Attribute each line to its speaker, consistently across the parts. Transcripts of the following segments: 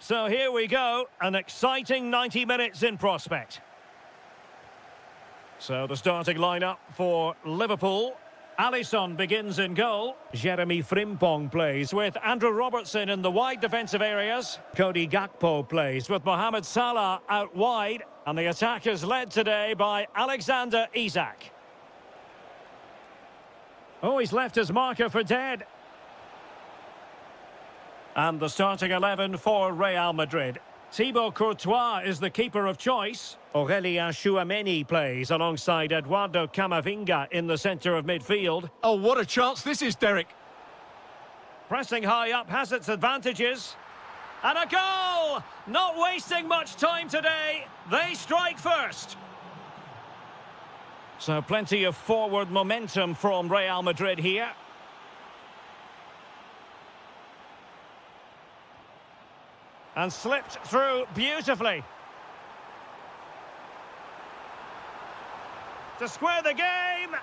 Speaker 1: So here we go, an exciting 90 minutes in prospect. So the starting lineup for Liverpool. Alisson begins in goal. Jeremy Frimpong plays with Andrew Robertson in the wide defensive areas. Cody Gakpo plays with Mohamed Salah out wide. And the attack is led today by Alexander Isak. Oh, he's left his marker for dead. And the starting 11 for Real Madrid. Thibaut Courtois is the keeper of choice. Aurélien Tchouameni plays alongside Eduardo Camavinga in the centre of midfield.
Speaker 2: Oh, what a chance this is, Derek.
Speaker 1: Pressing high up has its advantages. And a goal! Not wasting much time today. They strike first. So plenty of forward momentum from Real Madrid here. And slipped through beautifully. To square the game.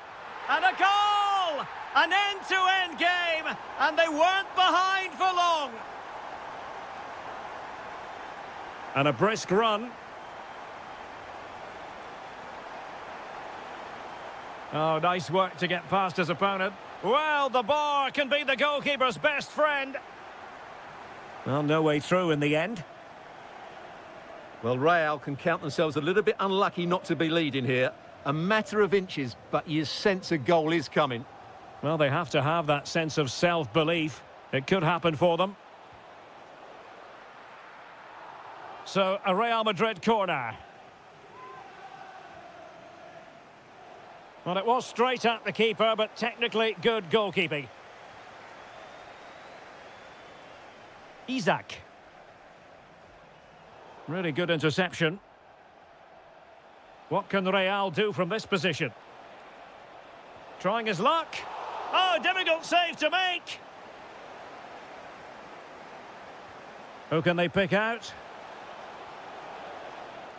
Speaker 1: And a goal! An end-to-end game. And they weren't behind for long. And a brisk run. Oh, nice work to get past his opponent. Well, the bar can be the goalkeeper's best friend. Well, no way through in the end.
Speaker 2: Well, Real can count themselves a little bit unlucky not to be leading here. A matter of inches, but you sense a goal is coming.
Speaker 1: Well, they have to have that sense of self-belief. It could happen for them. So, a Real Madrid corner. Well, it was straight at the keeper, but technically good goalkeeping. Isak. Really good interception. What can Real do from this position? Trying his luck. Oh, difficult save to make. Who can they pick out?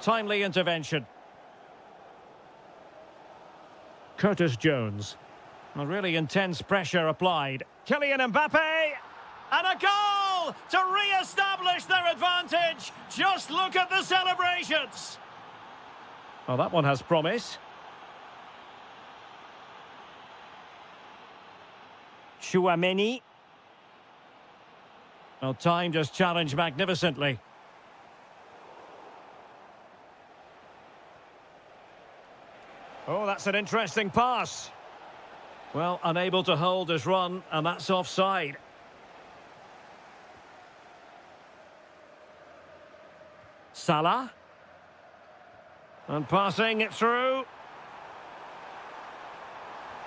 Speaker 1: Timely intervention. Curtis Jones. A really intense pressure applied. Kylian Mbappe. And a goal to re-establish their advantage. Just look at the celebrations. Well, that one has promise. Tchouameni. Well, time just challenged magnificently. Oh, that's an interesting pass. Well, unable to hold his run, and that's offside. Salah. And passing it through.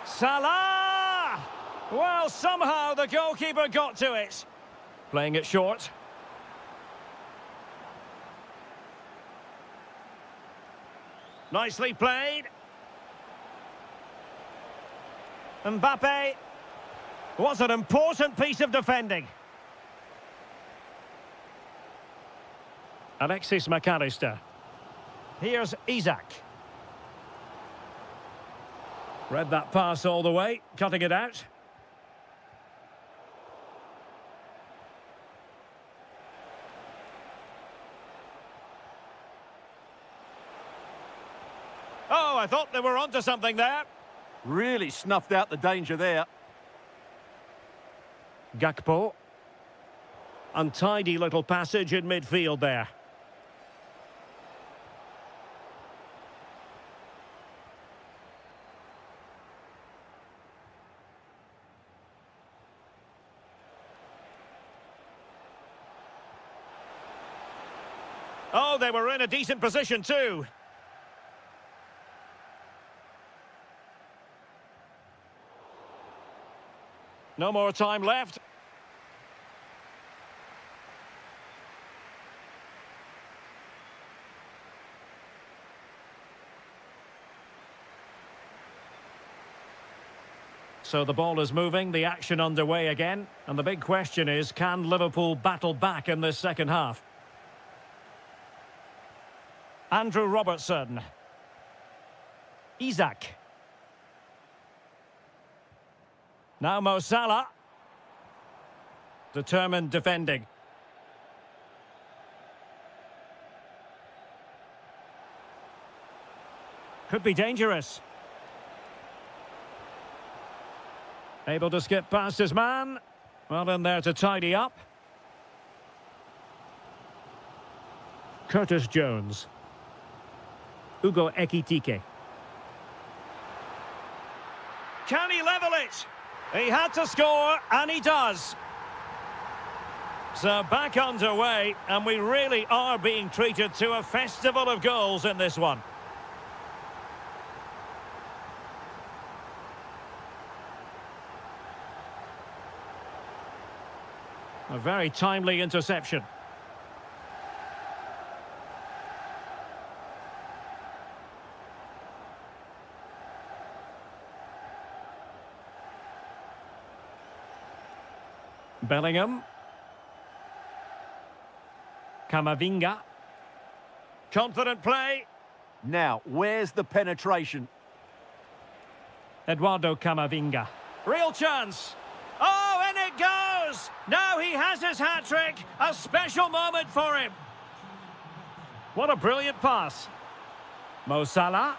Speaker 1: Salah! Well, somehow the goalkeeper got to it. Playing it short. Nicely played. Mbappe. What an important piece of defending. Alexis McAllister. Here's Isak. Read that pass all the way, cutting it out. Oh, I thought they were onto something there.
Speaker 2: Really snuffed out the danger there.
Speaker 1: Gakpo. Untidy little passage in midfield there. Oh, they were in a decent position too. No more time left. So the ball is moving, the action underway again. And the big question is, can Liverpool battle back in this second half? Andrew Robertson. Isak. Now Mo Salah. Determined defending. Could be dangerous. Able to skip past his man. Well in there to tidy up. Curtis Jones. Ugo Ekitike. Can he level it? He had to score, and he does. So back underway, and we really are being treated to a festival of goals in this one. A very timely interception. Bellingham. Camavinga. Confident play.
Speaker 2: Now, where's the penetration?
Speaker 1: Eduardo Camavinga. Real chance. Oh, and it goes! Now he has his hat-trick. A special moment for him. What a brilliant pass. Mo Salah.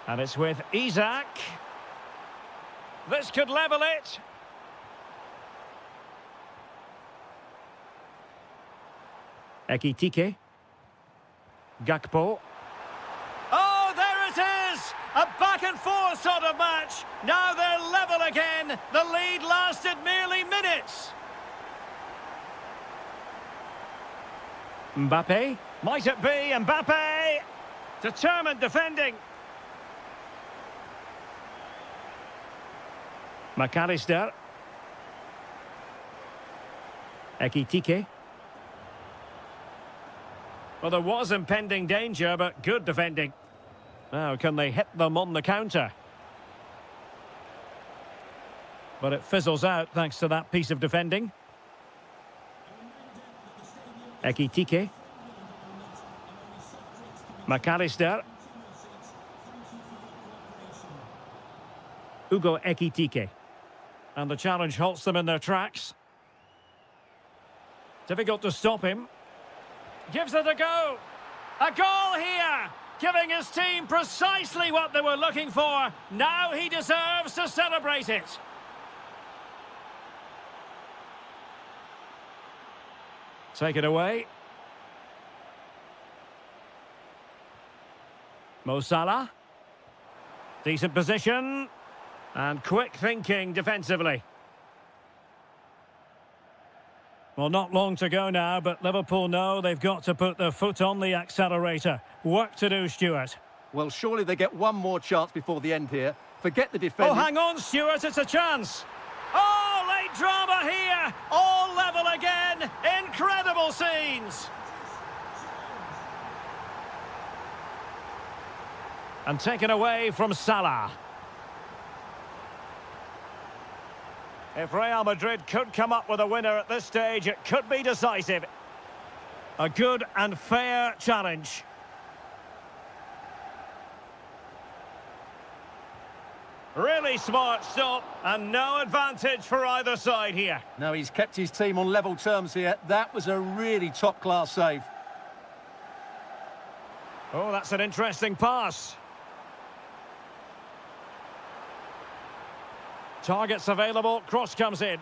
Speaker 1: And it's with Isaac. This could level it. Ekitike. Gakpo. Oh, there it is! A back-and-forth sort of match. Now they're level again. The lead lasted merely minutes. Mbappe. Might it be Mbappe? Determined defending. McAllister. Ekitike. Well, there was impending danger, but good defending. Now, can they hit them on the counter? But it fizzles out thanks to that piece of defending. Ekitike. McAllister. Ugo Ekitike. And the challenge halts them in their tracks. Difficult to stop him. Gives it a go. A goal here, giving his team precisely what they were looking for. Now he deserves to celebrate it. Take it away. Mo Salah. Decent position. And quick thinking defensively. Well, not long to go now, but Liverpool know they've got to put their foot on the accelerator. Work to do, Stuart.
Speaker 2: Well, surely they get one more chance before the end here. Forget the defending.
Speaker 1: Oh, hang on, Stuart, it's a chance. Oh, late drama here. All level again. Incredible scenes. And taken away from Salah. If Real Madrid could come up with a winner at this stage, it could be decisive. A good and fair challenge. Really smart stop, and no advantage for either side here.
Speaker 2: No, he's kept his team on level terms here. That was a really top-class save.
Speaker 1: Oh, that's an interesting pass. Targets available, cross comes in.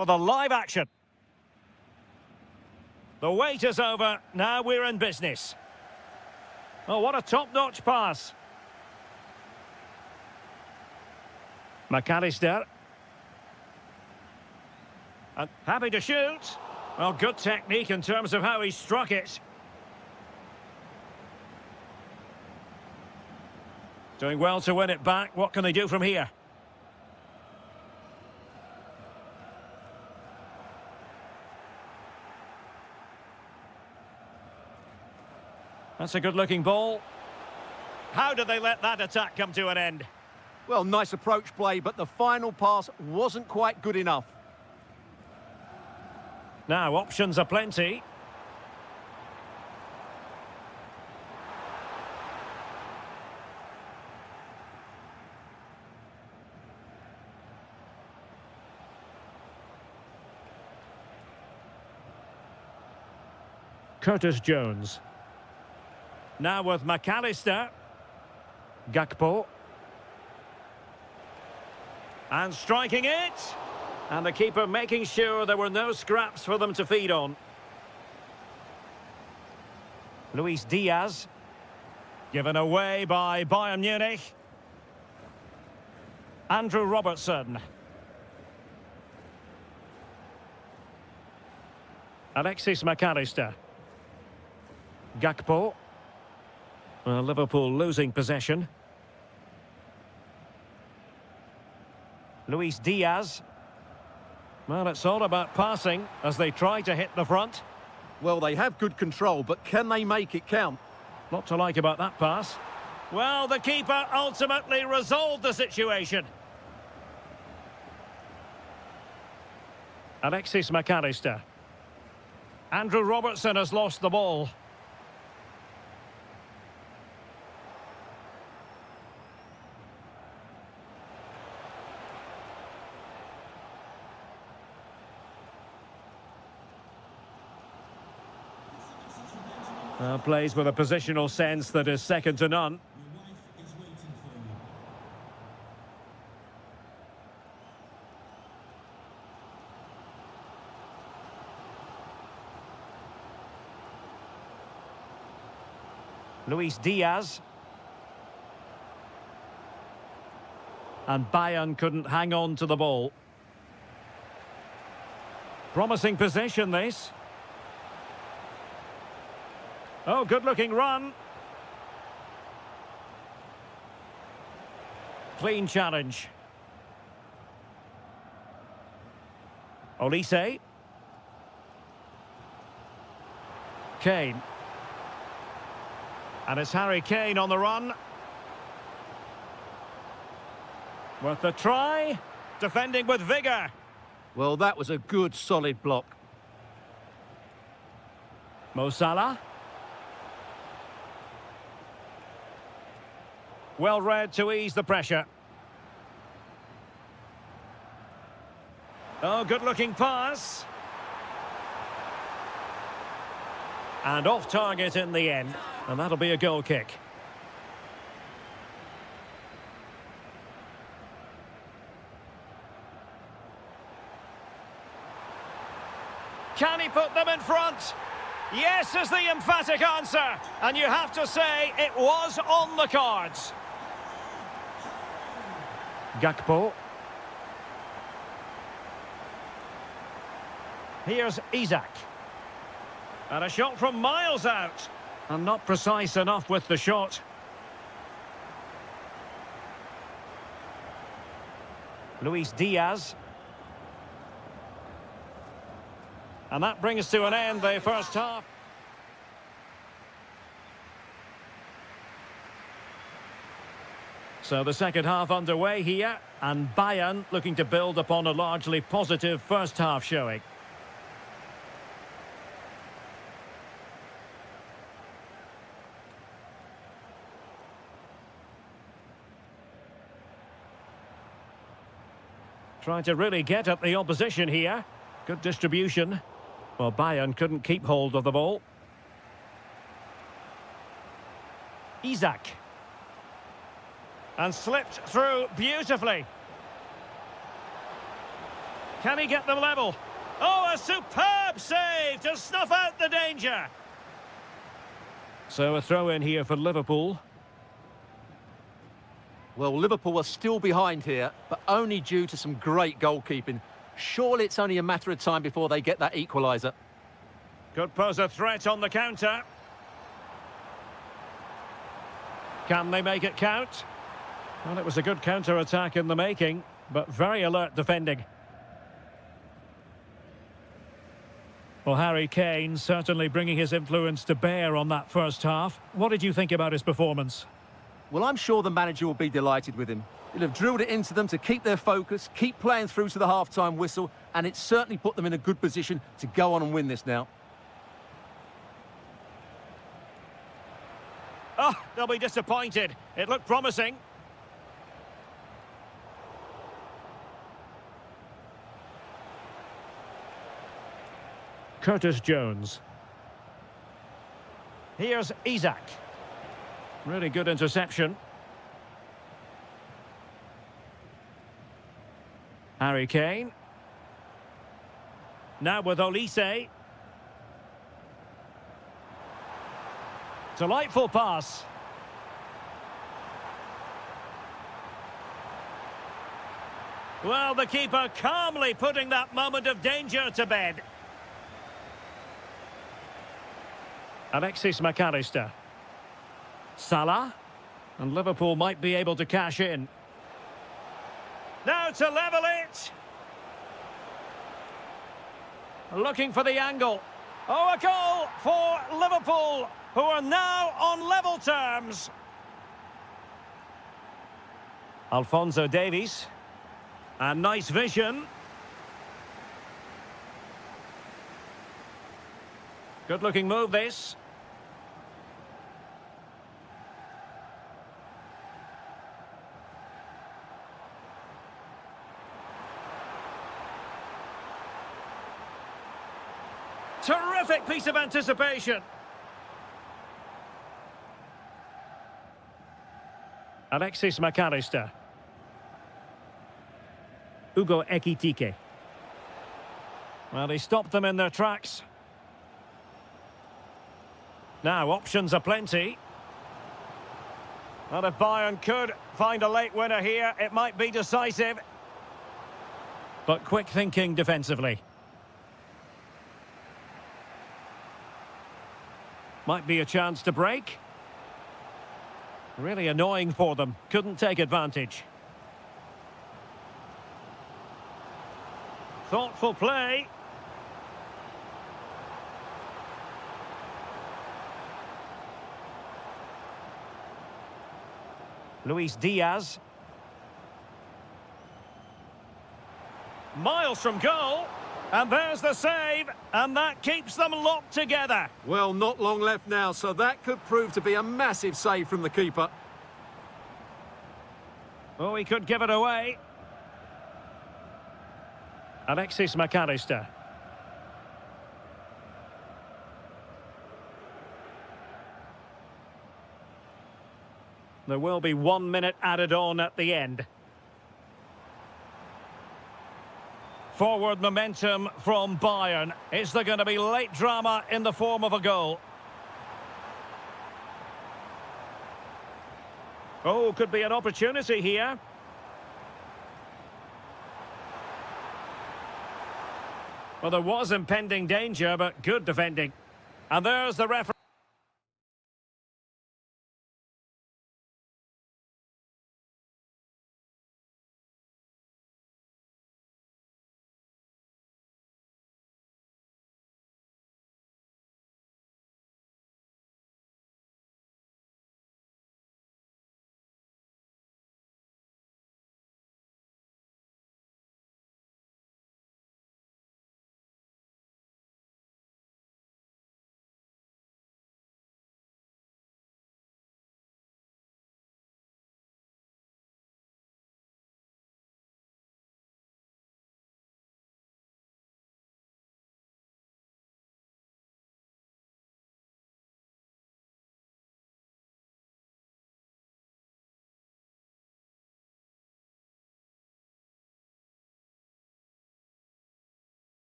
Speaker 1: For the live action. The wait is over. Now we're in business. Oh, what a top-notch pass. McAllister. And happy to shoot. Well, good technique in terms of how he struck it. Doing well to win it back. What can they do from here? That's a good-looking ball. How did they let that attack come to an end?
Speaker 2: Well, nice approach play, but the final pass wasn't quite good enough.
Speaker 1: Now, options are plenty. Curtis Jones. Now with McAllister. Gakpo. And striking it. And the keeper making sure there were no scraps for them to feed on. Luis Diaz. Given away by Bayern Munich. Andrew Robertson. Alexis McAllister. Gakpo. Liverpool losing possession. Luis Diaz. Well, it's all about passing as they try to hit the front.
Speaker 2: Well, they have good control, but can they make it count?
Speaker 1: Lot to like about that pass. Well, the keeper ultimately resolved the situation. Alexis McAllister. Andrew Robertson has lost the ball. Plays with a positional sense that is second to none. Luis Diaz. And Bayern couldn't hang on to the ball. Promising possession, this. Oh, good-looking run. Clean challenge. Olise. Kane. And it's Harry Kane on the run. Worth the try. Defending with vigour.
Speaker 2: Well, that was a good, solid block.
Speaker 1: Mo Salah. Well read to ease the pressure. Oh, good-looking pass. And off target in the end. And that'll be a goal kick. Can he put them in front? Yes is the emphatic answer. And you have to say it was on the cards. Gakpo. Here's Isak. And a shot from miles out. And not precise enough with the shot. Luis Diaz. And that brings to an end the first half. So the second half underway here, and Bayern looking to build upon a largely positive first half showing. Trying to really get at the opposition here. Good distribution. Well, Bayern couldn't keep hold of the ball. Isak. And slipped through beautifully. Can he get them level? Oh, a superb save to snuff out the danger. So a throw in here for Liverpool.
Speaker 2: Well, Liverpool are still behind here, but only due to some great goalkeeping. Surely it's only a matter of time before they get that equaliser.
Speaker 1: Could pose a threat on the counter. Can they make it count? Well, it was a good counter-attack in the making, but very alert defending. Well, Harry Kane certainly bringing his influence to bear on that first half. What did you think about his performance?
Speaker 2: Well, I'm sure the manager will be delighted with him. He'll have drilled it into them to keep their focus, keep playing through to the half-time whistle, and it's certainly put them in a good position to go on and win this now.
Speaker 1: Oh, they'll be disappointed. It looked promising. Curtis Jones. Here's Isak. Really good interception. Harry Kane. Now with Olise. Delightful pass. Well, the keeper calmly putting that moment of danger to bed. Alexis McAllister. Salah. And Liverpool might be able to cash in. Now to level it. Looking for the angle. Oh, a goal for Liverpool, who are now on level terms. Alphonso Davies. And nice vision. Good-looking move, this. Terrific piece of anticipation. Alexis McAllister. Ugo Ekitike. Well, he stopped them in their tracks. Now, options are plenty. Well, if Bayern could find a late winner here, it might be decisive. But quick thinking defensively. Might be a chance to break. Really annoying for them. Couldn't take advantage. Thoughtful play. Luis Diaz. Miles from goal. And there's the save. And that keeps them locked together.
Speaker 2: Well, not long left now, so that could prove to be a massive save from the keeper.
Speaker 1: Oh, he could give it away. Alexis McAllister. There will be 1 minute added on at the end. Forward momentum from Bayern. Is there going to be late drama in the form of a goal? Oh, could be an opportunity here. Well, there was impending danger, but good defending. And there's the referee.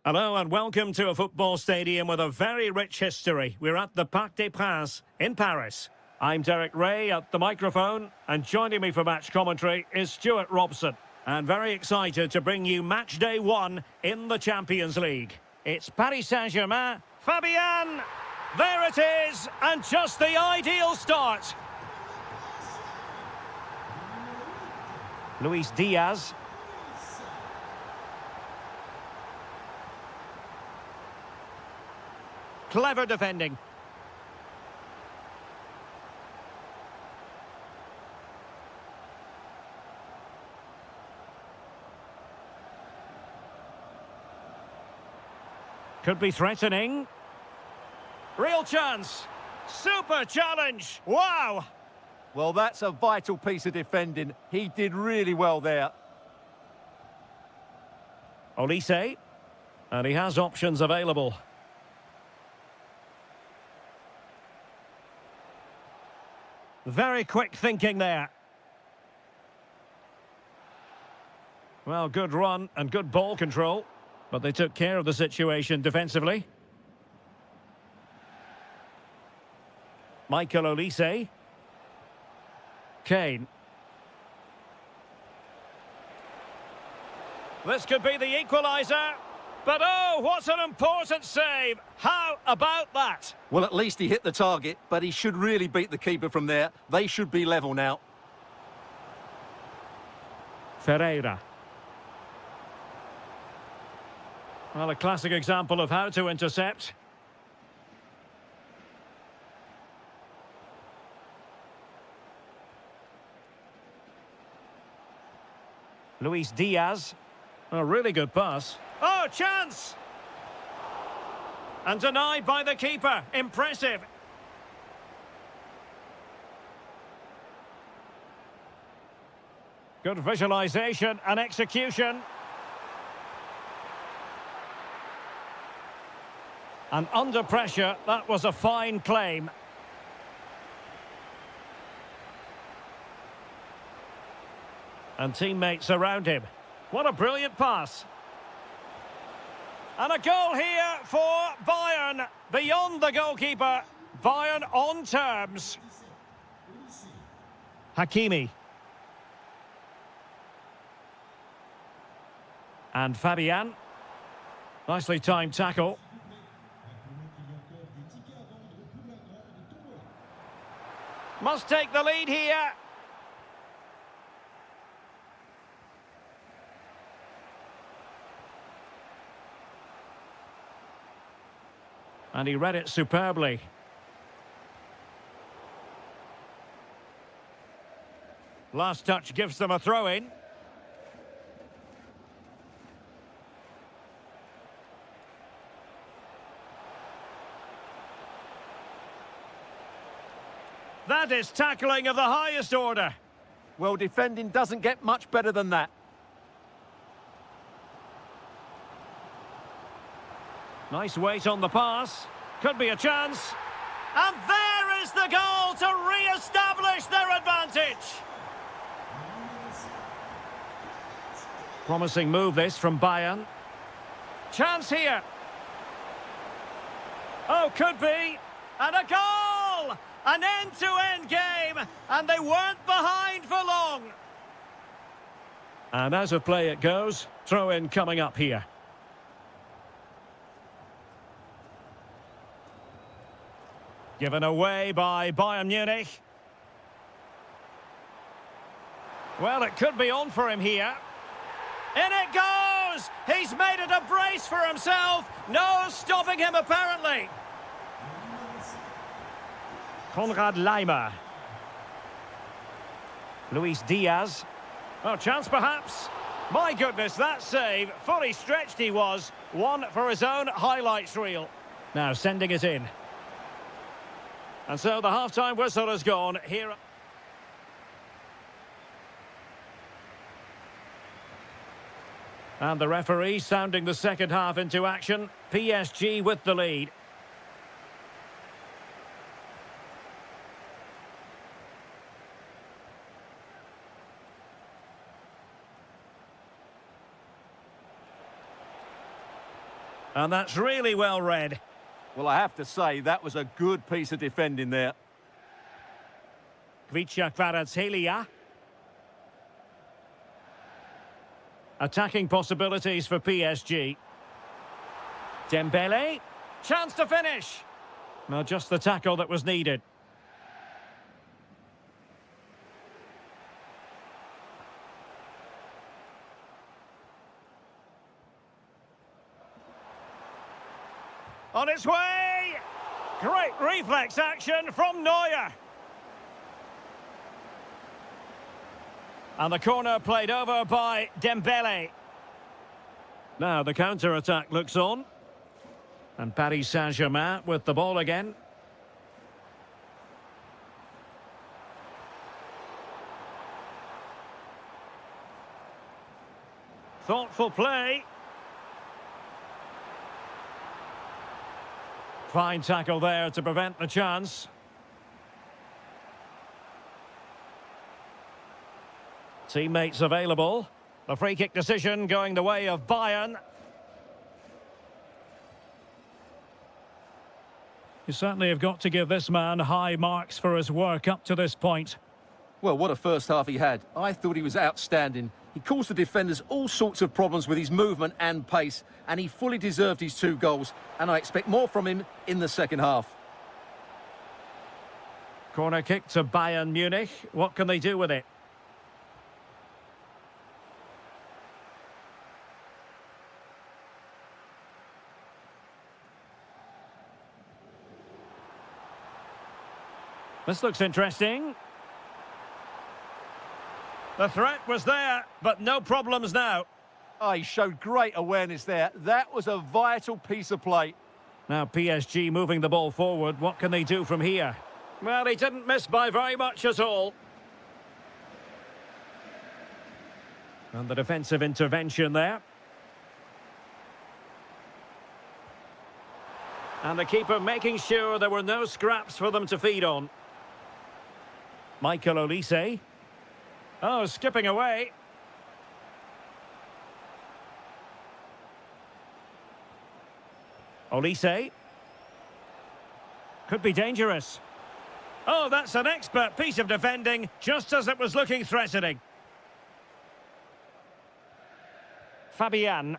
Speaker 1: Hello and welcome to a football stadium with a very rich history. We're at the Parc des Princes in Paris. I'm Derek Ray at the microphone, and joining me for match commentary is Stuart Robson. And very excited to bring you match day 1 in the Champions League. It's Paris Saint-Germain. Fabian! There it is, and just the ideal start. Luis Diaz. Clever defending. Could be threatening. Real chance. Super challenge. Wow.
Speaker 2: Well, that's a vital piece of defending. He did really well there.
Speaker 1: Olise. And he has options available. Very quick thinking there. Well, good run and good ball control, but they took care of the situation defensively. Michael Olise. Kane. This could be the equaliser. But oh, what an important save! How about that?
Speaker 2: Well, at least he hit the target, but he should really beat the keeper from there. They should be level now.
Speaker 1: Ferreira. Well, a classic example of how to intercept. Luis Diaz. A really good pass. Oh, chance! And denied by the keeper. Impressive. Good visualization and execution. And under pressure, that was a fine claim. And teammates around him. What a brilliant pass. And a goal here for Bayern. Beyond the goalkeeper. Bayern on terms. Hakimi. And Fabian. Nicely timed tackle. Must take the lead here. And he read it superbly. Last touch gives them a throw-in. That is tackling of the highest order.
Speaker 2: Well, defending doesn't get much better than that.
Speaker 1: Nice weight on the pass. Could be a chance. And there is the goal to re-establish their advantage. Promising move this from Bayern. Chance here. Oh, could be. And a goal! An end-to-end game. And they weren't behind for long. And as of play it goes, throw-in coming up here. Given away by Bayern Munich. Well, it could be on for him here. In it goes! He's made it a brace for himself. No stopping him, apparently. Konrad Laimer. Luis Diaz. Oh, chance perhaps. My goodness, that save. Fully stretched he was. One for his own highlights reel. Now sending it in. And so the half-time whistle has gone here. And the referee sounding the second half into action. PSG with the lead. And that's really well read.
Speaker 2: Well, I have to say, that was a good piece of defending there.
Speaker 1: Kvaratskhelia. Attacking possibilities for PSG. Dembele. Chance to finish. Well, just the tackle that was needed. On its way! Great reflex action from Neuer. And the corner played over by Dembele. Now the counter-attack looks on. And Paris Saint-Germain with the ball again. Thoughtful play. Fine tackle there to prevent the chance. Teammates available. The free kick decision going the way of Bayern. You certainly have got to give this man high marks for his work up to this point.
Speaker 2: Well, what a first half he had. I thought he was outstanding. He caused the defenders all sorts of problems with his movement and pace, and he fully deserved his 2 goals, and I expect more from him in the second half.
Speaker 1: Corner kick to Bayern Munich. What can they do with it? This looks interesting. The threat was there, but no problems now.
Speaker 2: Oh, he showed great awareness there. That was a vital piece of play.
Speaker 1: Now PSG moving the ball forward. What can they do from here? Well, he didn't miss by very much at all. And the defensive intervention there. And the keeper making sure there were no scraps for them to feed on. Michael Olise. Oh, skipping away. Olise. Could be dangerous. Oh, that's an expert piece of defending, just as it was looking threatening. Fabian.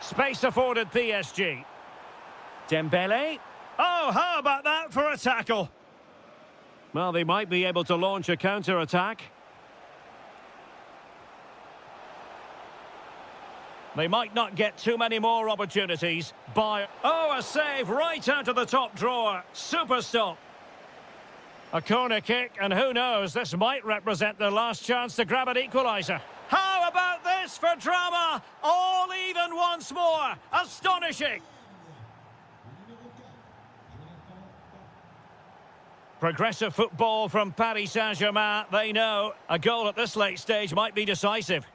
Speaker 1: Space afforded PSG. Dembele. Oh, how about that for a tackle? Well, they might be able to launch a counter-attack. They might not get too many more opportunities. Oh, a save right out of the top drawer. Super stop. A corner kick, and who knows, this might represent their last chance to grab an equaliser. How about this for drama? All even once more. Astonishing. Progressive football from Paris Saint-Germain. They know a goal at this late stage might be decisive.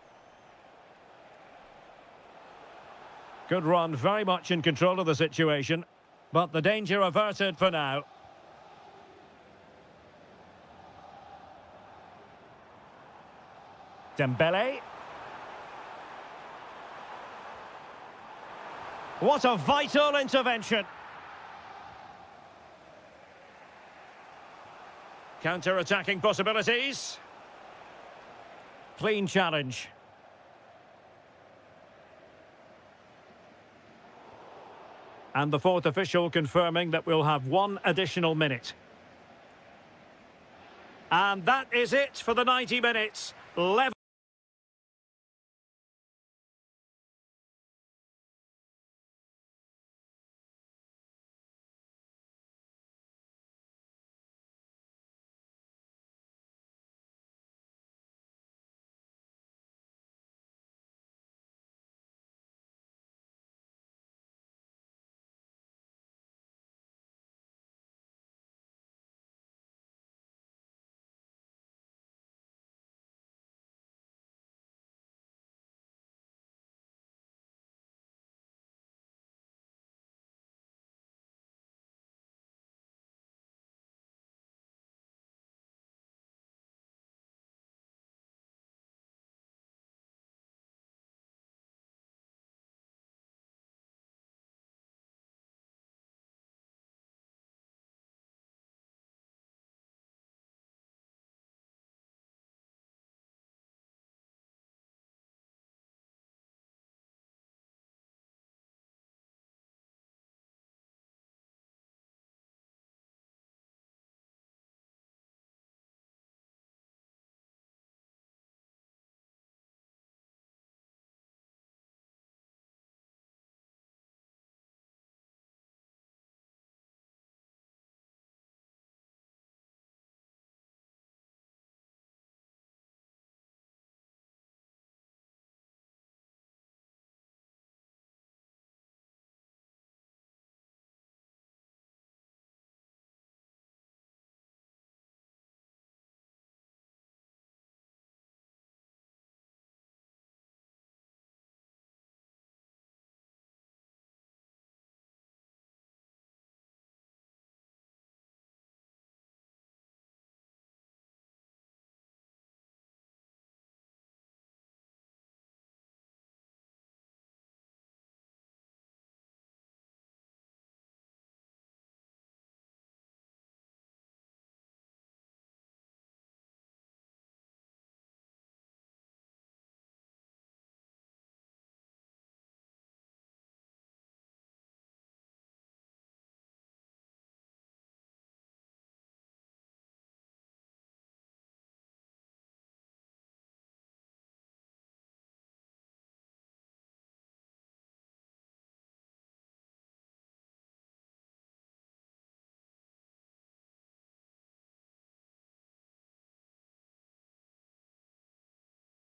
Speaker 1: Good run, very much in control of the situation, but the danger averted for now. Dembele. What a vital intervention. Counter-attacking possibilities. Clean challenge. And the fourth official confirming that we'll have 1 additional minute. And that is it for the 90 minutes. Level.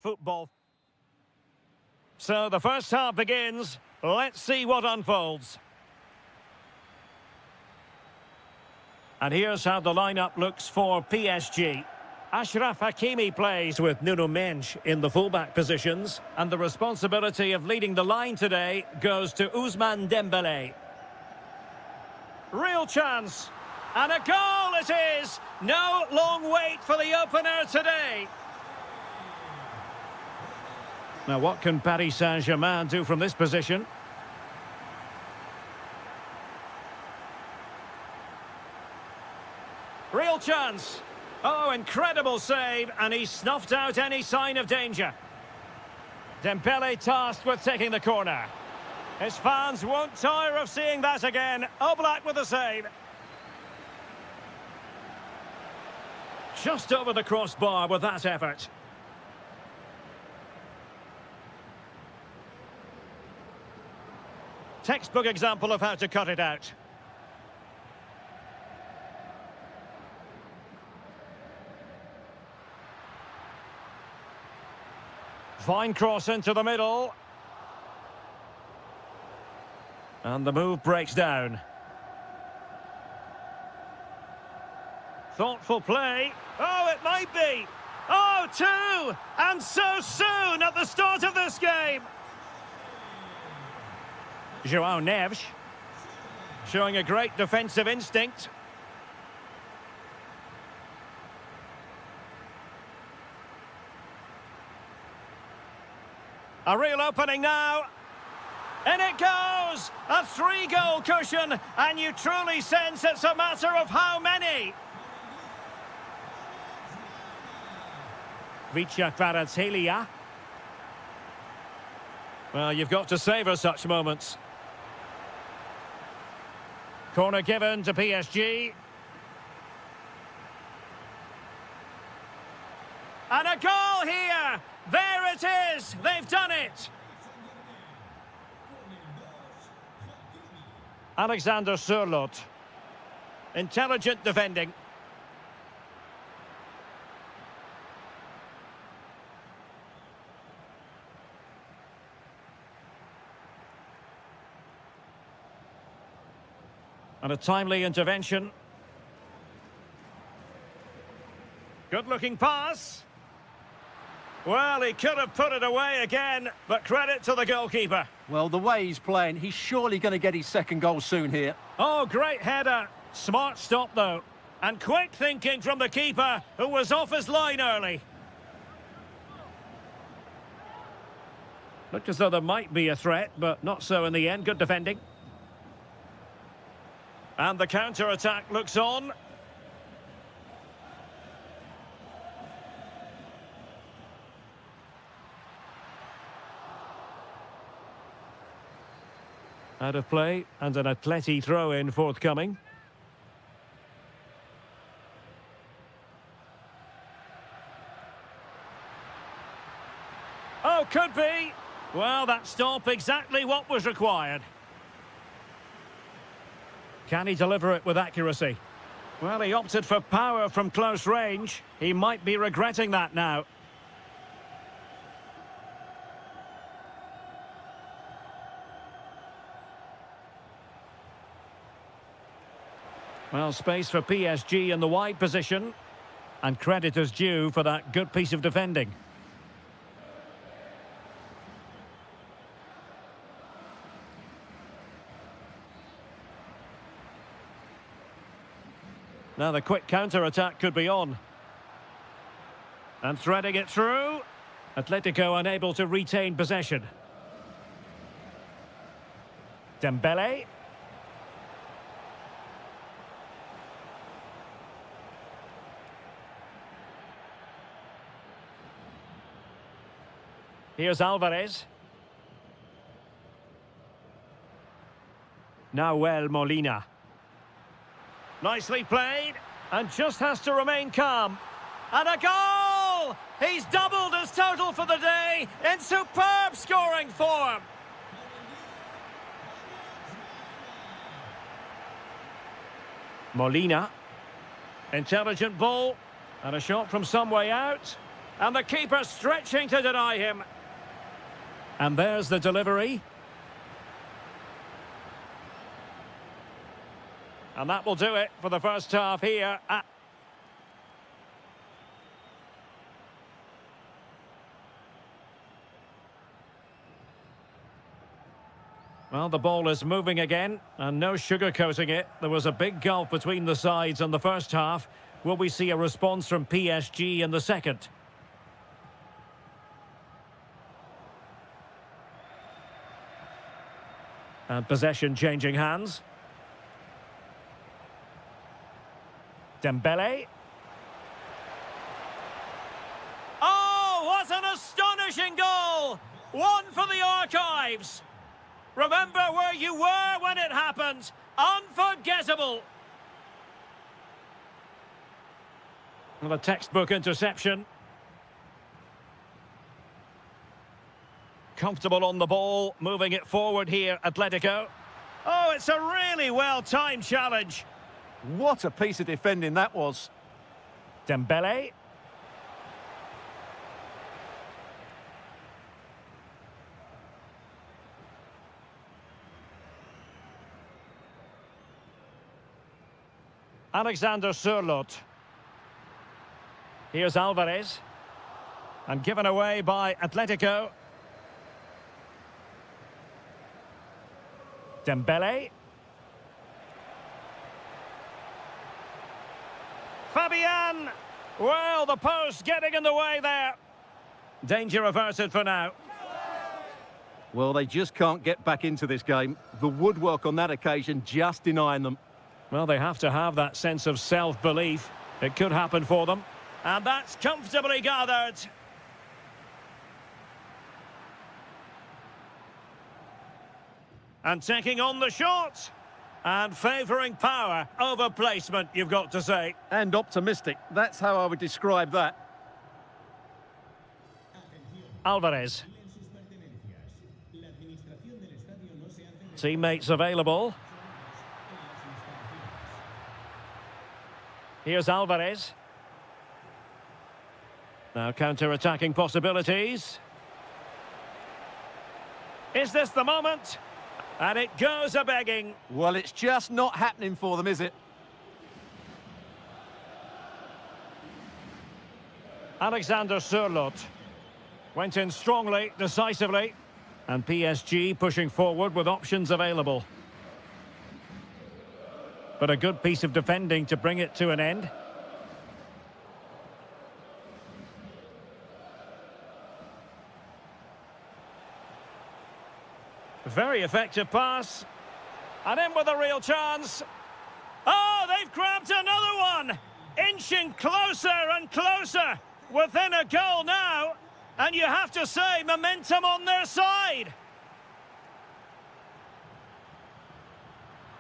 Speaker 1: football. So the first half begins. Let's see what unfolds. And here's how the lineup looks for PSG. Ashraf Hakimi plays with Nuno Mendes in the fullback positions. And the responsibility of leading the line today goes to Ousmane Dembélé. Real chance. And a goal it is! No long wait for the opener today. Now what can Paris Saint-Germain do from this position? Real chance. Oh, incredible save, and he snuffed out any sign of danger. Dembele tasked with taking the corner. His fans won't tire of seeing that again. Oblak with the save. Just over the crossbar with that effort. Textbook example of how to cut it out. Fine cross into the middle. And the move breaks down. Thoughtful play. Oh, it might be. Oh, two! And so soon at the start of this game. João Neves showing a great defensive instinct. A real opening now. In it goes! A 3-goal cushion, and you truly sense it's a matter of how many. Vicha Kvaratskhelia. Well, you've got to savour such moments. Corner given to PSG. And a goal here! There it is! They've done it! Alexander Sørloth. Intelligent defending. And a timely intervention. Good-looking pass. Well, he could have put it away again, but credit to the goalkeeper.
Speaker 2: Well, the way he's playing, he's surely going to get his second goal soon here.
Speaker 1: Oh, great header. Smart stop, though. And quick thinking from the keeper, who was off his line early. Looked as though there might be a threat, but not so in the end. Good defending. And the counter-attack looks on. Out of play, and an Atleti throw-in forthcoming. Oh, could be. Well, that stop exactly what was required. Can he deliver it with accuracy? Well, he opted for power from close range. He might be regretting that now. Well, space for PSG in the wide position. And credit is due for that good piece of defending. Now the quick counter-attack could be on. And threading it through. Atletico unable to retain possession. Dembele. Here's Alvarez. Nahuel Molina. Nicely played, and just has to remain calm. And a goal! He's doubled his total for the day in superb scoring form. Molina. Intelligent ball, and a shot from some way out. And the keeper stretching to deny him. And there's the delivery. And that will do it for the first half here. Well, the ball is moving again, and no sugarcoating it. There was a big gulf between the sides in the first half. Will we see a response from PSG in the second? And possession changing hands. Dembele. Oh, what an astonishing goal! One for the archives. Remember where you were when it happened. Unforgettable. Well, a textbook interception. Comfortable on the ball, moving it forward here, Atletico. Oh, it's a really well-timed challenge.
Speaker 2: What a piece of defending that was.
Speaker 1: Dembele. Alexander Sørloth. Here's Alvarez. And given away by Atletico. Dembele. Fabian! Well, the post getting in the way there. Danger averted for now.
Speaker 2: Well, they just can't get back into this game. The woodwork on that occasion just denying them.
Speaker 1: Well, they have to have that sense of self-belief. It could happen for them. And that's comfortably gathered. And taking on the shot. And favouring power over placement, you've got to say.
Speaker 2: And optimistic. That's how I would describe that.
Speaker 1: Alvarez. Teammates available. Here's Alvarez. Now counter-attacking possibilities. Is this the moment? And it goes a-begging.
Speaker 2: Well, it's just not happening for them, is it?
Speaker 1: Alexander Sørloth went in strongly, decisively. And PSG pushing forward with options available. But a good piece of defending to bring it to an end. Very effective pass. And in with a real chance. Oh, they've grabbed another one. Inching closer and closer. Within a goal now. And you have to say, momentum on their side.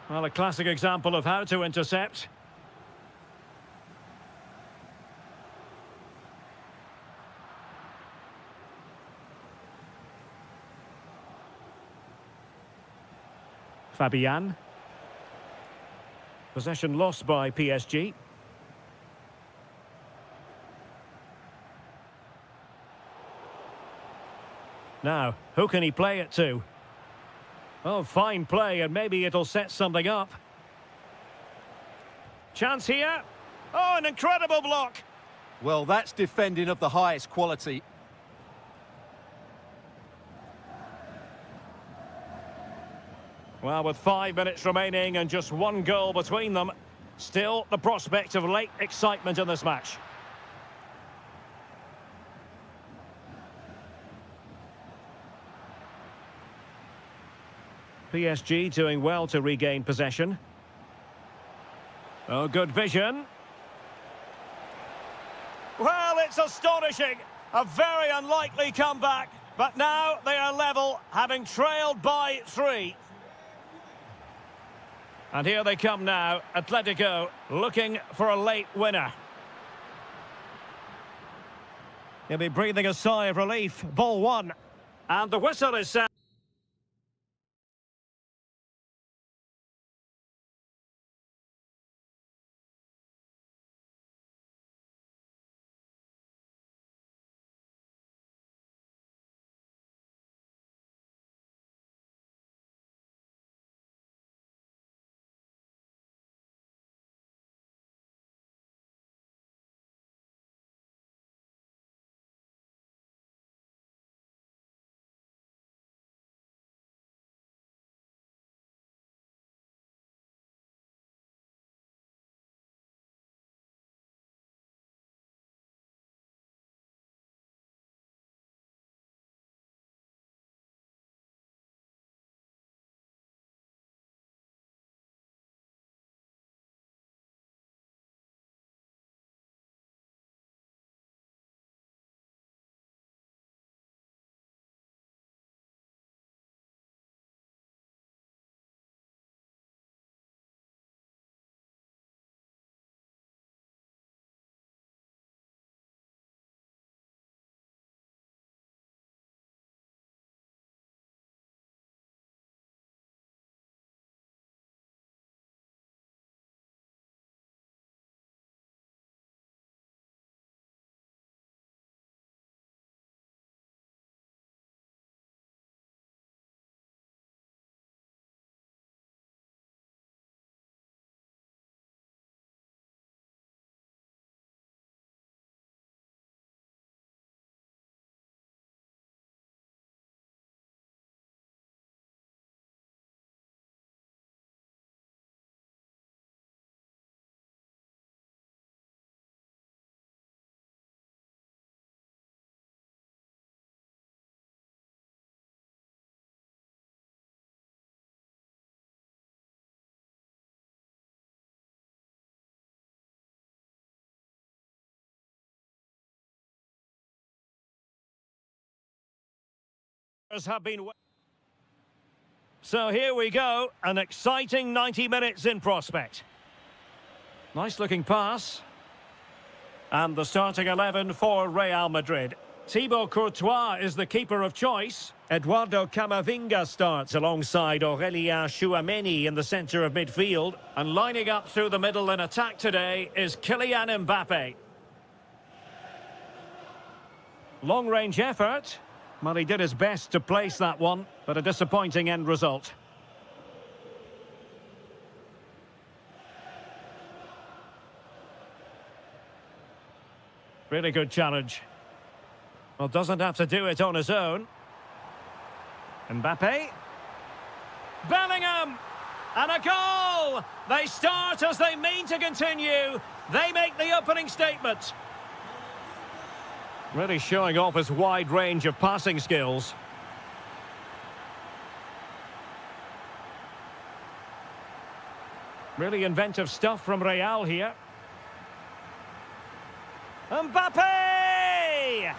Speaker 1: Well, a classic example of how to intercept. Fabian. Possession lost by PSG. Now, who can he play it to? Oh, fine play, and maybe it'll set something up. Chance here. Oh, an incredible block.
Speaker 2: Well, that's defending of the highest quality.
Speaker 1: Well, with 5 minutes remaining and just one goal between them, still the prospect of late excitement in this match. PSG doing well to regain possession. Oh, good vision. Well, it's astonishing. A very unlikely comeback. But now they are level, having trailed by 3. And here they come now. Atletico looking for a late winner. He'll be breathing a sigh of relief. Ball 1. And the whistle is set. Have been. So here we go, an exciting 90 minutes in prospect. Nice looking pass. And the starting 11 for Real Madrid. Thibaut Courtois is the keeper of choice. Eduardo Camavinga starts alongside Aurélien Tchouameni in the centre of midfield. And lining up through the middle in attack today is Kylian Mbappe. Long-range effort. Well, he did his best to place that one, but a disappointing end result. Really good challenge. Well, doesn't have to do it on his own. Mbappe. Bellingham! And a goal! They start as they mean to continue. They make the opening statement. Really showing off his wide range of passing skills. Really inventive stuff from Real here. Mbappe!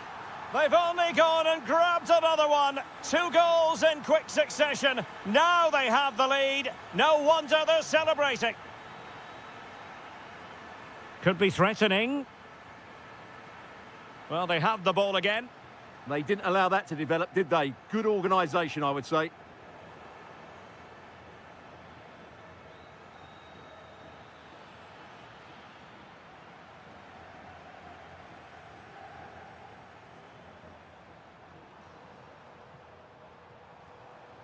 Speaker 1: They've only gone and grabbed another one. 2 goals in quick succession. Now they have the lead. No wonder they're celebrating. Could be threatening. Well, they have the ball again.
Speaker 2: They didn't allow that to develop, did they? Good organisation, I would say.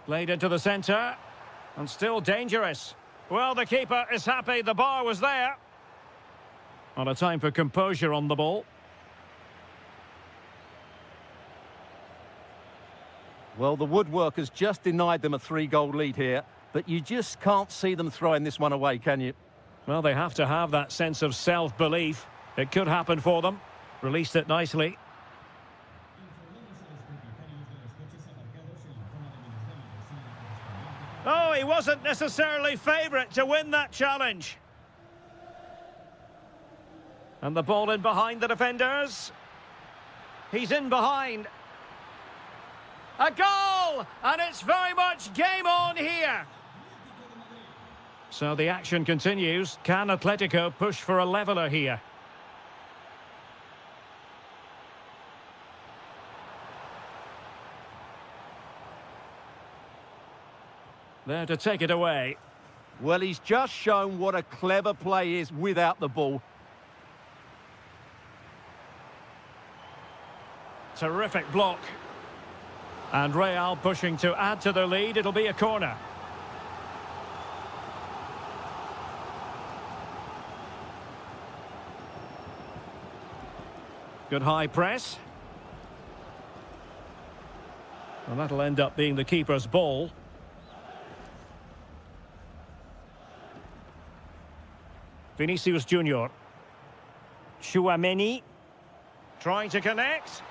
Speaker 1: Played into the centre. And still dangerous. Well, the keeper is happy the bar was there. Not a time for composure on the ball.
Speaker 2: Well, the woodworkers just denied them a 3-goal lead here, but you just can't see them throwing this one away, can you?
Speaker 1: Well, they have to have that sense of self-belief. It could happen for them. Released it nicely. Oh, he wasn't necessarily favourite to win that challenge. And the ball in behind the defenders. He's in behind. A goal! And it's very much game on here. So the action continues. Can Atletico push for a leveller here? There to take it away.
Speaker 2: Well, he's just shown what a clever play is without the ball.
Speaker 1: Terrific block. And Real pushing to add to their lead. It'll be a corner. Good high press. And that'll end up being the keeper's ball. Vinicius Junior. Tchouameni. Trying to connect.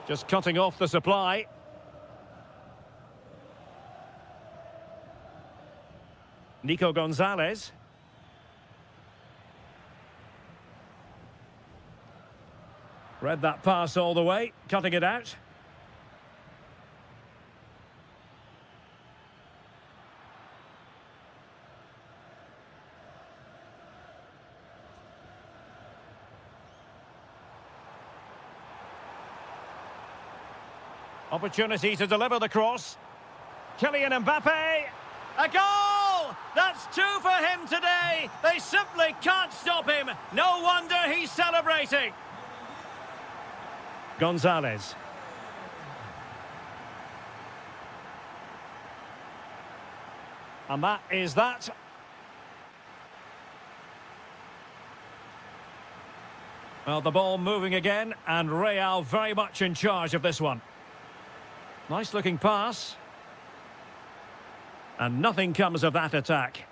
Speaker 1: Just cutting off the supply. Nico Gonzalez. Read that pass all the way, cutting it out. Opportunity to deliver the cross. Kylian Mbappe. A goal! That's 2 for him today. They simply can't stop him. No wonder he's celebrating. Gonzalez. And that is that. Well, the ball moving again, and Real very much in charge of this one. Nice looking pass. And nothing comes of that attack.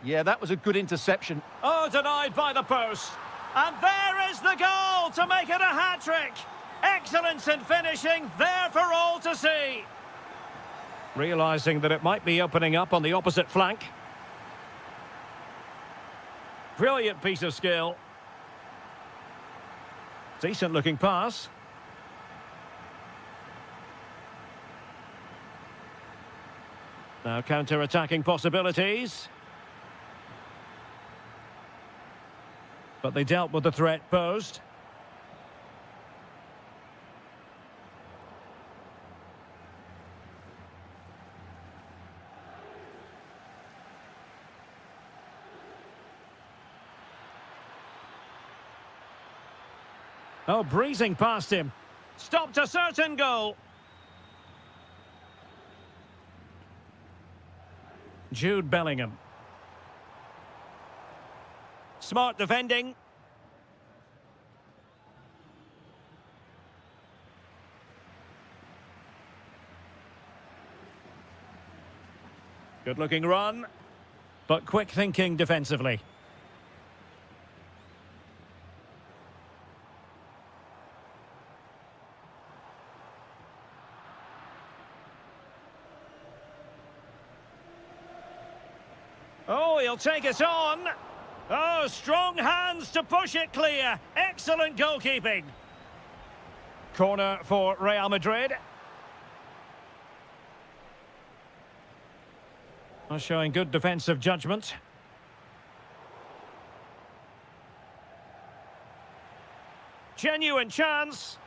Speaker 2: Yeah, that was a good interception.
Speaker 1: Oh, denied by the post. And there is the goal to make it a hat-trick. Excellence in finishing, there for all to see. Realising that it might be opening up on the opposite flank. Brilliant piece of skill. Decent looking pass. Now counter-attacking possibilities. But they dealt with the threat posed. Oh, breezing past him. Stopped a certain goal. Jude Bellingham. Smart defending. Good-looking run, but quick thinking defensively. Oh, he'll take it on. Oh, strong hands to push it clear. Excellent goalkeeping. Corner for Real Madrid. Showing good defensive judgment. Genuine chance.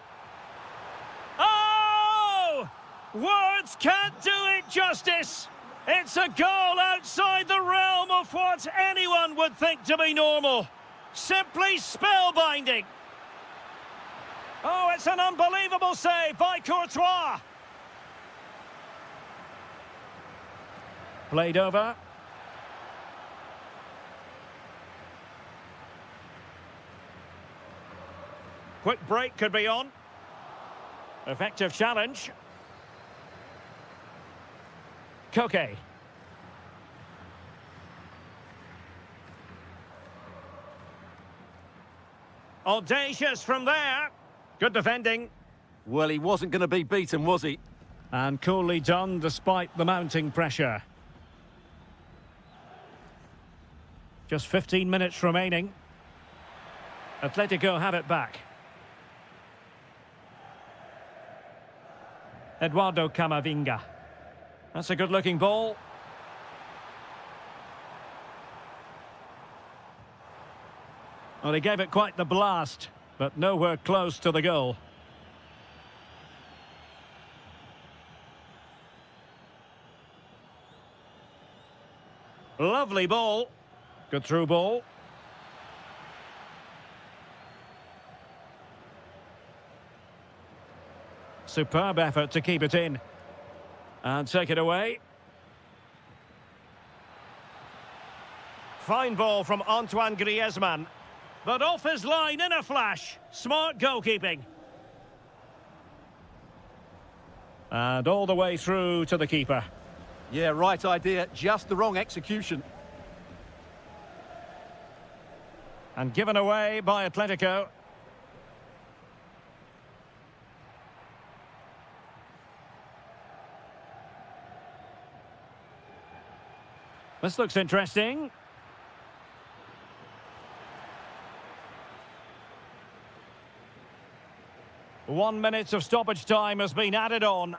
Speaker 1: Oh! Words can't do it justice. It's a goal outside the realm of what anyone would think to be normal. Simply spellbinding. Oh, it's an unbelievable save by Courtois. Played over. Quick break could be on. Effective challenge. Koke. Audacious from there. Good defending.
Speaker 2: Well, he wasn't going to be beaten, was he?
Speaker 1: And coolly done despite the mounting pressure. Just 15 minutes remaining. Atletico have it back. Eduardo Camavinga. That's a good-looking ball. Well, he gave it quite the blast, but nowhere close to the goal. Lovely ball. Good through ball. Superb effort to keep it in. And take it away. Fine ball from Antoine Griezmann. But off his line in a flash. Smart goalkeeping. And all the way through to the keeper.
Speaker 2: Yeah, right idea, just the wrong execution.
Speaker 1: And given away by Atletico. This looks interesting. One minute of stoppage time has been added on.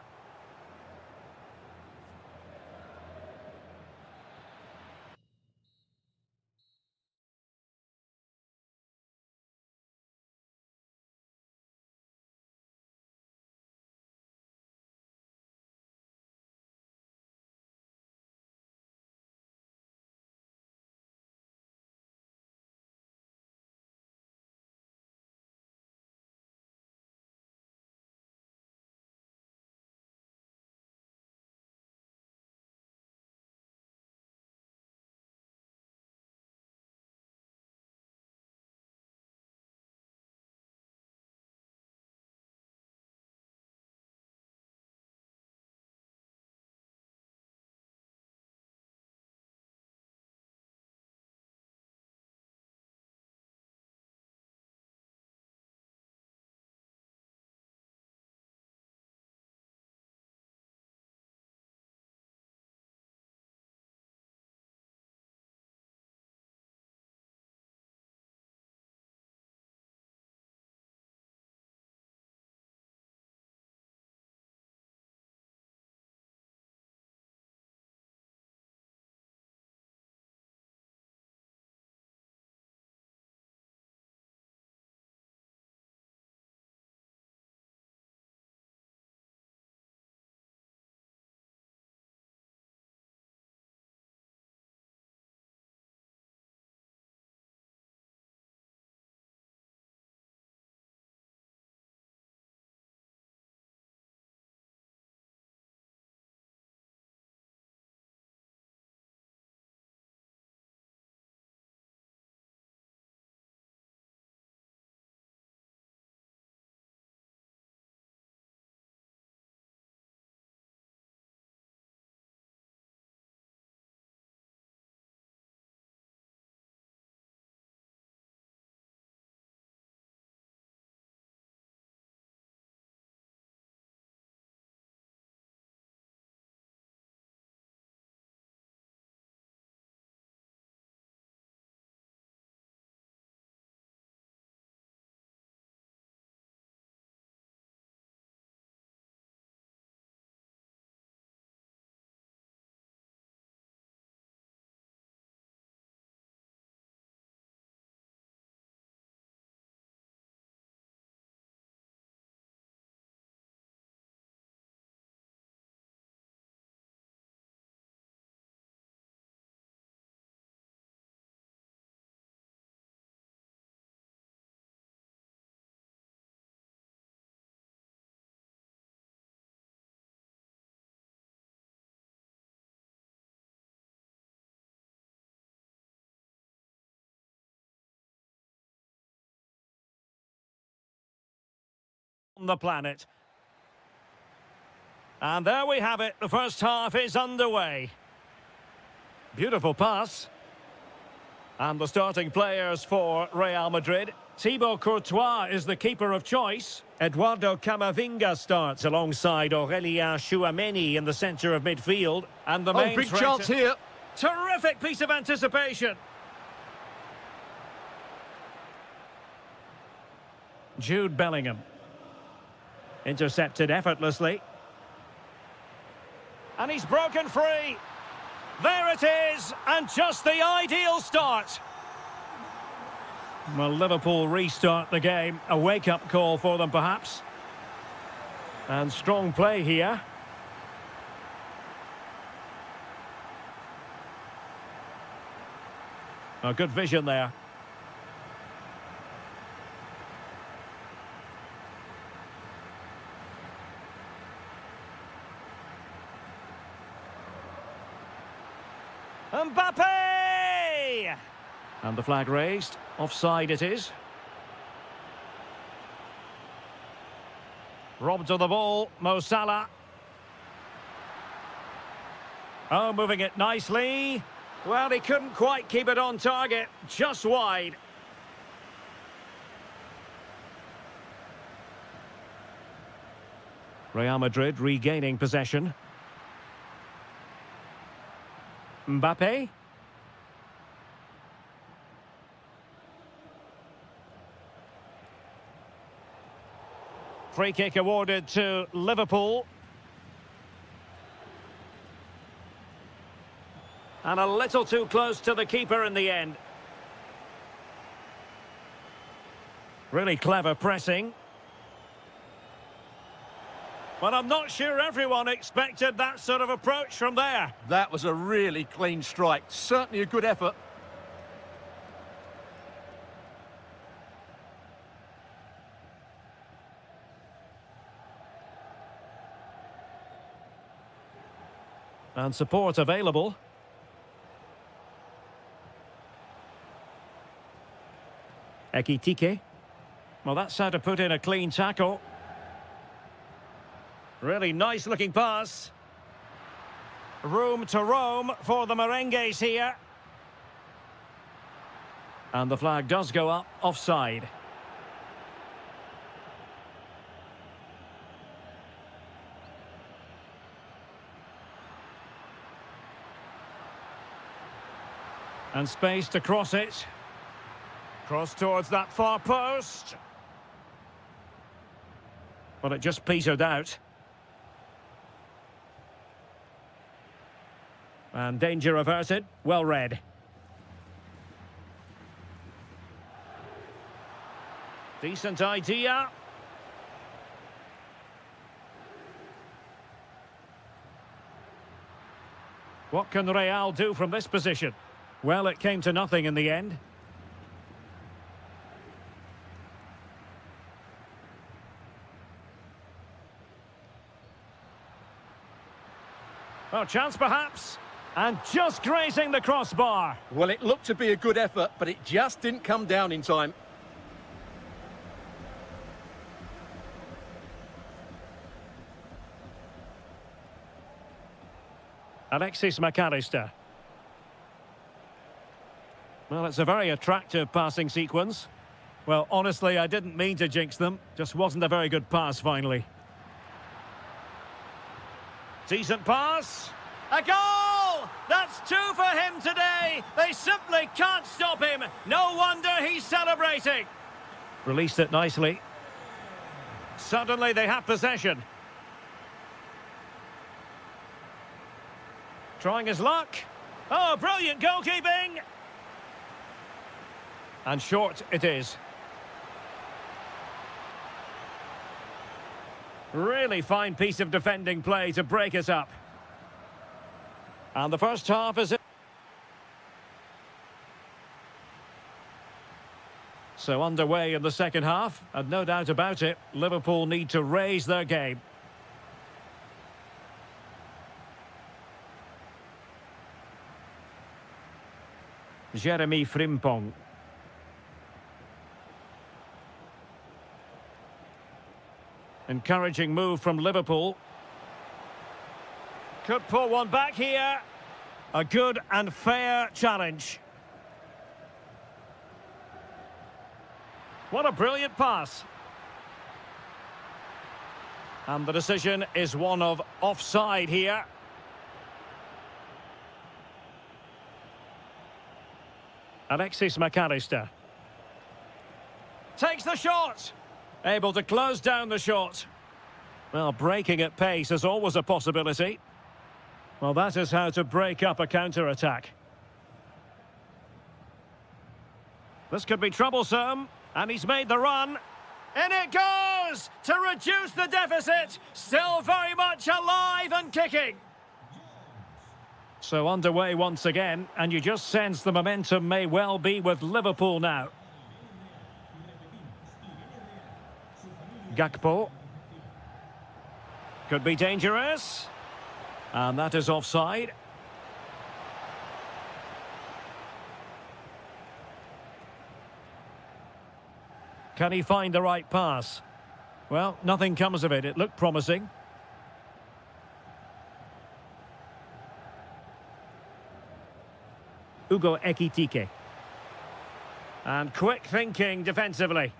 Speaker 1: on the planet. And there we have it. The first half is underway. Beautiful pass. And the starting players for Real Madrid. Thibaut Courtois is the keeper of choice. Eduardo Camavinga starts alongside Aurélien Tchouameni in the centre of midfield. And the main
Speaker 2: big chance here.
Speaker 1: Terrific piece of anticipation. Jude Bellingham. Intercepted effortlessly. And he's broken free. There it is, and just the ideal start. Well, Liverpool restart the game. A wake-up call for them, perhaps. And strong play here. A good vision there. Mbappe! And the flag raised. Offside it is. Robbed of the ball, Mo Salah. Oh, moving it nicely. Well, he couldn't quite keep it on target. Just wide. Real Madrid regaining possession. Mbappe. Free kick awarded to Liverpool. And a little too close to the keeper in the end. Really clever pressing. But I'm not sure everyone expected that sort of approach from there.
Speaker 2: That was a really clean strike. Certainly a good effort.
Speaker 1: And support available. Ekitike. Well, that's how to put in a clean tackle. Really nice looking pass. Room to roam for the merengues here. And the flag does go up, offside. And space to cross it. Cross towards that far post. But it just petered out. And danger averted. Well read. Decent idea. What can Real do from this position? Well, it came to nothing in the end. Oh, chance perhaps. And just grazing the crossbar.
Speaker 2: Well, it looked to be a good effort, but it just didn't come down in time.
Speaker 1: Alexis McAllister. Well, it's a very attractive passing sequence. Well, honestly, I didn't mean to jinx them. Just wasn't a very good pass, finally. Decent pass. A goal! That's two for him today. They simply can't stop him. No wonder he's celebrating. Released it nicely. Suddenly they have possession. Trying his luck. Oh, brilliant goalkeeping. And short it is. Really fine piece of defending play to break us up. And the first half is... So underway in the second half, and no doubt about it, Liverpool need to raise their game. Jeremy Frimpong. Encouraging move from Liverpool. Could pull one back here. A good and fair challenge. What a brilliant pass. And the decision is one of offside here. Alexis McAllister. Takes the shot. Able to close down the shot. Well, breaking at pace is always a possibility. Well, that is how to break up a counter-attack. This could be troublesome. And he's made the run. In it goes! To reduce the deficit. Still very much alive and kicking. So underway once again. And you just sense the momentum may well be with Liverpool now. Gakpo. Could be dangerous. And that is offside. Can he find the right pass? Well, nothing comes of it. It looked promising. Ugo Ekitike. And quick thinking defensively.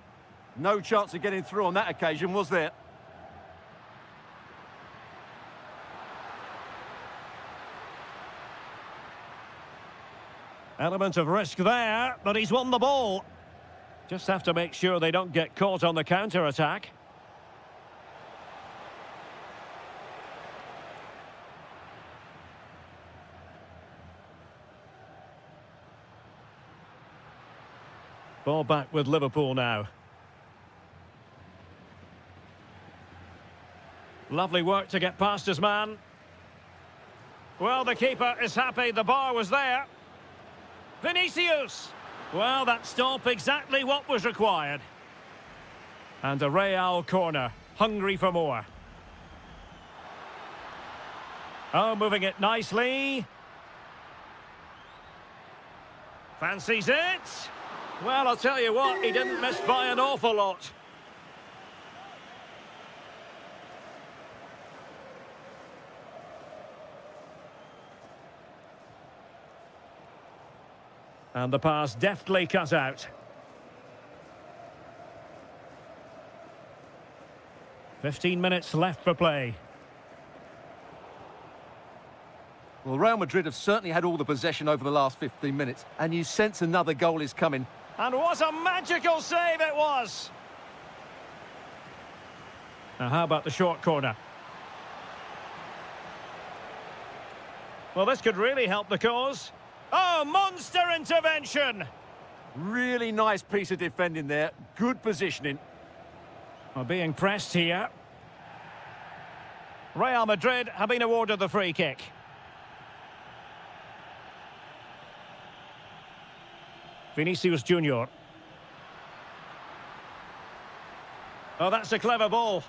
Speaker 2: No chance of getting through on that occasion, was there?
Speaker 1: Element of risk there, but he's won the ball. Just have to make sure they don't get caught on the counter-attack. Ball back with Liverpool now. Lovely work to get past his man. Well, the keeper is happy the bar was there. Vinicius! Well, that stop exactly what was required. And a Real corner, hungry for more. Oh, moving it nicely. Fancies it. Well, I'll tell you what, he didn't miss by an awful lot. And the pass deftly cut out. 15 minutes left for play.
Speaker 2: Well, Real Madrid have certainly had all the possession over the last 15 minutes, and you sense another goal is coming.
Speaker 1: And what a magical save it was! Now, how about the short corner? Well, this could really help the cause. Oh, monster intervention!
Speaker 2: Really nice piece of defending there. Good positioning.
Speaker 1: Well, being pressed here. Real Madrid have been awarded the free kick. Vinicius Junior. Oh, that's a clever ball.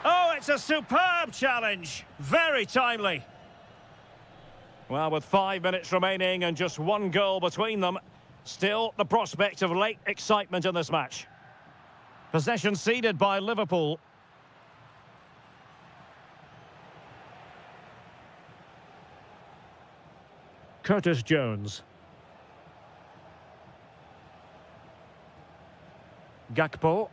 Speaker 1: Oh, it's a superb challenge. Very timely. Well, with 5 minutes remaining and just one goal between them, still the prospect of late excitement in this match. Possession ceded by Liverpool. Curtis Jones. Gakpo.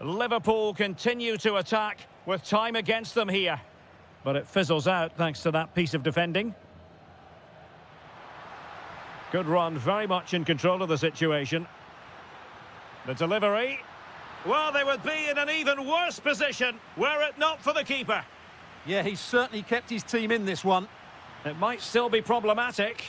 Speaker 1: Liverpool continue to attack with time against them here. But it fizzles out thanks to that piece of defending. Good run, very much in control of the situation. The delivery. Well, they would be in an even worse position were it not for the keeper.
Speaker 2: Yeah, he's certainly kept his team in this one.
Speaker 1: It might still be problematic.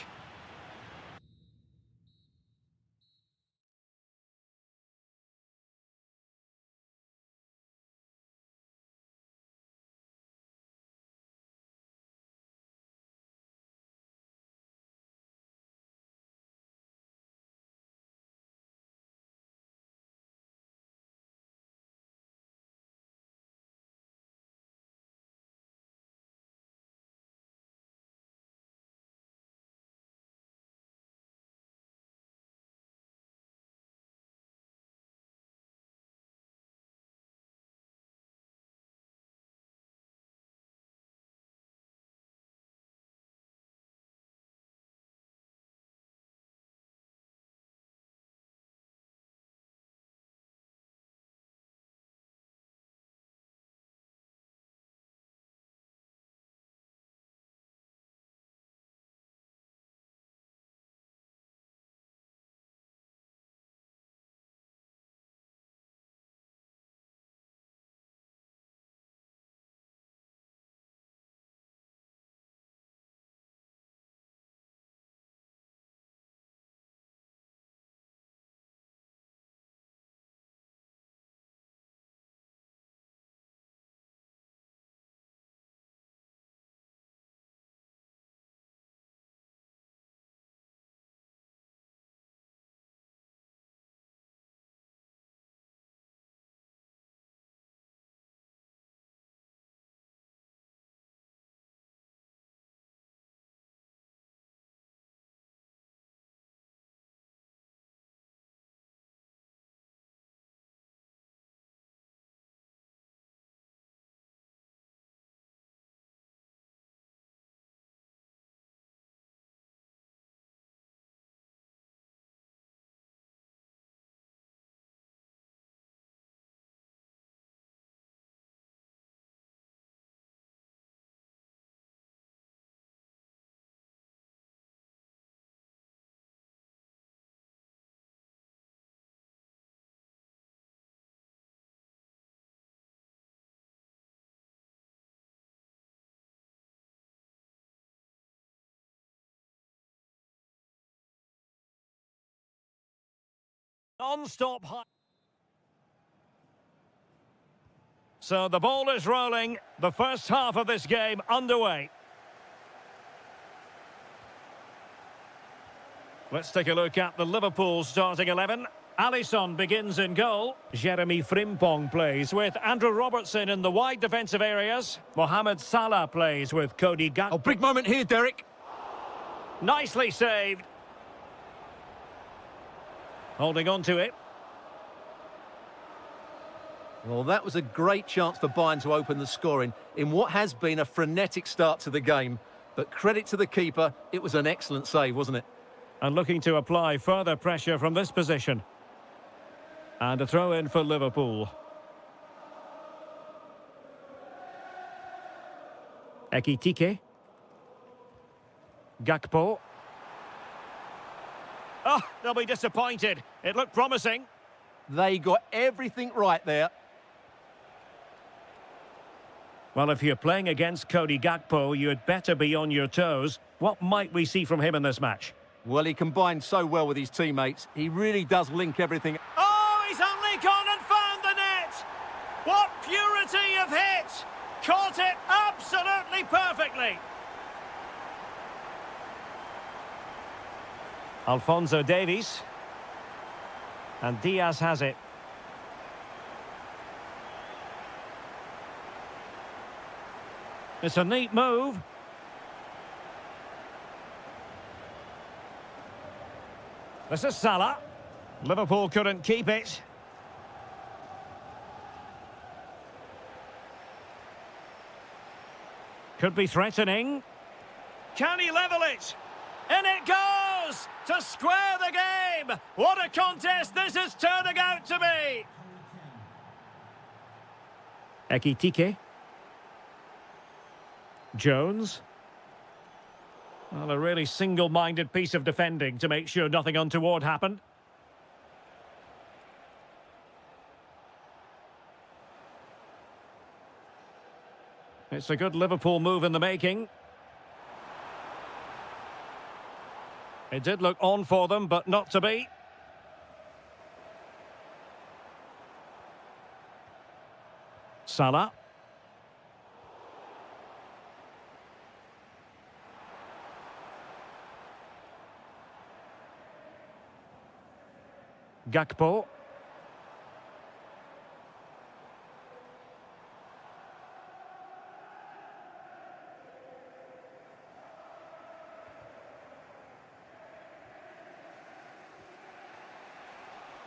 Speaker 1: Non-stop high. So the ball is rolling. The first half of this game underway. Let's take a look at the Liverpool starting 11. Alisson begins in goal. Jeremy Frimpong plays with Andrew Robertson in the wide defensive areas. Mohamed Salah plays with Cody Gakpo.
Speaker 2: Oh, big moment here, Derek.
Speaker 1: Nicely saved. Holding on to it.
Speaker 2: Well, that was a great chance for Bayern to open the scoring in what has been a frenetic start to the game. But credit to the keeper, it was an excellent save, wasn't it?
Speaker 1: And looking to apply further pressure from this position. And a throw in for Liverpool. Ekitike. Gakpo. Oh, they'll be disappointed. It looked promising.
Speaker 2: They got everything right there.
Speaker 1: Well, if you're playing against Cody Gakpo, you'd better be on your toes. What might we see from him in this match?
Speaker 2: Well, he combined so well with his teammates. He really does link everything.
Speaker 1: Oh, he's only gone and found the net! What purity of hit! Caught it absolutely perfectly! Alphonso Davies. And Diaz has it. It's a neat move. This is Salah. Liverpool couldn't keep it. Could be threatening. Can he level it? In it goes! To square the game! What a contest this is turning out to be! Ekitike. Jones. Well, a really single-minded piece of defending to make sure nothing untoward happened. It's a good Liverpool move in the making. It did look on for them, but not to be. Salah. Gakpo.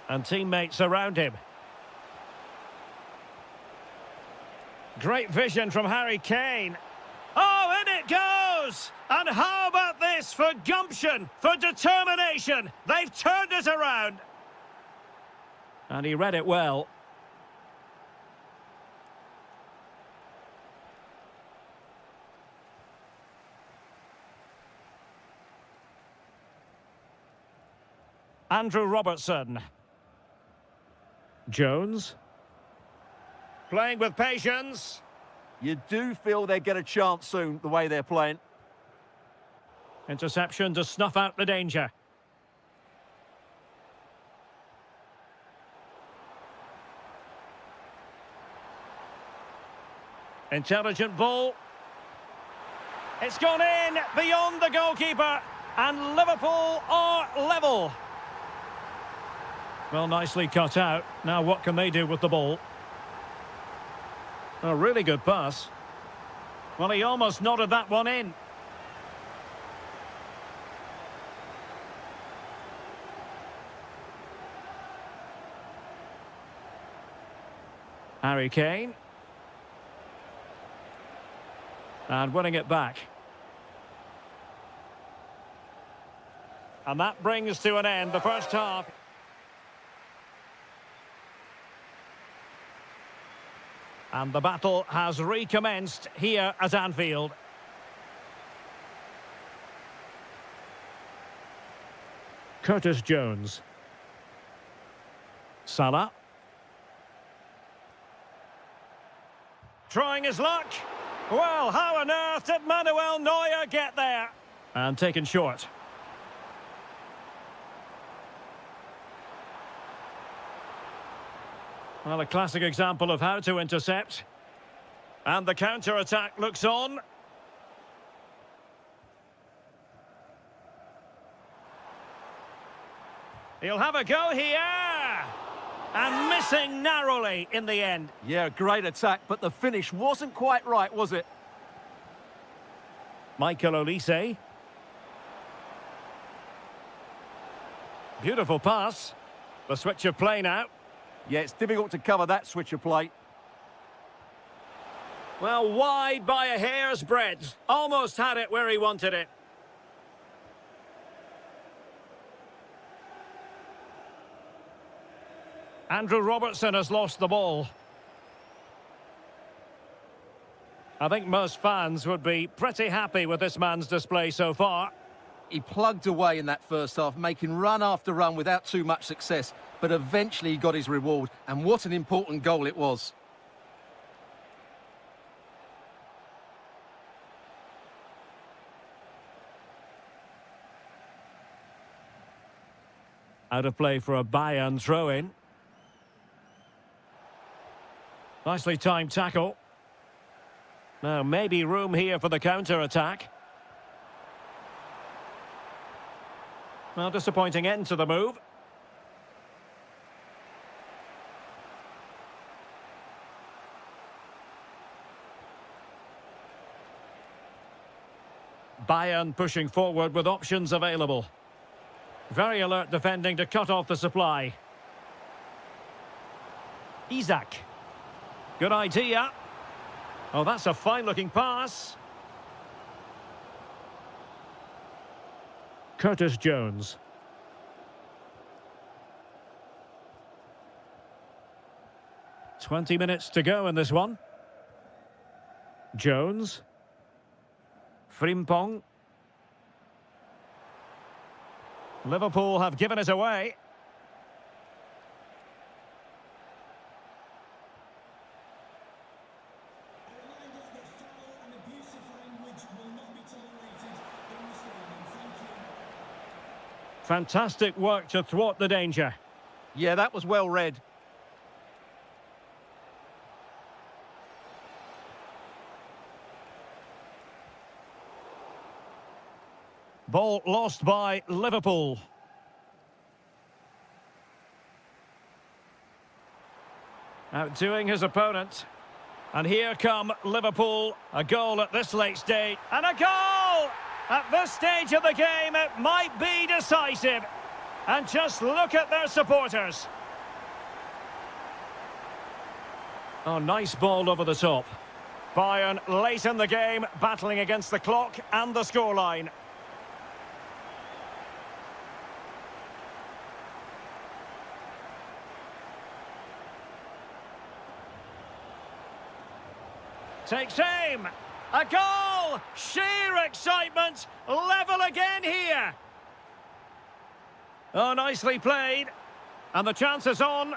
Speaker 1: And teammates around him. Great vision from Harry Kane. Oh, in it goes! And how about this for gumption, for determination? They've turned it around. And he read it well. Andrew Robertson. Jones. Playing with patience.
Speaker 2: You do feel they get a chance soon, the way they're playing.
Speaker 1: Interception to snuff out the danger. Intelligent ball. It's gone in beyond the goalkeeper. And Liverpool are level. Well, nicely cut out. Now what can they do with the ball? A really good pass. Well, he almost nodded that one in. Harry Kane. And winning it back. And that brings to an end the first half. And the battle has recommenced here at Anfield. Curtis Jones. Salah. Trying his luck. Well, how on earth did Manuel Neuer get there? And taken short. Well, a classic example of how to intercept. And the counter-attack looks on. He'll have a go here. And missing narrowly in the end.
Speaker 2: Yeah, great attack, but the finish wasn't quite right, was it?
Speaker 1: Michael Olise. Beautiful pass. The switch of play now.
Speaker 2: Yeah, it's difficult to cover that switch of play.
Speaker 1: Well, wide by a hair's breadth. Almost had it where he wanted it. Andrew Robertson has lost the ball. I think most fans would be pretty happy with this man's display so far.
Speaker 2: He plugged away in that first half, making run after run without too much success, but eventually he got his reward, and what an important goal it was.
Speaker 1: Out of play for a Bayern throw-in. Nicely timed tackle. Now, maybe room here for the counter-attack. Well, disappointing end to the move. Bayern pushing forward with options available. Very alert defending to cut off the supply. Isak. Good idea. Oh, that's a fine-looking pass. Curtis Jones. "20 minutes to go in this one. Jones. Frimpong. Liverpool have given it away. Fantastic work to thwart the danger.
Speaker 2: Yeah, that was well read.
Speaker 1: Ball lost by Liverpool. Outdoing his opponent. And here come Liverpool. A goal at this late stage. And a goal! At this stage of the game, it might be decisive. And just look at their supporters. Oh, nice ball over the top. Bayern late in the game, battling against the clock and the scoreline. Takes aim. A goal! Sheer excitement. Level again here. Oh, nicely played. And the chance is on.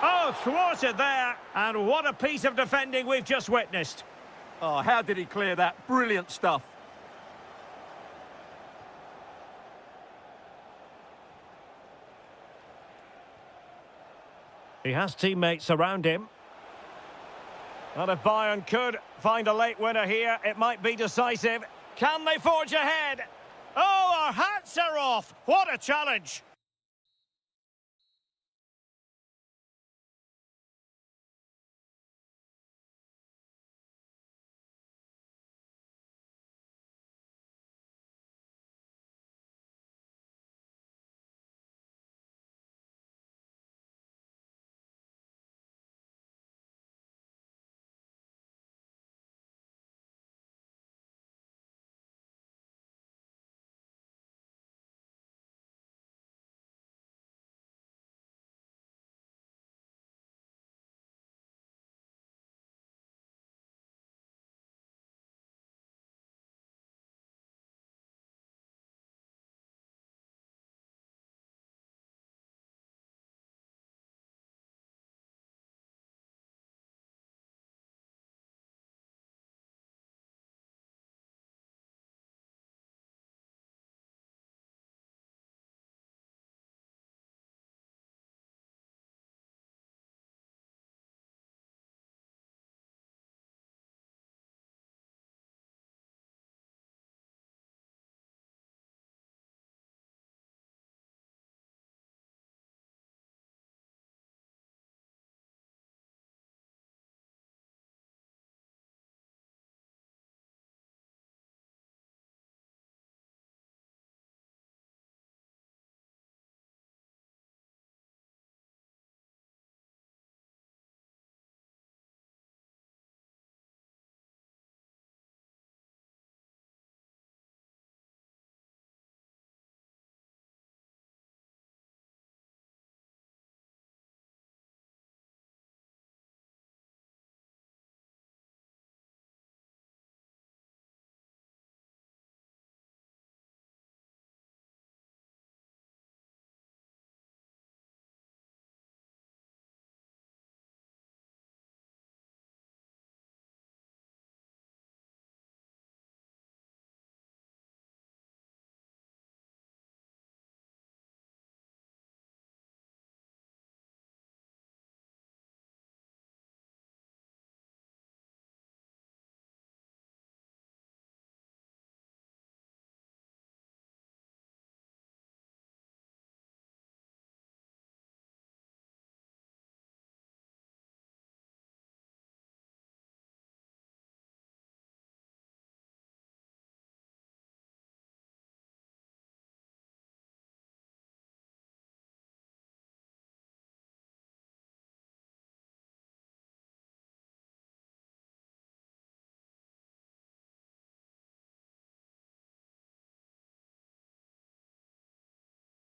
Speaker 1: Oh, thwarted there. And what a piece of defending we've just witnessed.
Speaker 2: Oh, how did he clear that? Brilliant stuff.
Speaker 1: He has teammates around him. Well, if Bayern could find a late winner here, it might be decisive. Can they forge ahead? Oh, our hats are off. What a challenge.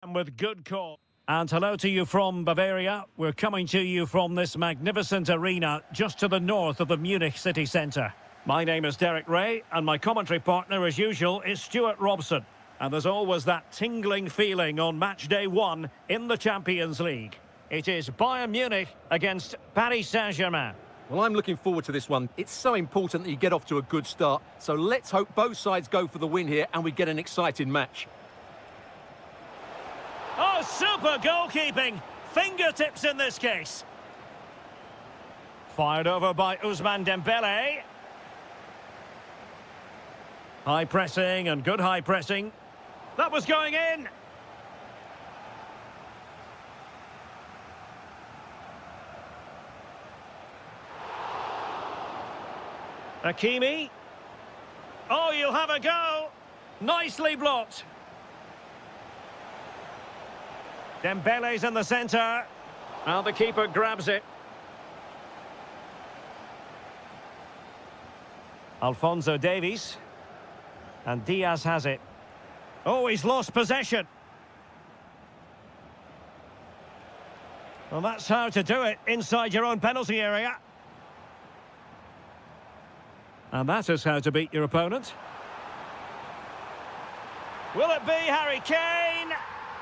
Speaker 1: And with good call. And hello to you from Bavaria. We're coming to you from this magnificent arena just to the north of the Munich city centre. My name is Derek Ray, and my commentary partner, as usual, is Stuart Robson. And there's always that tingling feeling on match day 1 in the Champions League. It is Bayern Munich against Paris Saint-Germain.
Speaker 2: Well, I'm looking forward to this one. It's so important that you get off to a good start. So let's hope both sides go for the win here and we get an exciting match.
Speaker 1: Oh, super goalkeeping. Fingertips in this case. Fired over by Ousmane Dembele. High pressing and good high pressing. That was going in. Hakimi. Oh, you'll have a go. Nicely blocked. Dembele's in the centre. Now the keeper grabs it. Alphonso Davies. And Diaz has it. Oh, he's lost possession. Well, that's how to do it inside your own penalty area. And that is how to beat your opponent. Will it be Harry Kane?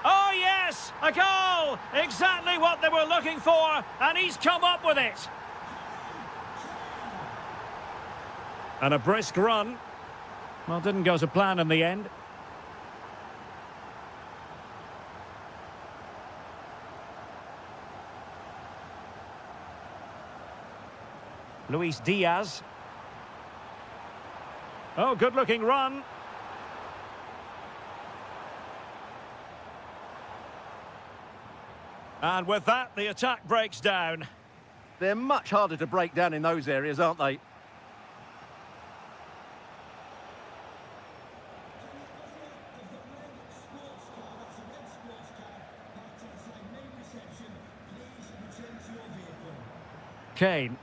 Speaker 1: Oh, yes! A goal! Exactly what they were looking for, and he's come up with it. And a brisk run. Well, didn't go to plan in the end. Luis Diaz. Oh, good-looking run. And with that, the attack breaks down.
Speaker 2: They're much harder to break down in those areas, aren't they?
Speaker 1: Kane.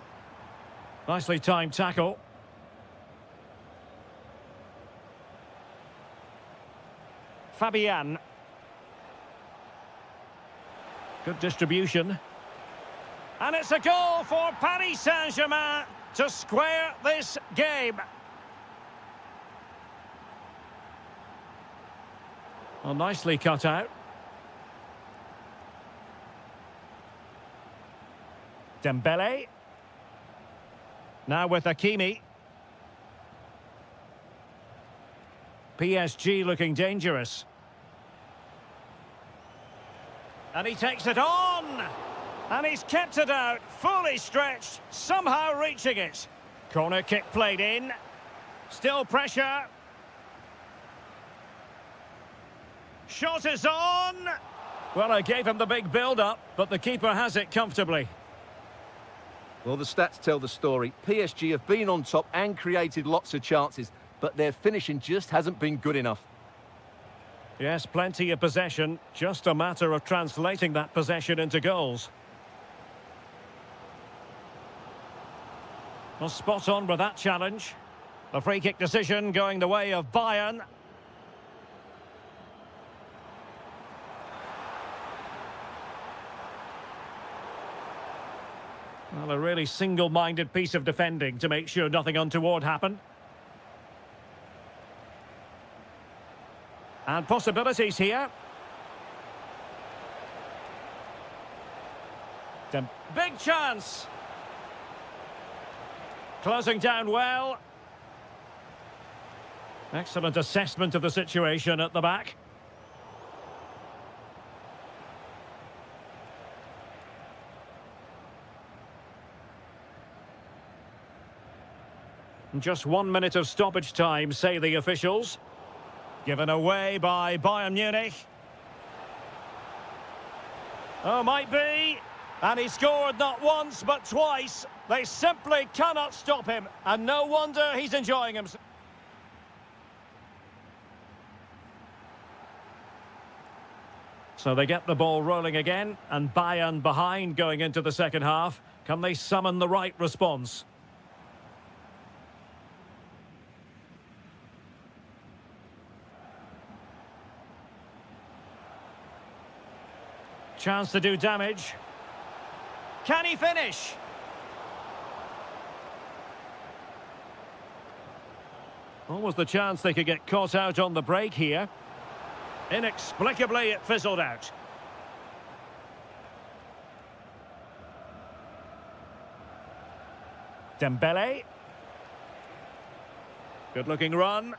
Speaker 1: Nicely timed tackle. Fabian. Good distribution. And it's a goal for Paris Saint-Germain to square this game. Well, nicely cut out. Dembele. Now with Hakimi. PSG looking dangerous. And he takes it on. And he's kept it out, fully stretched, somehow reaching it. Corner kick played in. Still pressure. Shot is on. Well, I gave him the big build-up, but the keeper has it comfortably.
Speaker 2: Well, the stats tell the story. PSG have been on top and created lots of chances, but their finishing just hasn't been good enough.
Speaker 1: Yes, plenty of possession. Just a matter of translating that possession into goals. Well, spot on with that challenge. A free kick decision going the way of Bayern. Well, a really single-minded piece of defending to make sure nothing untoward happened. And possibilities here. Big chance. Closing down well. Excellent assessment of the situation at the back. Just 1 minute of stoppage time, say the officials. Given away by Bayern Munich. Oh, might be. And he scored not once, but twice. They simply cannot stop him. And no wonder he's enjoying himself. So they get the ball rolling again. And Bayern behind going into the second half. Can they summon the right response? chance to do damage. Can he finish? Almost the chance they could get caught out on the break here. Inexplicably, it fizzled out. Dembele. Good-looking run.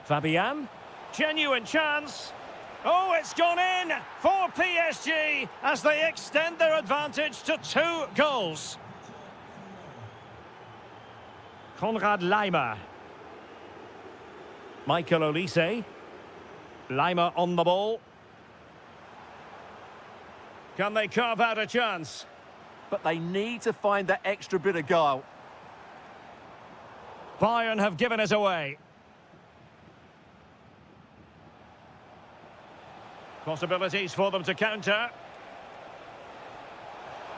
Speaker 1: Fabian. Genuine chance. Oh, it's gone in for PSG as they extend their advantage to 2 goals. Konrad Laimer. Michael Olise. Laimer on the ball. Can they carve out a chance?
Speaker 2: But they need to find that extra bit of guile.
Speaker 1: Bayern have given it away. Possibilities for them to counter.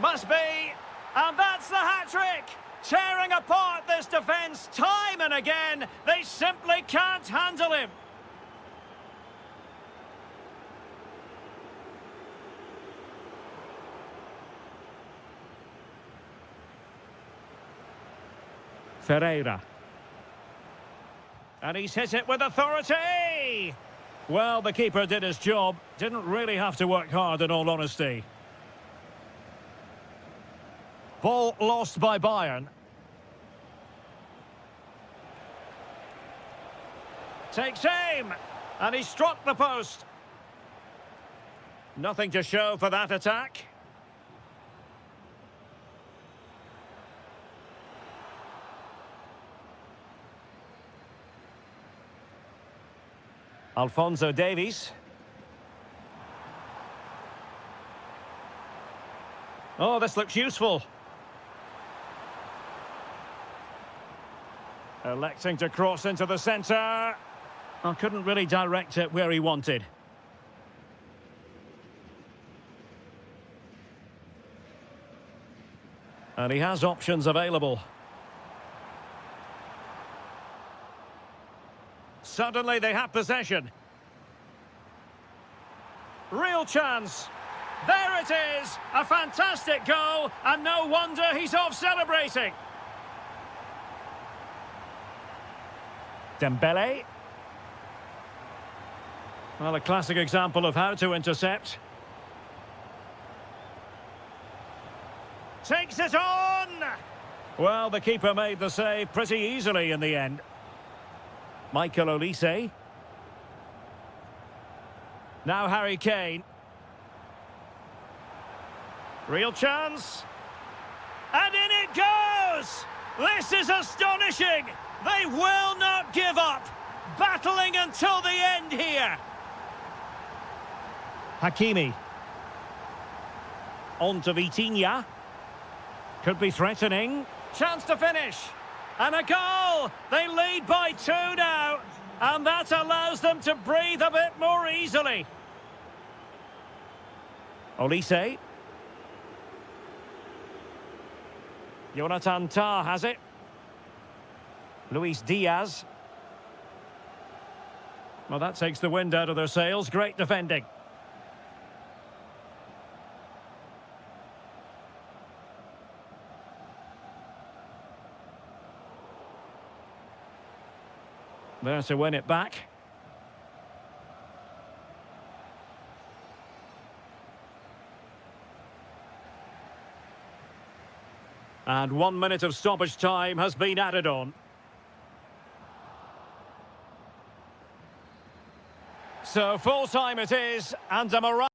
Speaker 1: Must be. And that's the hat-trick. Tearing apart this defence time and again. They simply can't handle him. Ferreira. And he's hit it with authority! Well, the keeper did his job. Didn't really have to work hard, in all honesty. Ball lost by Bayern. Takes aim! And he struck the post. Nothing to show for that attack. Alphonso Davies. Oh, this looks useful. Electing to cross into the centre. I couldn't really direct it where he wanted. And he has options available. Suddenly they have possession. Real chance. There it is. A fantastic goal, and no wonder he's off celebrating. Dembele. Well, a classic example of how to intercept. Takes it on! Well, the keeper made the save pretty easily in the end. Michael Olise. Now Harry Kane. Real chance. And in it goes! This is astonishing! They will not give up! Battling until the end here! Hakimi. On to Vitinha. Could be threatening. Chance to finish. And a goal! They lead by 2 now. And that allows them to breathe a bit more easily. Olise. Jonathan Tah has it. Luis Diaz. Well, that takes the wind out of their sails. Great defending. There to win it back. And 1 minute of stoppage time has been added on. So full time it is, and a morale.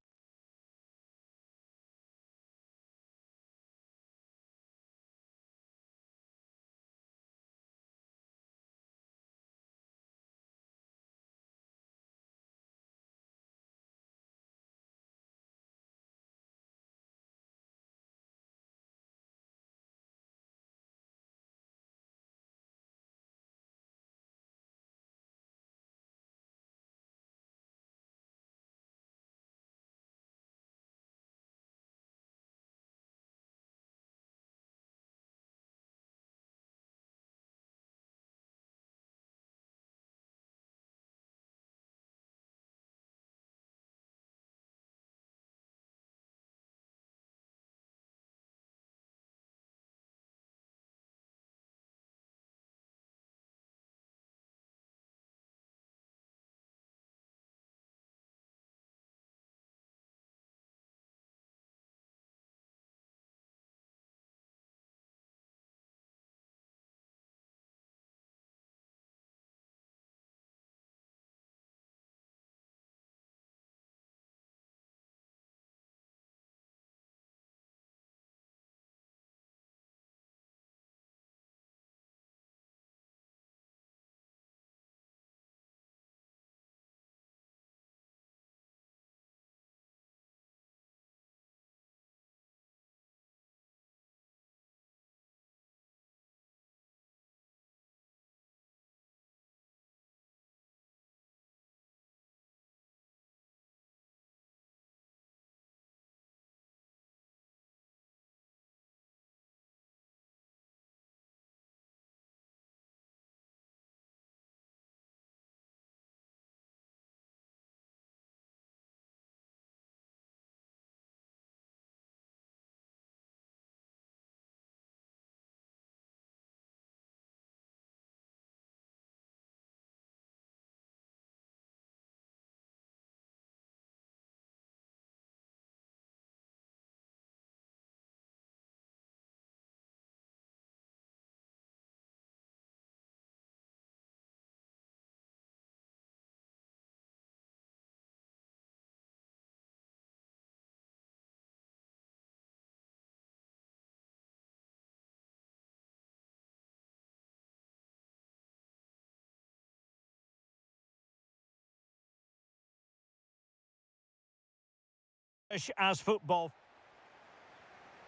Speaker 1: As football.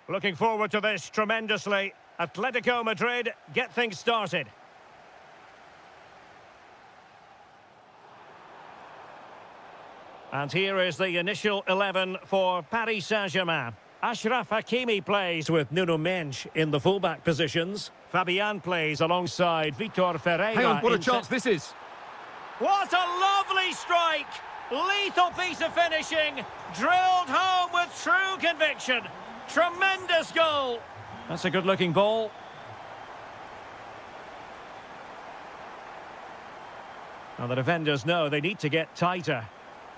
Speaker 1: Looking forward to this tremendously. Atletico Madrid get things started. And here is the initial 11 for Paris Saint-Germain. Achraf Hakimi plays with Nuno Mendes in the fullback positions. Fabian plays alongside Vitor Ferreira.
Speaker 2: Hang on, what a chance this is.
Speaker 1: What a lovely strike! Lethal piece of finishing, drilled home with true conviction. Tremendous goal. That's a good-looking ball. Now the defenders know they need to get tighter,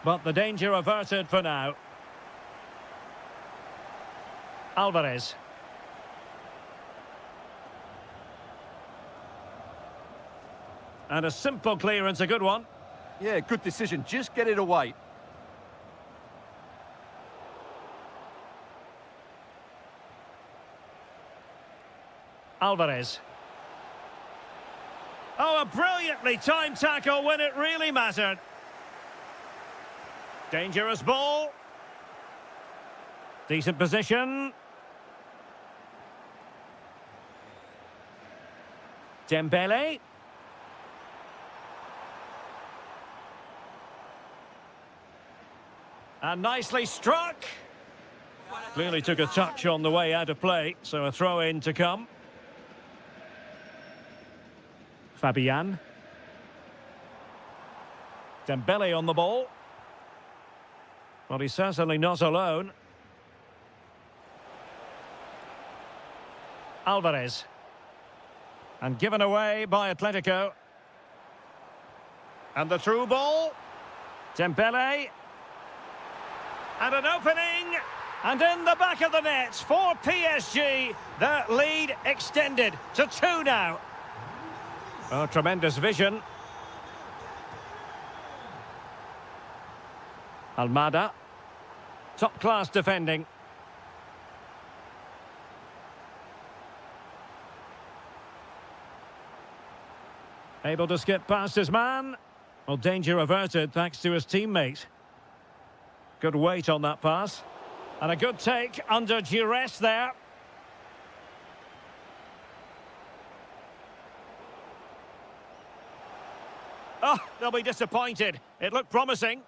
Speaker 1: but the danger averted for now. Alvarez. And a simple clearance, a good one.
Speaker 2: Yeah, good decision. Just get it away.
Speaker 1: Alvarez. Oh, a brilliantly timed tackle when it really mattered. Dangerous ball. Decent position. Dembele. And nicely struck. Clearly took a touch on the way out of play, so a throw-in to come. Fabian. Dembele on the ball. Well, he's certainly not alone. Alvarez. And given away by Atletico. And the through ball. Dembele. And an opening. And in the back of the net for PSG. Their lead extended to 2 now. Oh, tremendous vision. Almada. Top-class defending. Able to skip past his man. Well, danger averted thanks to his teammate. Good weight on that pass. And a good take under duress there. Oh, they'll be disappointed. It looked promising.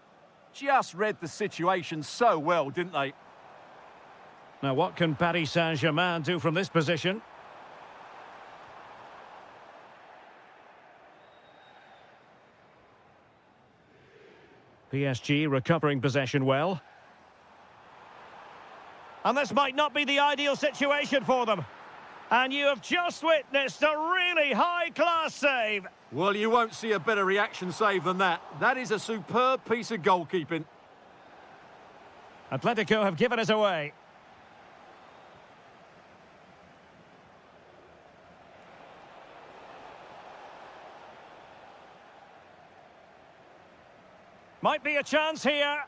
Speaker 2: Just read the situation so well, didn't they?
Speaker 1: Now, what can Paris Saint-Germain do from this position? PSG recovering possession well. And this might not be the ideal situation for them. And you have just witnessed a really high-class save.
Speaker 2: Well, you won't see a better reaction save than that. That is a superb piece of goalkeeping.
Speaker 1: Atletico have given us away. Might be a chance here.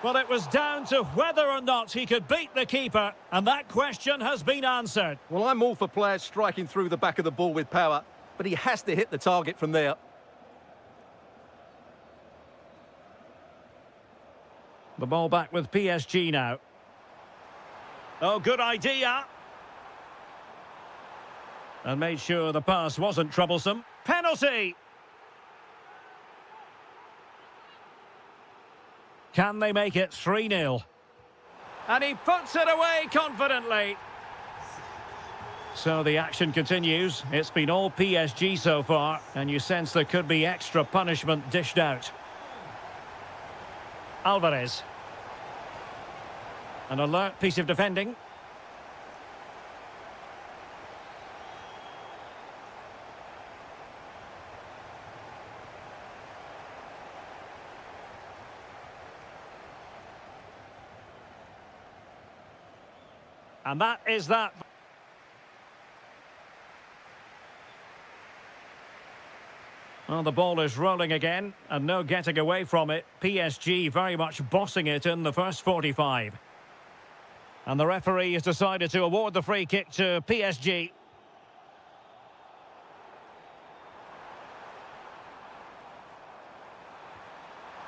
Speaker 1: Well, it was down to whether or not he could beat the keeper, and that question has been answered.
Speaker 2: Well, I'm all for players striking through the back of the ball with power, but he has to hit the target from there.
Speaker 1: The ball back with PSG now. Oh, good idea. And made sure the pass wasn't troublesome. Penalty! Can they make it 3-0? And he puts it away confidently. So the action continues. It's been all PSG so far, and you sense there could be extra punishment dished out. Alvarez. An alert piece of defending. And that is that. Well, the ball is rolling again, and no getting away from it. PSG very much bossing it in the first 45. And the referee has decided to award the free kick to PSG.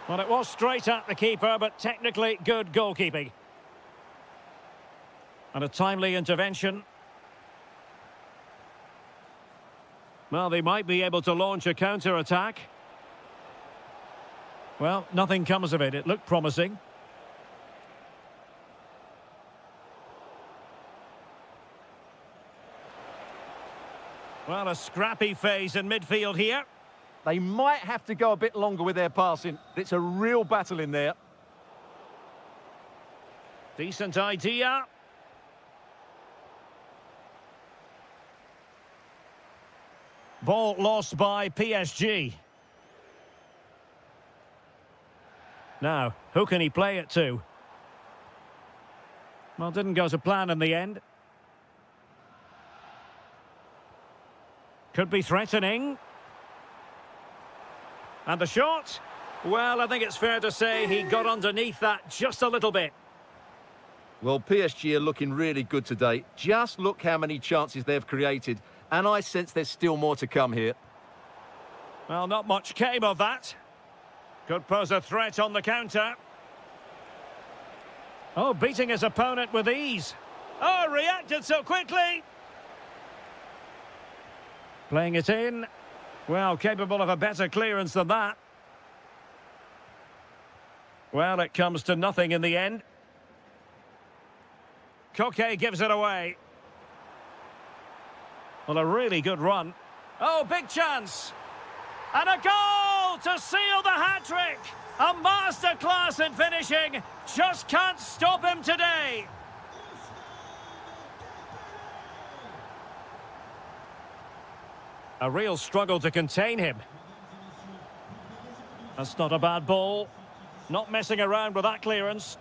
Speaker 1: Well, it was straight at the keeper, but technically good goalkeeping. And a timely intervention. Well, they might be able to launch a counter-attack. Well, nothing comes of it. It looked promising. Well, a scrappy phase in midfield here.
Speaker 2: They might have to go a bit longer with their passing. It's a real battle in there.
Speaker 1: Decent idea. Ball lost by PSG. Now, who can he play it to? Well, didn't go to plan in the end. Could be threatening. And the shot? Well, I think it's fair to say he got underneath that just a little bit.
Speaker 2: Well, PSG are looking really good today. Just look how many chances they've created. And I sense there's still more to come here.
Speaker 1: Well, not much came of that. Could pose a threat on the counter. Oh, beating his opponent with ease. Oh, reacted so quickly. Playing it in. Well, capable of a better clearance than that. Well, it comes to nothing in the end. Koke gives it away. Well, a really good run. Oh, big chance. And a goal to seal the hat-trick. A masterclass in finishing. Just can't stop him today. A real struggle to contain him. That's not a bad ball. Not messing around with that clearance.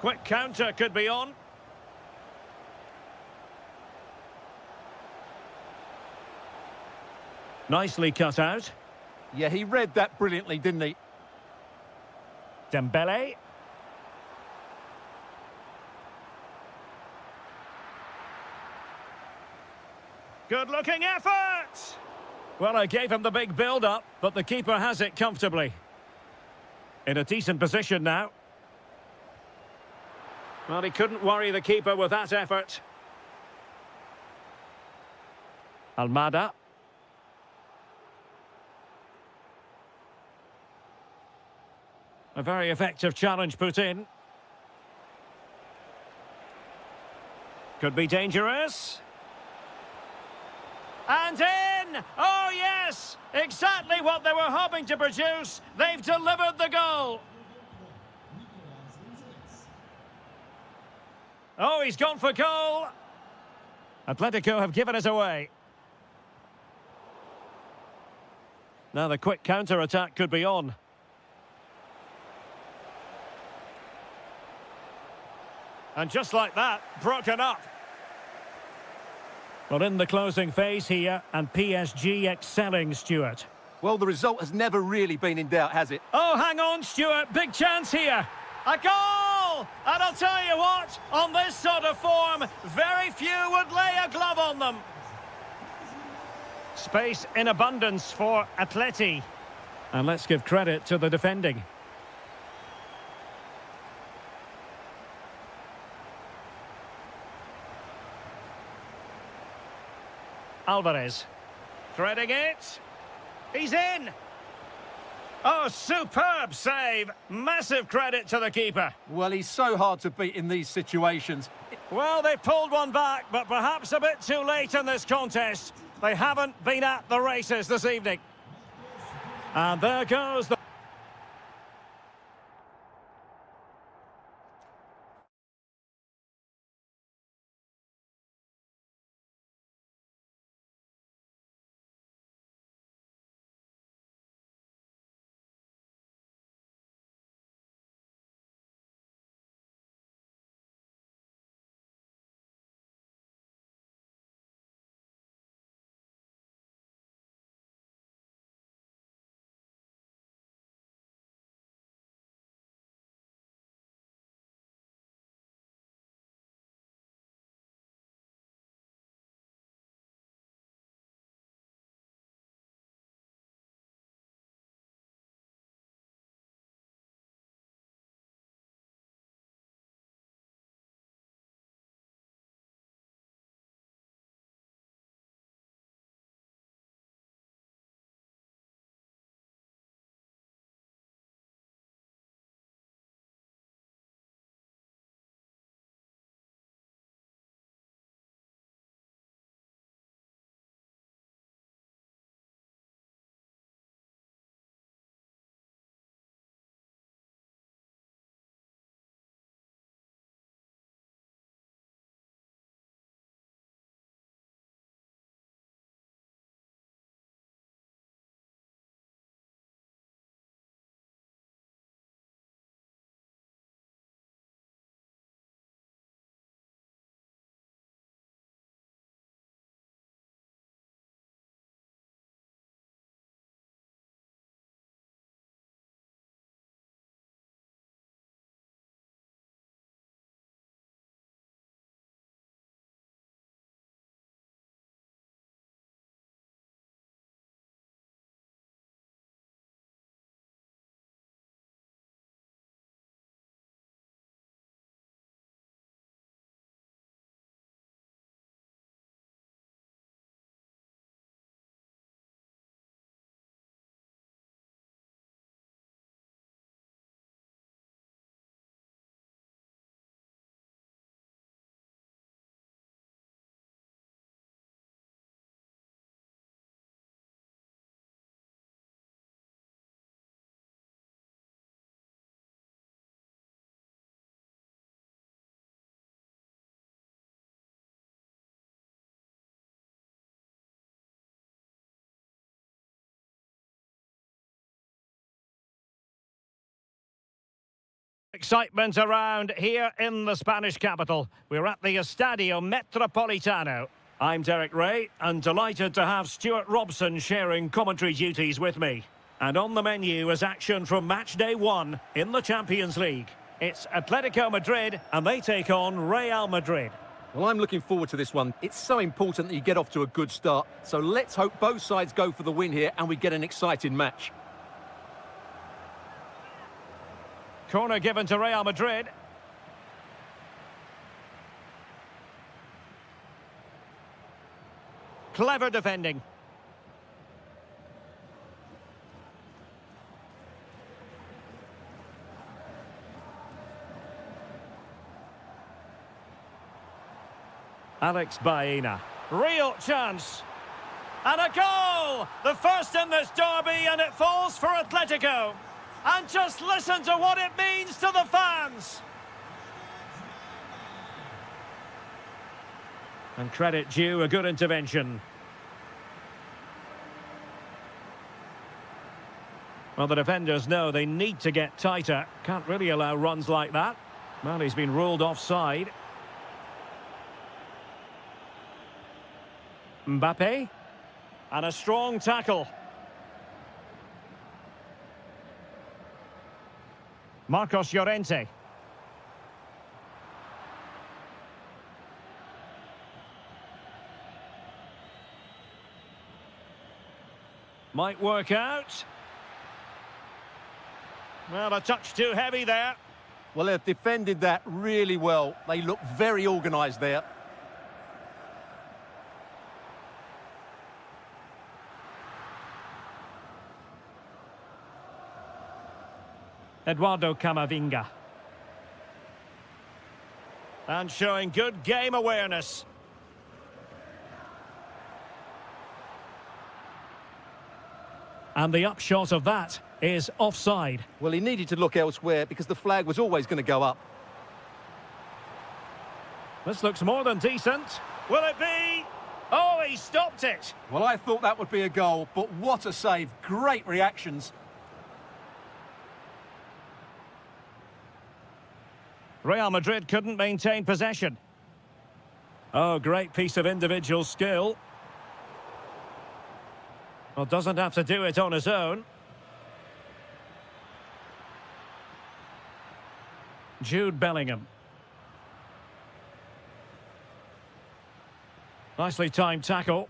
Speaker 1: Quick counter could be on. Nicely cut out.
Speaker 2: Yeah, he read that brilliantly, didn't he?
Speaker 1: Dembele. Good-looking effort! Well, I gave him the big build-up, but the keeper has it comfortably. In a decent position now. Well, he couldn't worry the keeper with that effort. Almada. A very effective challenge put in. Could be dangerous. And in! Oh, yes! Exactly what they were hoping to produce. They've delivered the goal. Oh, he's gone for goal. Atletico have given it away. Now the quick counter-attack could be on. And just like that, broken up. Well, in the closing phase here, and PSG excelling, Stuart.
Speaker 2: Well, the result has never really been in doubt, has it?
Speaker 1: Oh, hang on, Stuart. Big chance here. A goal! And I'll tell you what, on this sort of form, very few would lay a glove on them. Space in abundance for Atleti. And let's give credit to the defending. Alvarez. Threading it. He's in. Oh, superb save. Massive credit to the keeper.
Speaker 2: Well, he's so hard to beat in these situations.
Speaker 1: Well, they pulled one back, but perhaps a bit too late in this contest. They haven't been at the races this evening. And there goes the... Excitement around here in the Spanish capital. We're at the Estadio Metropolitano. I'm Derek Ray, and delighted to have Stuart Robson sharing commentary duties with me. And on the menu is action from match day 1 in the Champions League. It's Atletico Madrid, and they take on Real Madrid.
Speaker 2: Well, I'm looking forward to this one. It's so important that you get off to a good start. So let's hope both sides go for the win here and we get an exciting match.
Speaker 1: Corner given to Real Madrid. Clever defending. Alex Baena. Real chance. And a goal! The first in this derby, and it falls for Atletico. And just listen to what it means to the fans. And credit due, a good intervention. Well, the defenders know they need to get tighter. Can't really allow runs like that. Well, he's been ruled offside. Mbappe. And a strong tackle. Marcos Llorente. Might work out. Well, a touch too heavy there.
Speaker 2: Well, they've defended that really well. They look very organised there.
Speaker 1: Eduardo Camavinga. And showing good game awareness. And the upshot of that is offside.
Speaker 2: Well, he needed to look elsewhere because the flag was always going to go up.
Speaker 1: This looks more than decent. Will it be? Oh, he stopped it.
Speaker 2: Well, I thought that would be a goal, but what a save. Great reactions.
Speaker 1: Real Madrid couldn't maintain possession. Oh, great piece of individual skill. Well, doesn't have to do it on his own. Jude Bellingham. Nicely timed tackle.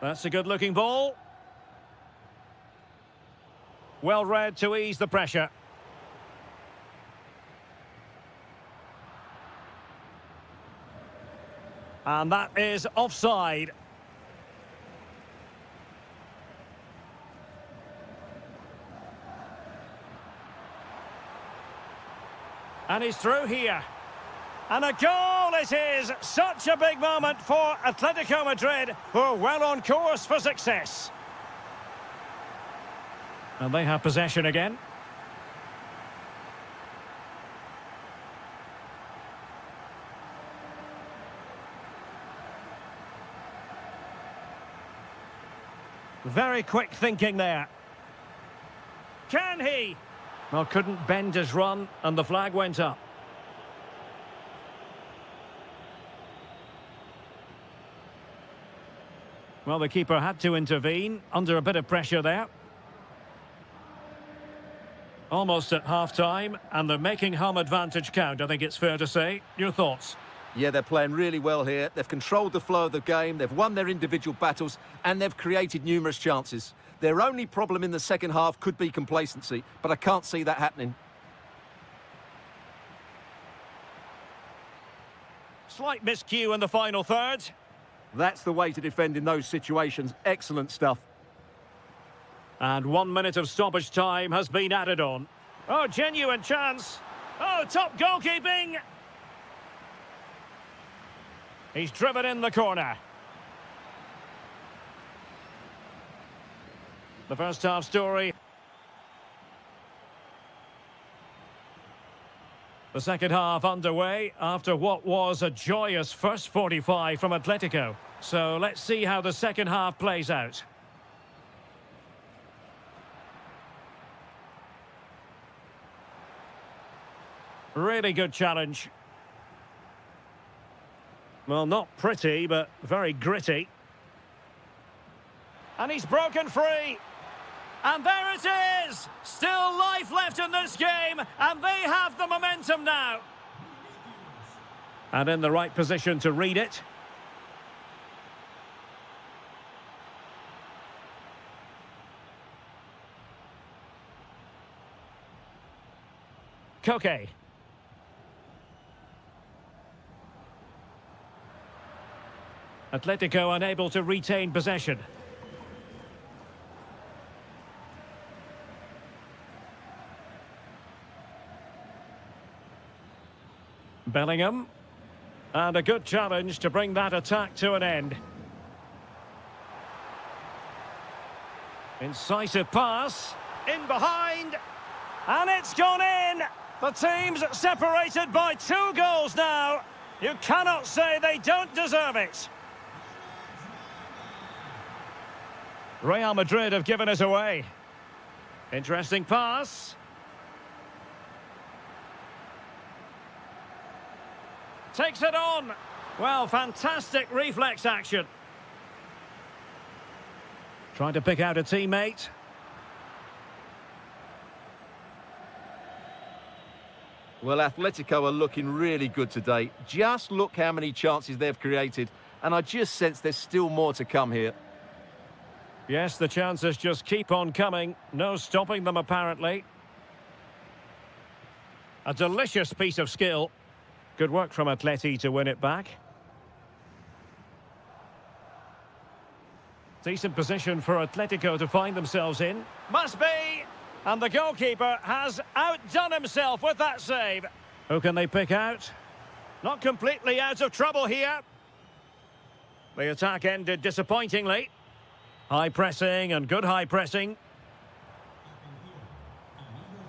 Speaker 1: That's a good-looking ball. Well read to ease the pressure. And that is offside. And he's through here. And a goal it is! Such a big moment for Atletico Madrid, who are well on course for success. And they have possession again. Very quick thinking there. Can he? Well, couldn't bend his run, and the flag went up. Well, the keeper had to intervene, under a bit of pressure there. Almost at half-time, and they're making home advantage count, I think it's fair to say. Your thoughts?
Speaker 2: Yeah, they're playing really well here. They've controlled the flow of the game, they've won their individual battles, and they've created numerous chances. Their only problem in the second half could be complacency, but I can't see that happening.
Speaker 1: Slight miscue in the final third.
Speaker 2: That's the way to defend in those situations. Excellent stuff.
Speaker 1: And 1 minute of stoppage time has been added on. Oh, genuine chance. Oh, top goalkeeping. He's driven in the corner. The first half story. The second half underway after what was a joyous first 45 from Atletico. So let's see how the second half plays out. Really good challenge. Well, not pretty, but very gritty. And he's broken free. And there it is! Still life left in this game, and they have the momentum now. And in the right position to read it. Koke. Atletico unable to retain possession. Bellingham. And a good challenge to bring that attack to an end. Incisive pass. In behind. And it's gone in. The team's separated by 2 goals now. You cannot say they don't deserve it. Real Madrid have given it away. Interesting pass. Takes it on. Well, fantastic reflex action. Trying to pick out a teammate.
Speaker 2: Well, Atletico are looking really good today. Just look how many chances they've created, and I just sense there's still more to come here.
Speaker 1: Yes, the chances just keep on coming. No stopping them, apparently. A delicious piece of skill. Good work from Atleti to win it back. Decent position for Atletico to find themselves in. Must be! And the goalkeeper has outdone himself with that save. Who can they pick out? Not completely out of trouble here. The attack ended disappointingly. High pressing and good high pressing.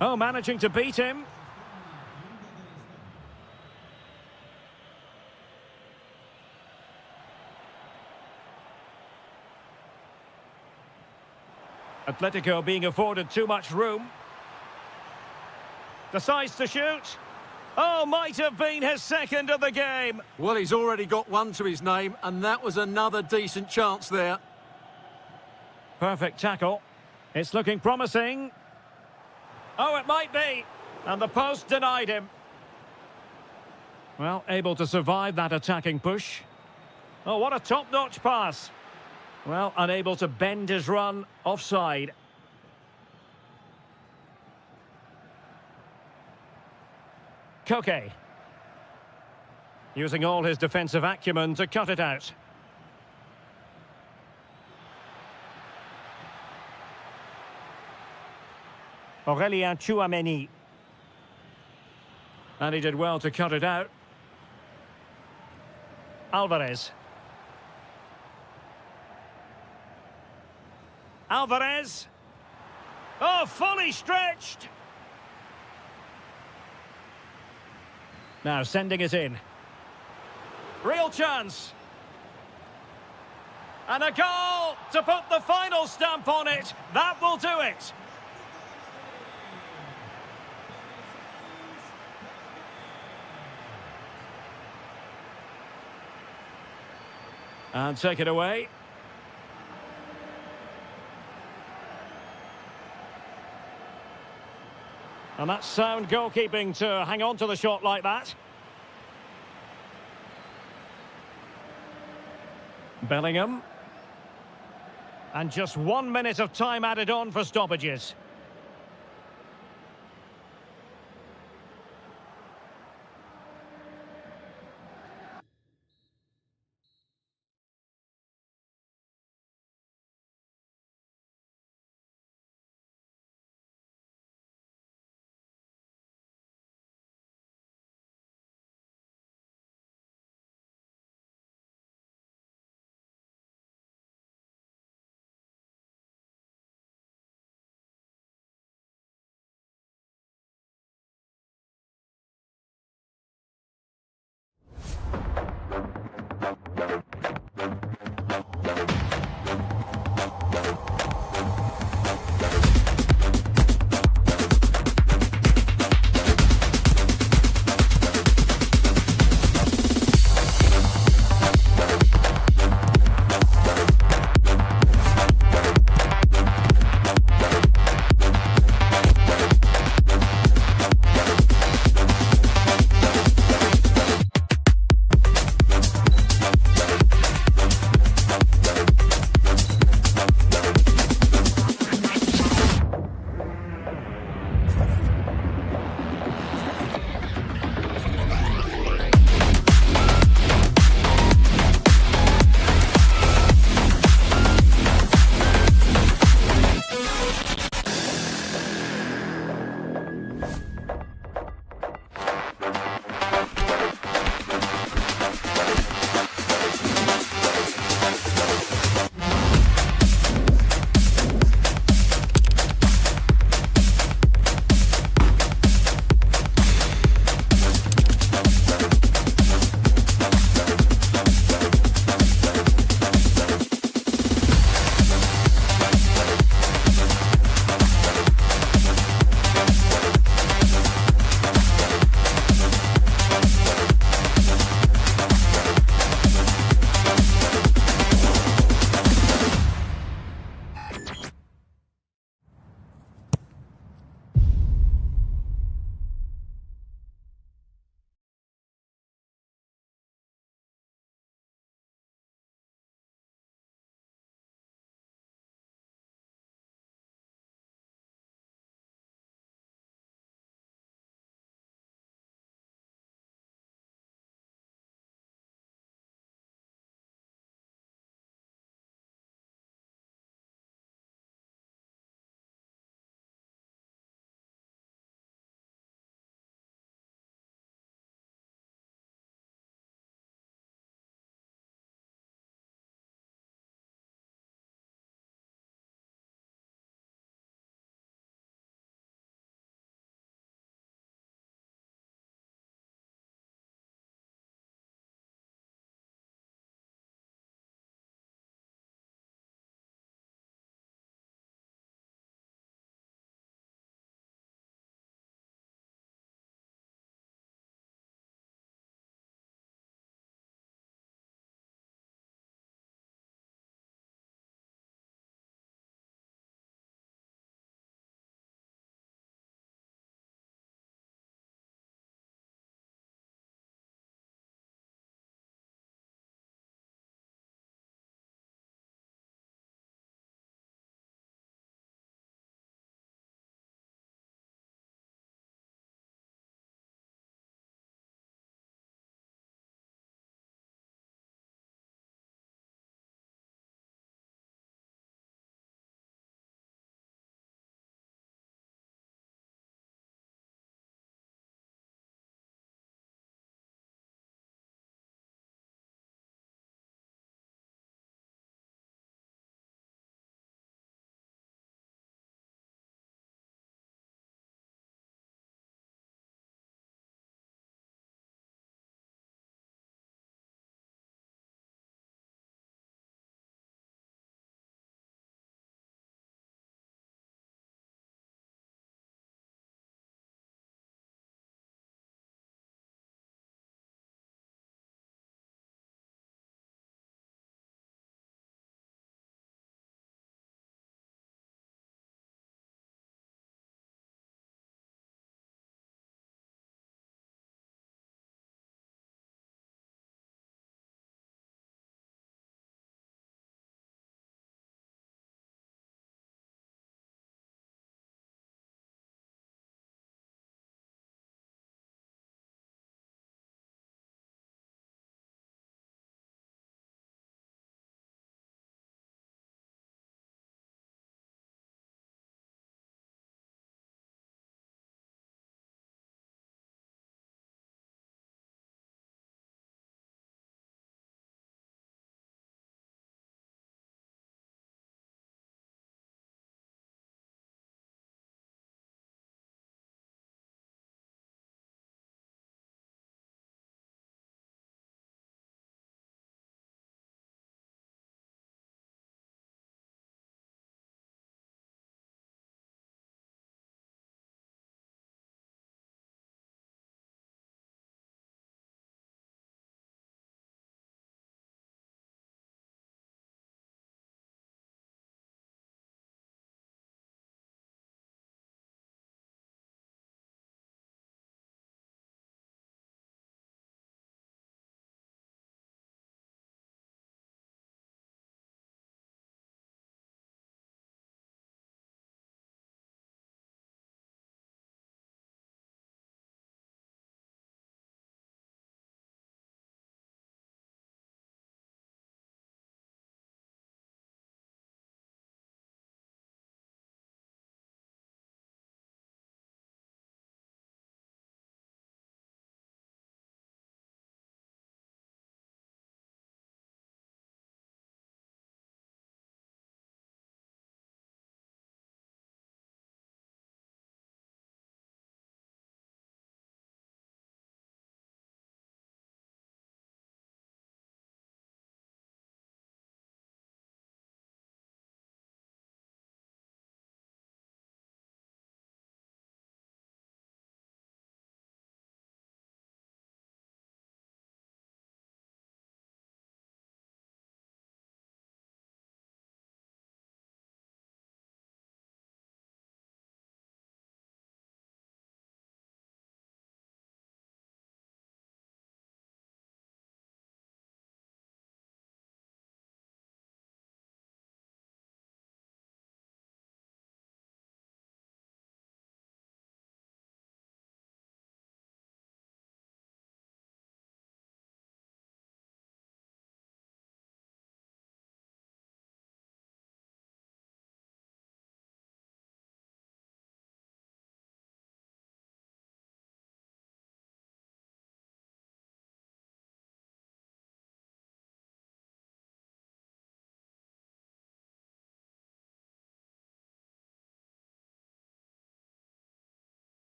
Speaker 1: Oh, managing to beat him. Atletico being afforded too much room. Decides to shoot. Oh, might have been his second of the game.
Speaker 2: Well, he's already got one to his name, and that was another decent chance there.
Speaker 1: Perfect tackle. It's looking promising. Oh, it might be. And the post denied him. Well, able to survive that attacking push. Oh, what a top-notch pass. Well, unable to bend his run, offside. Koke. Using all his defensive acumen to cut it out. Aurélien Tchouaméni. And he did well to cut it out. Alvarez. Alvarez. Oh, fully stretched. Now sending it in. Real chance. And a goal to put the final stamp on it. That will do it. And take it away. And that's sound goalkeeping to hang on to the shot like that. Bellingham. And just 1 minute of time added on for stoppages.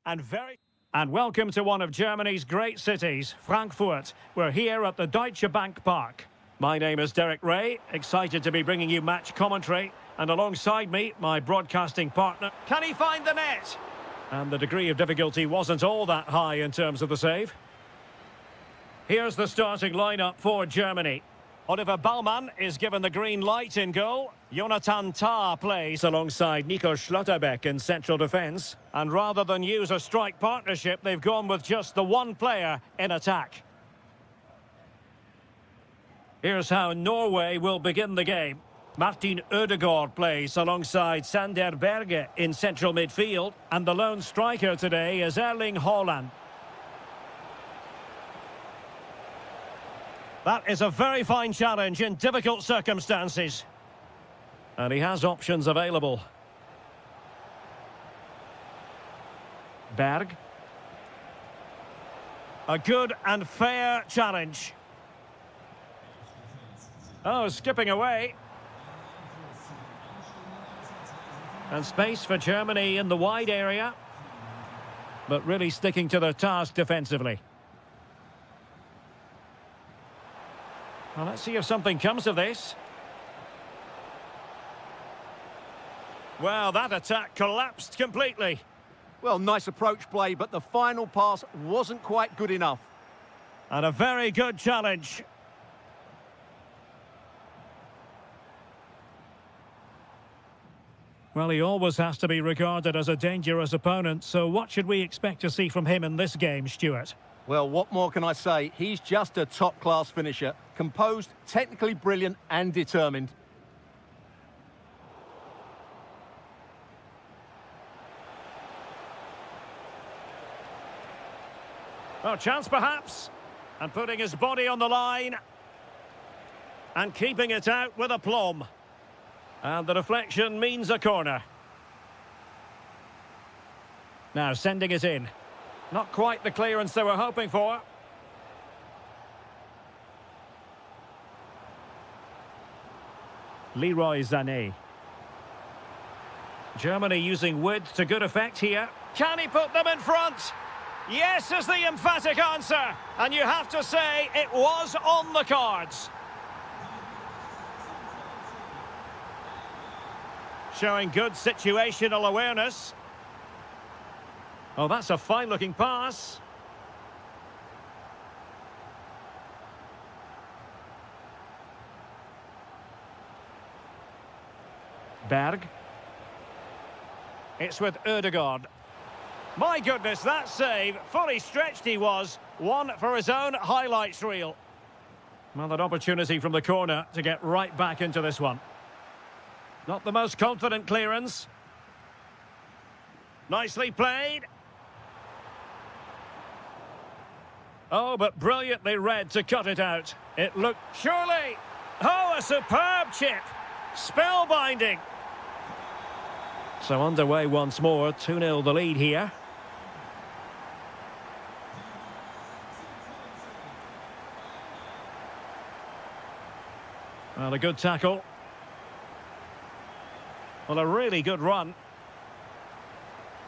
Speaker 1: And welcome to one of Germany's great cities, Frankfurt. We're here at the Deutsche Bank Park. My name is Derek Ray, excited to be bringing you match commentary. And alongside me, my broadcasting partner. Can he find the net? And the degree of difficulty wasn't all that high in terms of the save. Here's the starting lineup for Germany. Oliver Ballmann is given the green light in goal. Jonathan Tah plays alongside Nico Schlotterbeck in central defence. And rather than use a strike partnership, they've gone with just the one player in attack. Here's how Norway will begin the game. Martin Ødegaard plays alongside Sander Berge in central midfield. And the lone striker today is Erling Haaland. That is a very fine challenge in difficult circumstances. And he has options available. Berg. A good and fair challenge. Oh, skipping away. And space for Germany in the wide area. But really sticking to their task defensively. Well, let's see if something comes of this. Well, that attack collapsed completely.
Speaker 2: Well, nice approach play, but the final pass wasn't quite good enough.
Speaker 1: And a very good challenge. Well, he always has to be regarded as a dangerous opponent, so what should we expect to see from him in this game, Stuart?
Speaker 2: Well, what more can I say? He's just a top-class finisher. Composed, technically brilliant and determined.
Speaker 1: Oh, chance perhaps. And putting his body on the line. And keeping it out with aplomb. And the deflection means a corner. Now sending it in. Not quite the clearance they were hoping for. Leroy Sané. Germany using width to good effect here. Can he put them in front? Yes is the emphatic answer. And you have to say it was on the cards. Showing good situational awareness. Oh, that's a fine-looking pass. Berg. It's with Ødegaard. My goodness, that save. Fully stretched he was. One for his own highlights reel. Well, an opportunity from the corner to get right back into this one. Not the most confident clearance. Nicely played. Oh, but brilliantly read to cut it out. It looked... Surely! Oh, a superb chip! Spellbinding! So underway once more, 2-0 the lead here. Well, a good tackle. Well, a really good run.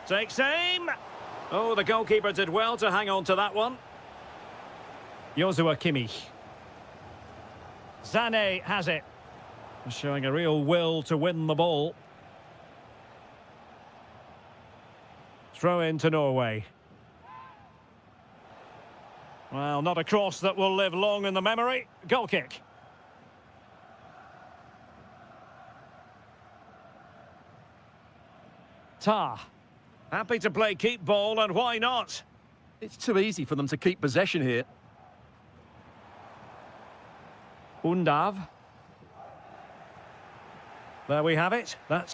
Speaker 1: Takes aim! Oh, the goalkeeper did well to hang on to that one. Joshua Kimmich. Sané has it. Showing a real will to win the ball. Throw in to Norway. Well, not a cross that will live long in the memory. Goal kick. Tah. Happy to play keep ball, and why not?
Speaker 2: It's too easy for them to keep possession here.
Speaker 1: Undav. There we have it. That's...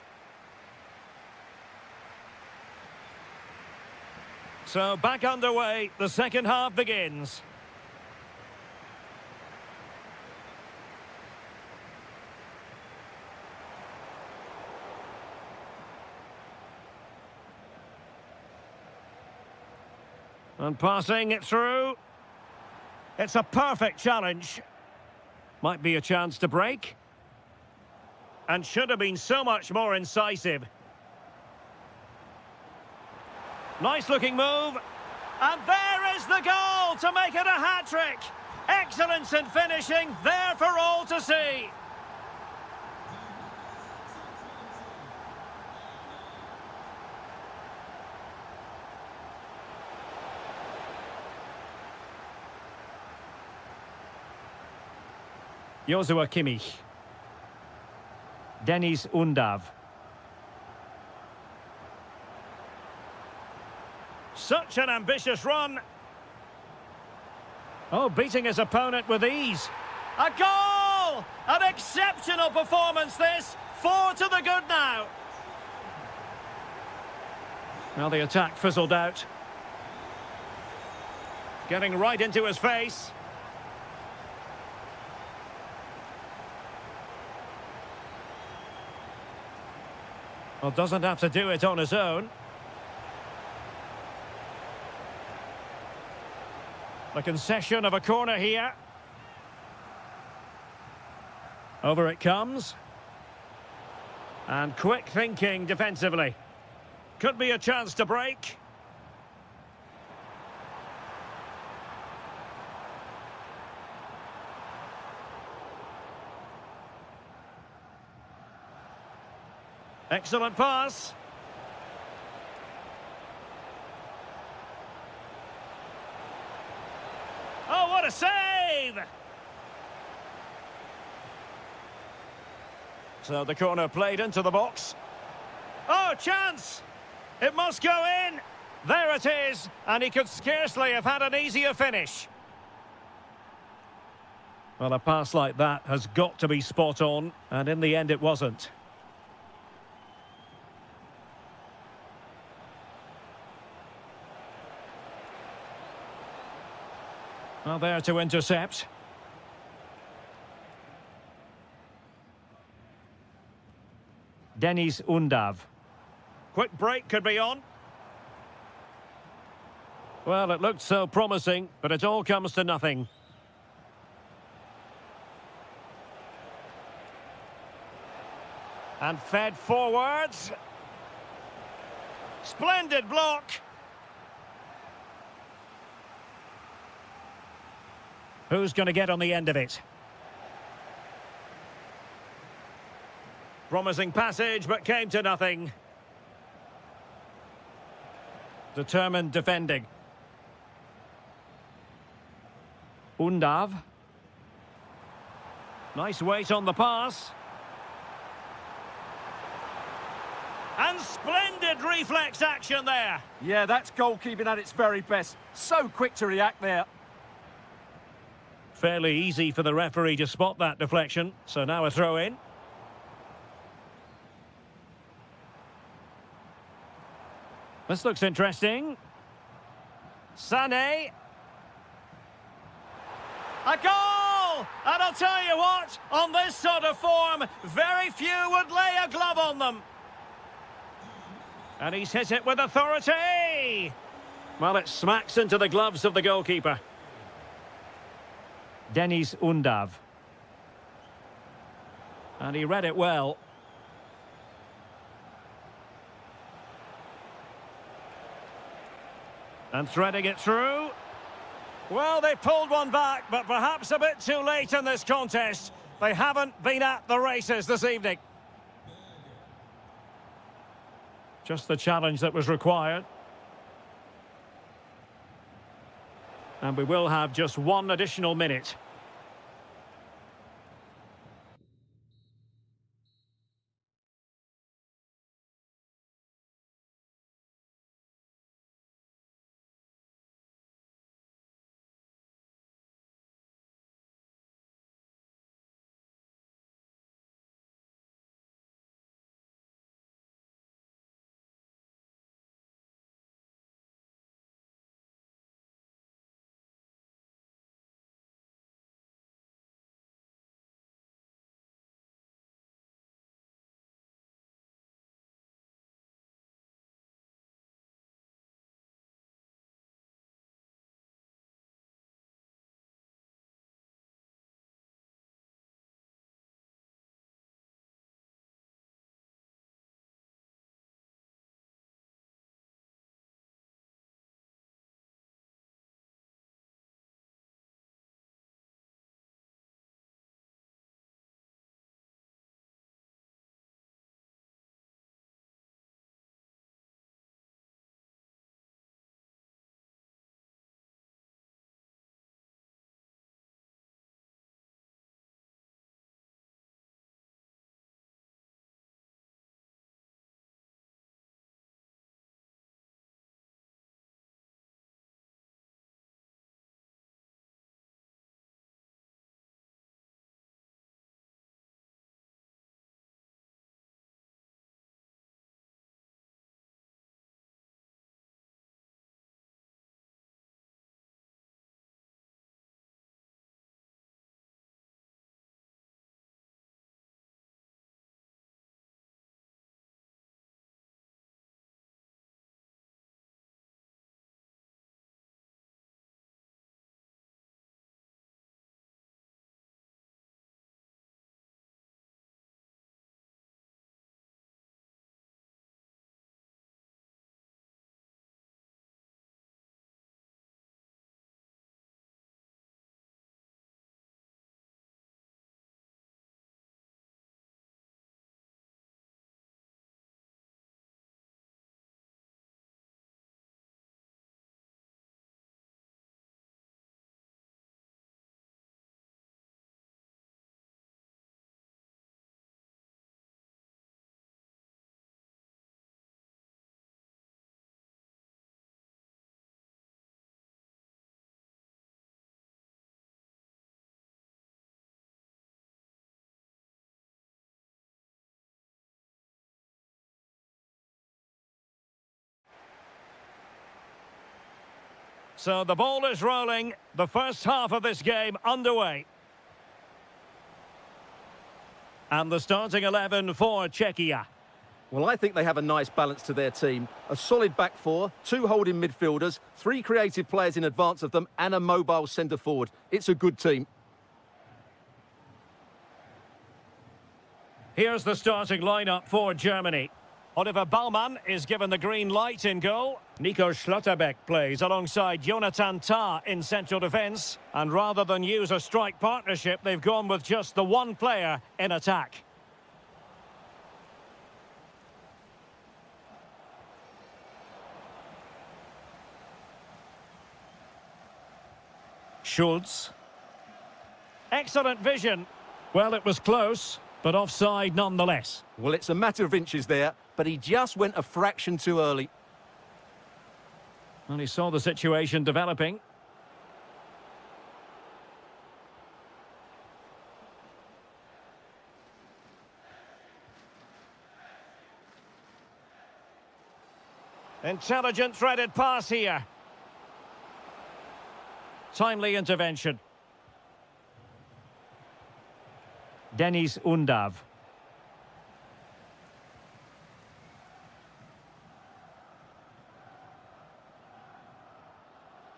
Speaker 1: So back underway, the second half begins. And passing it through. It's a perfect challenge. Might be a chance to break. And should have been so much more incisive. Nice looking move. And there is the goal to make it a hat-trick. Excellence in finishing, there for all to see. Joshua Kimmich. Dennis Undav. Such an ambitious run. Oh, beating his opponent with ease. A goal! An exceptional performance this. 4 to the good now. Well, the attack fizzled out. Getting right into his face. Well, doesn't have to do it on his own. The concession of a corner here. Over it comes. And quick thinking defensively. Could be a chance to break. Excellent pass. Oh, what a save! So the corner played into the box. Oh, chance! It must go in. There it is. And he could scarcely have had an easier finish. Well, a pass like that has got to be spot on. And in the end, it wasn't. Well, there to intercept. Dennis Undav. Quick break could be on. Well, it looked so promising, but it all comes to nothing. And fed forwards. Splendid block. Who's going to get on the end of it? Promising passage, but came to nothing. Determined defending. Undav. Nice weight on the pass. And splendid reflex action there.
Speaker 3: Yeah, that's goalkeeping at its very best. So quick to react there.
Speaker 1: Fairly easy for the referee to spot that deflection. So now a throw in. This looks interesting. Sané. A goal! And I'll tell you what, on this sort of form, very few would lay a glove on them. And he's hit it with authority. Well, it smacks into the gloves of the goalkeeper. Dennis Undav. And he read it well. And threading it through. Well, they pulled one back, but perhaps a bit too late in this contest. They haven't been at the races this evening. Just the challenge that was required. And we will have just one additional minute. So the ball is rolling. The first half of this game underway. And the starting 11 for Czechia.
Speaker 2: Well, I think they have a nice balance to their team. A solid back four, two holding midfielders, three creative players in advance of them, and a mobile centre-forward. It's a good team.
Speaker 1: Here's the starting lineup for Germany. Oliver Baumann is given the green light in goal. Nico Schlotterbeck plays alongside Jonathan Tah in central defence. And rather than use a strike partnership, they've gone with just the one player in attack. Schultz. Excellent vision. Well, it was close, but offside nonetheless.
Speaker 2: Well, it's a matter of inches there, but he just went a fraction too early.
Speaker 1: And he saw the situation developing. Intelligent threaded pass here. Timely intervention. Denis Undav.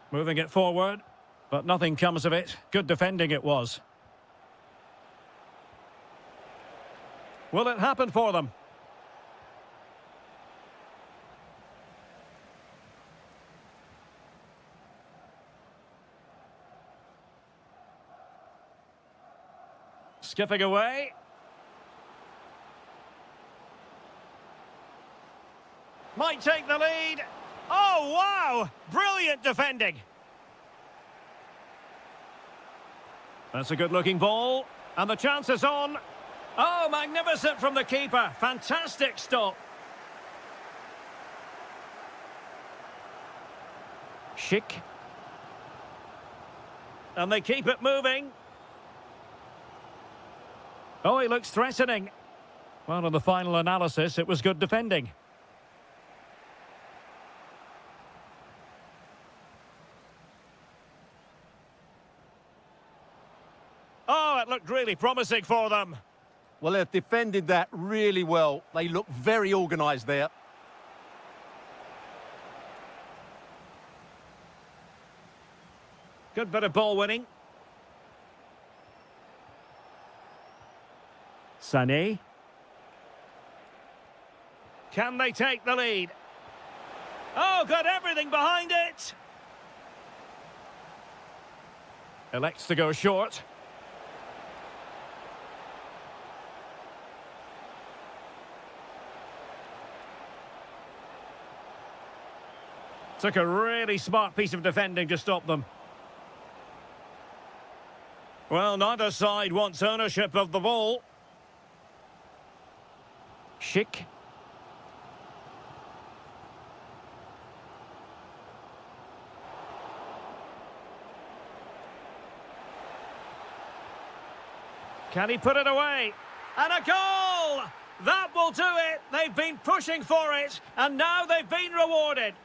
Speaker 1: Moving it forward, but nothing comes of it. Good defending it was. Will it happen for them? Skipping away. Might take the lead. Oh, wow! Brilliant defending. That's a good-looking ball. And the chance is on. Oh, magnificent from the keeper. Fantastic stop. Schick. And they keep it moving. Oh, he looks threatening. Well, on the final analysis, it was good defending. Oh, it looked really promising for them.
Speaker 2: Well, they've defended that really well. They look very organised there.
Speaker 1: Good bit of ball winning. Sané. Can they take the lead? Oh, got everything behind it. Elects to go short. Took a really smart piece of defending to stop them. Well, neither side wants ownership of the ball. Schick. Can he put it away? And a goal! That will do it. They've been pushing for it, and now they've been rewarded.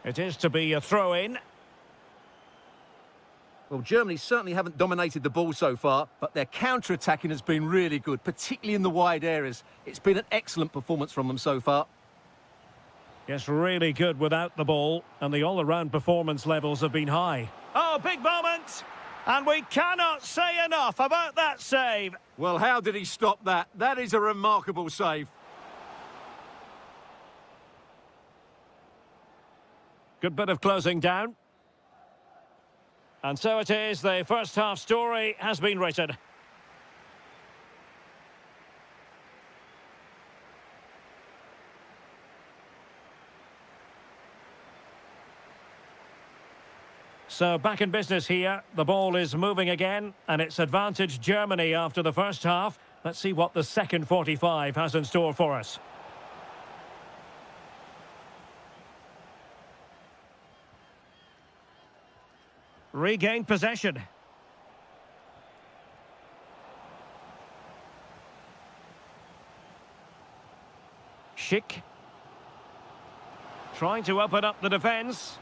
Speaker 1: It is to be a throw-in.
Speaker 2: Well, Germany certainly haven't dominated the ball so far, but their counter-attacking has been really good, particularly in the wide areas. It's been an excellent performance from them so far.
Speaker 1: Yes, really good without the ball, and the all-around performance levels have been high. Oh, big moment! And we cannot say enough about that save.
Speaker 2: Well, how did he stop that? That is a remarkable save.
Speaker 1: Good bit of closing down. And so it is, the first half story has been written. So back in business here, the ball is moving again, and it's advantage Germany after the first half. Let's see what the second 45 has in store for us. Regained possession. Schick. Trying to open up the defence.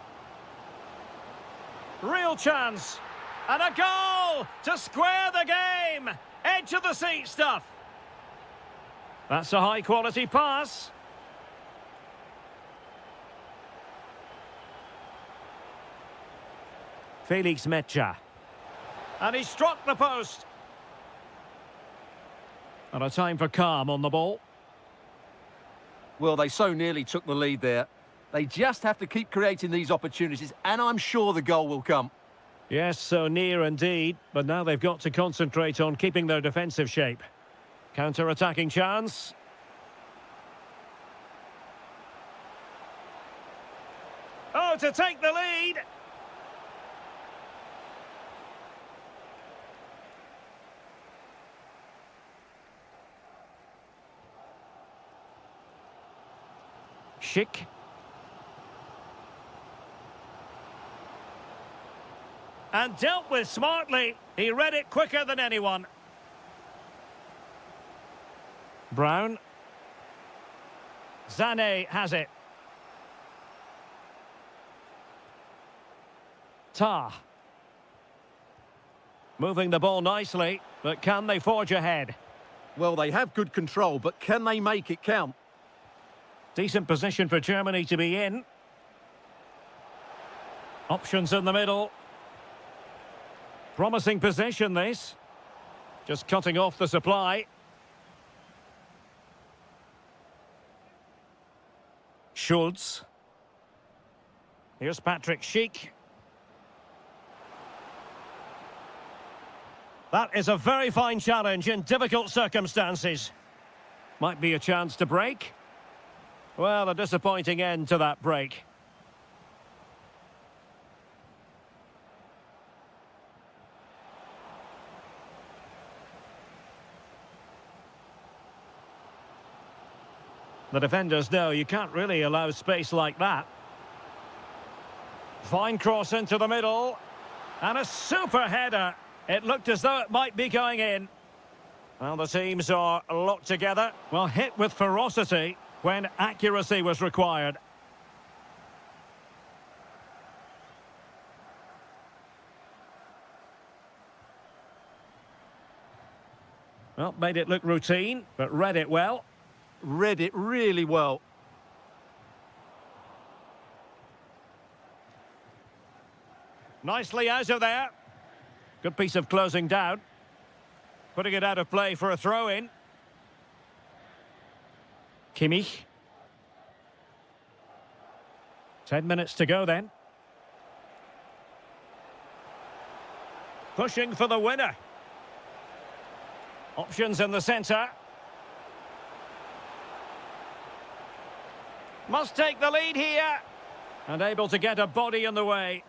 Speaker 1: Real chance. And a goal to square the game. Edge of the seat stuff. That's a high-quality pass. Felix Mecha. And he struck the post. And a time for calm on the ball.
Speaker 2: Well, they so nearly took the lead there. They just have to keep creating these opportunities, and I'm sure the goal will come.
Speaker 1: Yes, so near indeed, but now they've got to concentrate on keeping their defensive shape. Counter-attacking chance. Oh, to take the lead! Schick. And dealt with smartly. He read it quicker than anyone. Brown. Sané has it. Tah. Moving the ball nicely, but can they forge ahead?
Speaker 2: Well, they have good control, but can they make it count?
Speaker 1: Decent position for Germany to be in. Options in the middle. Promising possession, this. Just cutting off the supply. Schultz. Here's Patrick Schick. That is a very fine challenge in difficult circumstances. Might be a chance to break. Well, a disappointing end to that break. The defenders know you can't really allow space like that. Fine cross into the middle. And a super header. It looked as though it might be going in. Well, the teams are locked together. Well, hit with ferocity when accuracy was required. Well, made it look routine, but read it well.
Speaker 2: Read it really well.
Speaker 1: Nicely out of there. Good piece of closing down. Putting it out of play for a throw-in. Kimmich. 10 minutes to go then. Pushing for the winner. Options in the centre. Must take the lead here. And able to get a body in the way.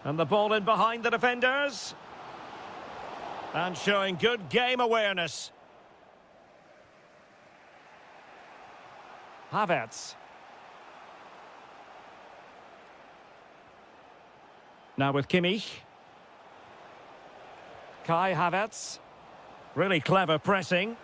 Speaker 1: And the ball in behind the defenders. And showing good game awareness. Havertz. Now with Kimmich. Kai Havertz. Really clever pressing.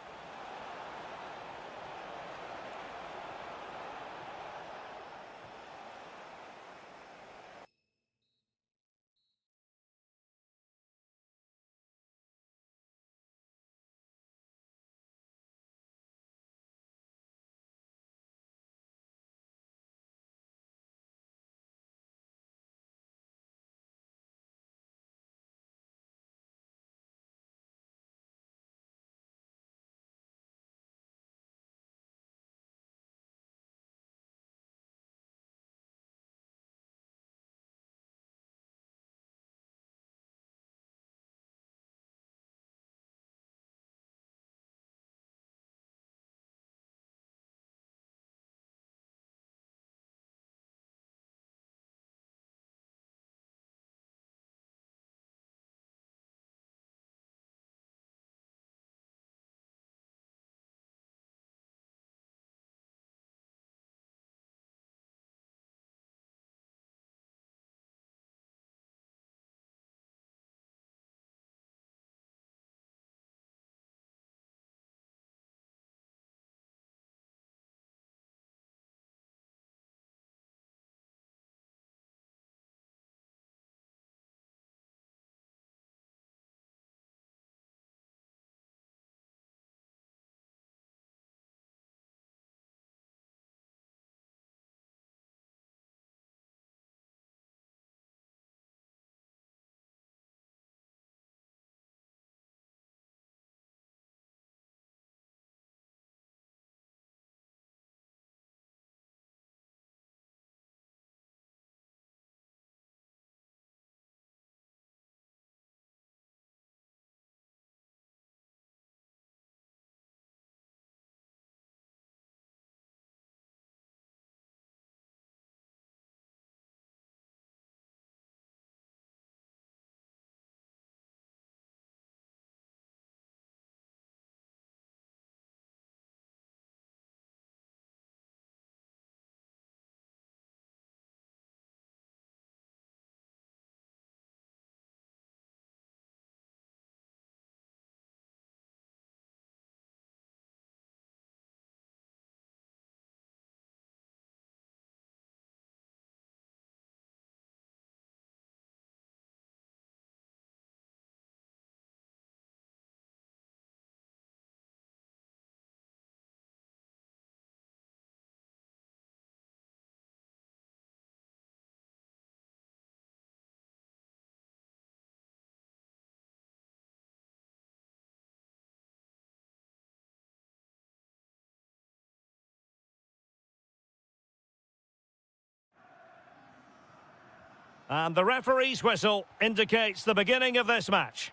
Speaker 1: And the referee's whistle indicates the beginning of this match.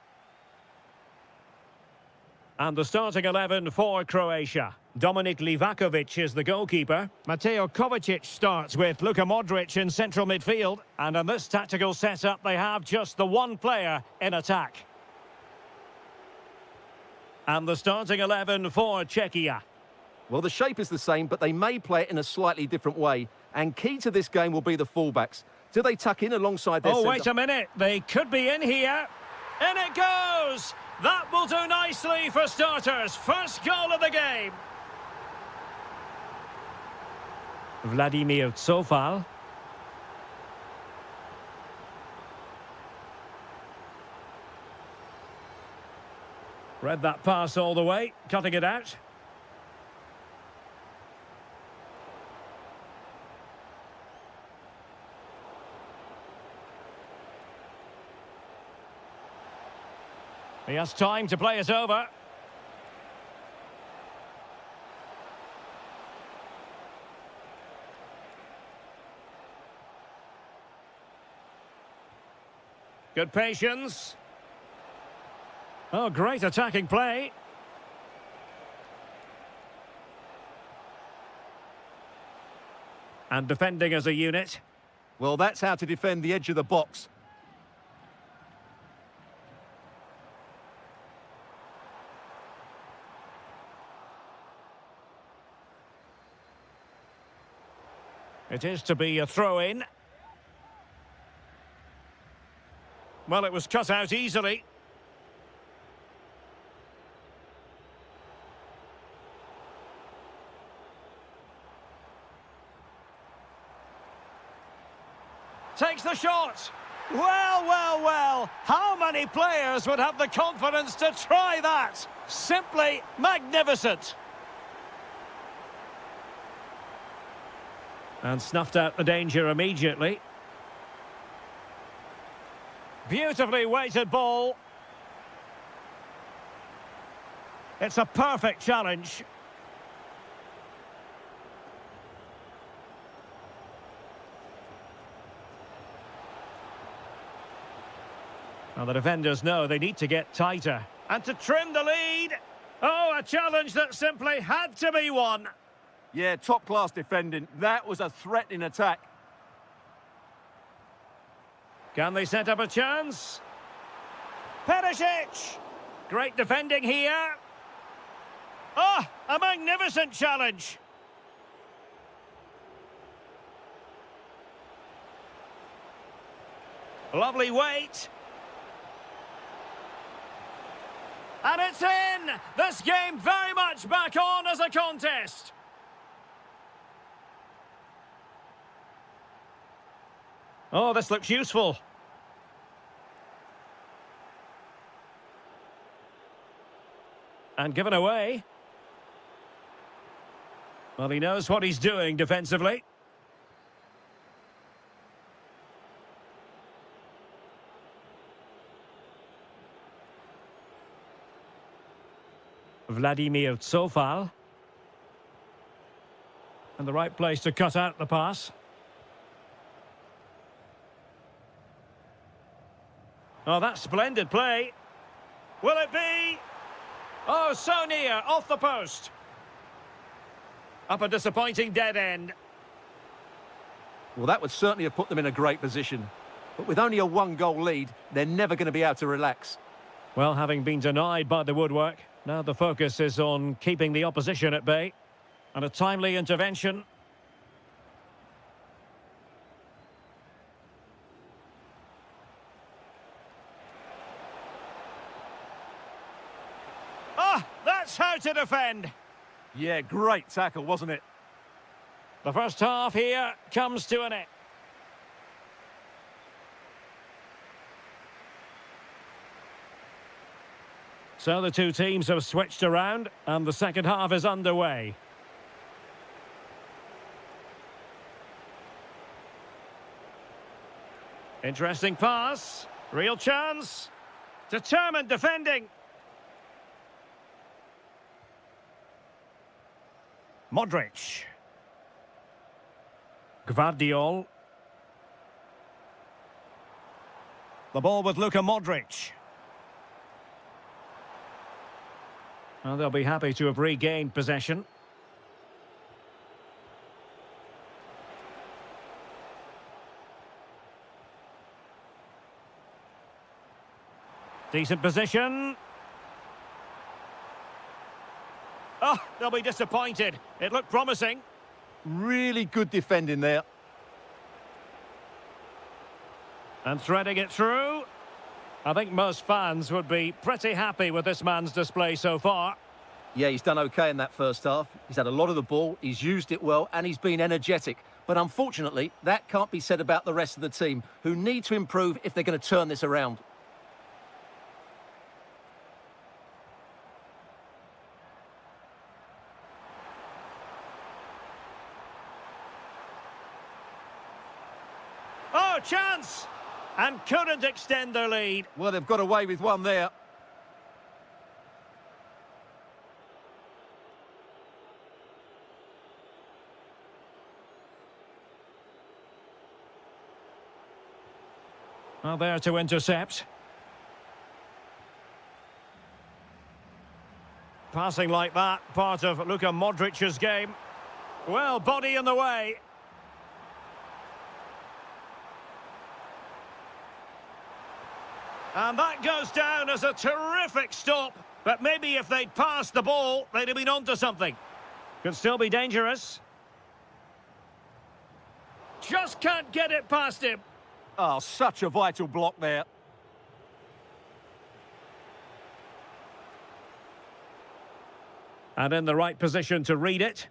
Speaker 1: And the starting 11 for Croatia. Dominik Livakovic is the goalkeeper. Mateo Kovacic starts with Luka Modric in central midfield. And in this tactical setup, they have just the one player in attack. And the starting 11 for Czechia.
Speaker 2: Well, the shape is the same, but they may play it in a slightly different way. And key to this game will be the fullbacks. Do they tuck in alongside their
Speaker 1: Oh, wait a minute. They could be in here. In it goes! That will do nicely for starters. First goal of the game. Vladimir Tsofal. Read that pass all the way, cutting it out. He has time to play it over. Good patience. Oh, great attacking play. And defending as a unit.
Speaker 2: Well, that's how to defend the edge of the box.
Speaker 1: It is to be a throw-in. Well, it was cut out easily. Takes the shot. Well, well, well. How many players would have the confidence to try that? Simply magnificent. And snuffed out the danger immediately. Beautifully weighted ball. It's a perfect challenge. Now the defenders know they need to get tighter. And to trim the lead. Oh, a challenge that simply had to be won.
Speaker 3: Yeah, top-class defending. That was a threatening attack.
Speaker 1: Can they set up a chance? Perisic! Great defending here. Ah, a magnificent challenge. Lovely weight. And it's in! This game very much back on as a contest. Oh, this looks useful. And given away. Well, he knows what he's doing defensively. Vladimir Tsofal. And the right place to cut out the pass. Oh, that's splendid play. Will it be? Oh, so near, off the post. Up a disappointing dead end.
Speaker 2: Well, that would certainly have put them in a great position. But with only a one-goal lead, they're never going to be able to relax.
Speaker 1: Well, having been denied by the woodwork, now the focus is on keeping the opposition at bay. And a timely intervention. That's how to defend.
Speaker 3: Yeah, great tackle, wasn't it?
Speaker 1: The first half here comes to an end. So the two teams have switched around and the second half is underway. Interesting pass. Real chance. Determined defending. Modric. Gvardiol. The ball with Luka Modric. Well, they'll be happy to have regained possession. Decent position. Oh, they'll be disappointed. It looked promising.
Speaker 2: Really good defending there.
Speaker 1: And threading it through. I think most fans would be pretty happy with this man's display so far.
Speaker 2: Yeah, he's done okay in that first half. He's had a lot of the ball, he's used it well, and he's been energetic. But unfortunately, that can't be said about the rest of the team, who need to improve if they're going to turn this around.
Speaker 1: Oh, chance! And couldn't extend their lead.
Speaker 2: Well, they've got away with one there.
Speaker 1: Well, there to intercept. Passing like that, part of Luka Modric's game. Well, body in the way. And that goes down as a terrific stop. But maybe if they'd passed the ball, they'd have been onto something. Could still be dangerous. Just can't get it past him.
Speaker 3: Oh, such a vital block there.
Speaker 1: And in the right position to read it.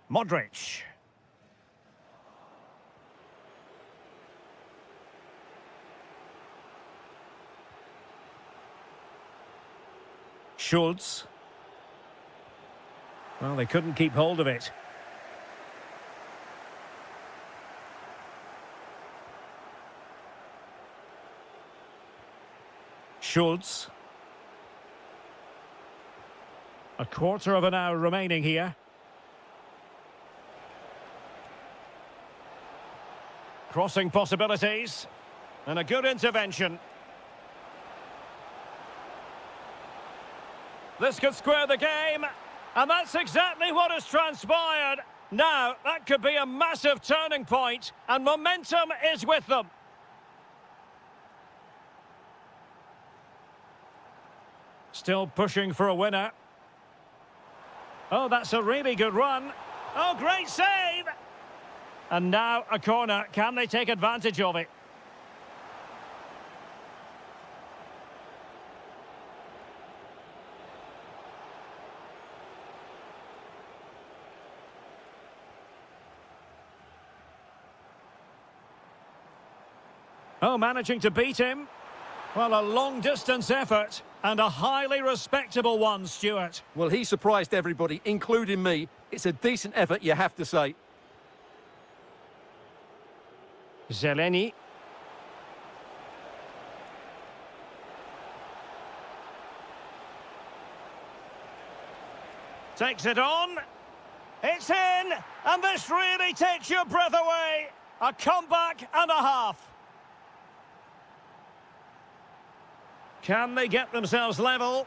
Speaker 1: Modric. Schultz. Well, they couldn't keep hold of it. Schultz. A quarter of an hour remaining here. Crossing possibilities. And a good intervention. This could square the game. And that's exactly what has transpired. Now, that could be a massive turning point. And momentum is with them. Still pushing for a winner. Oh, that's a really good run. Oh, great save! And now a corner. Can they take advantage of it? Oh, managing to beat him. Well, a long-distance effort and a highly respectable one, Stuart.
Speaker 2: Well, he surprised everybody, including me. It's a decent effort, you have to say.
Speaker 1: Zeleny. Takes it on. It's in! And this really takes your breath away. A comeback and a half. Can they get themselves level?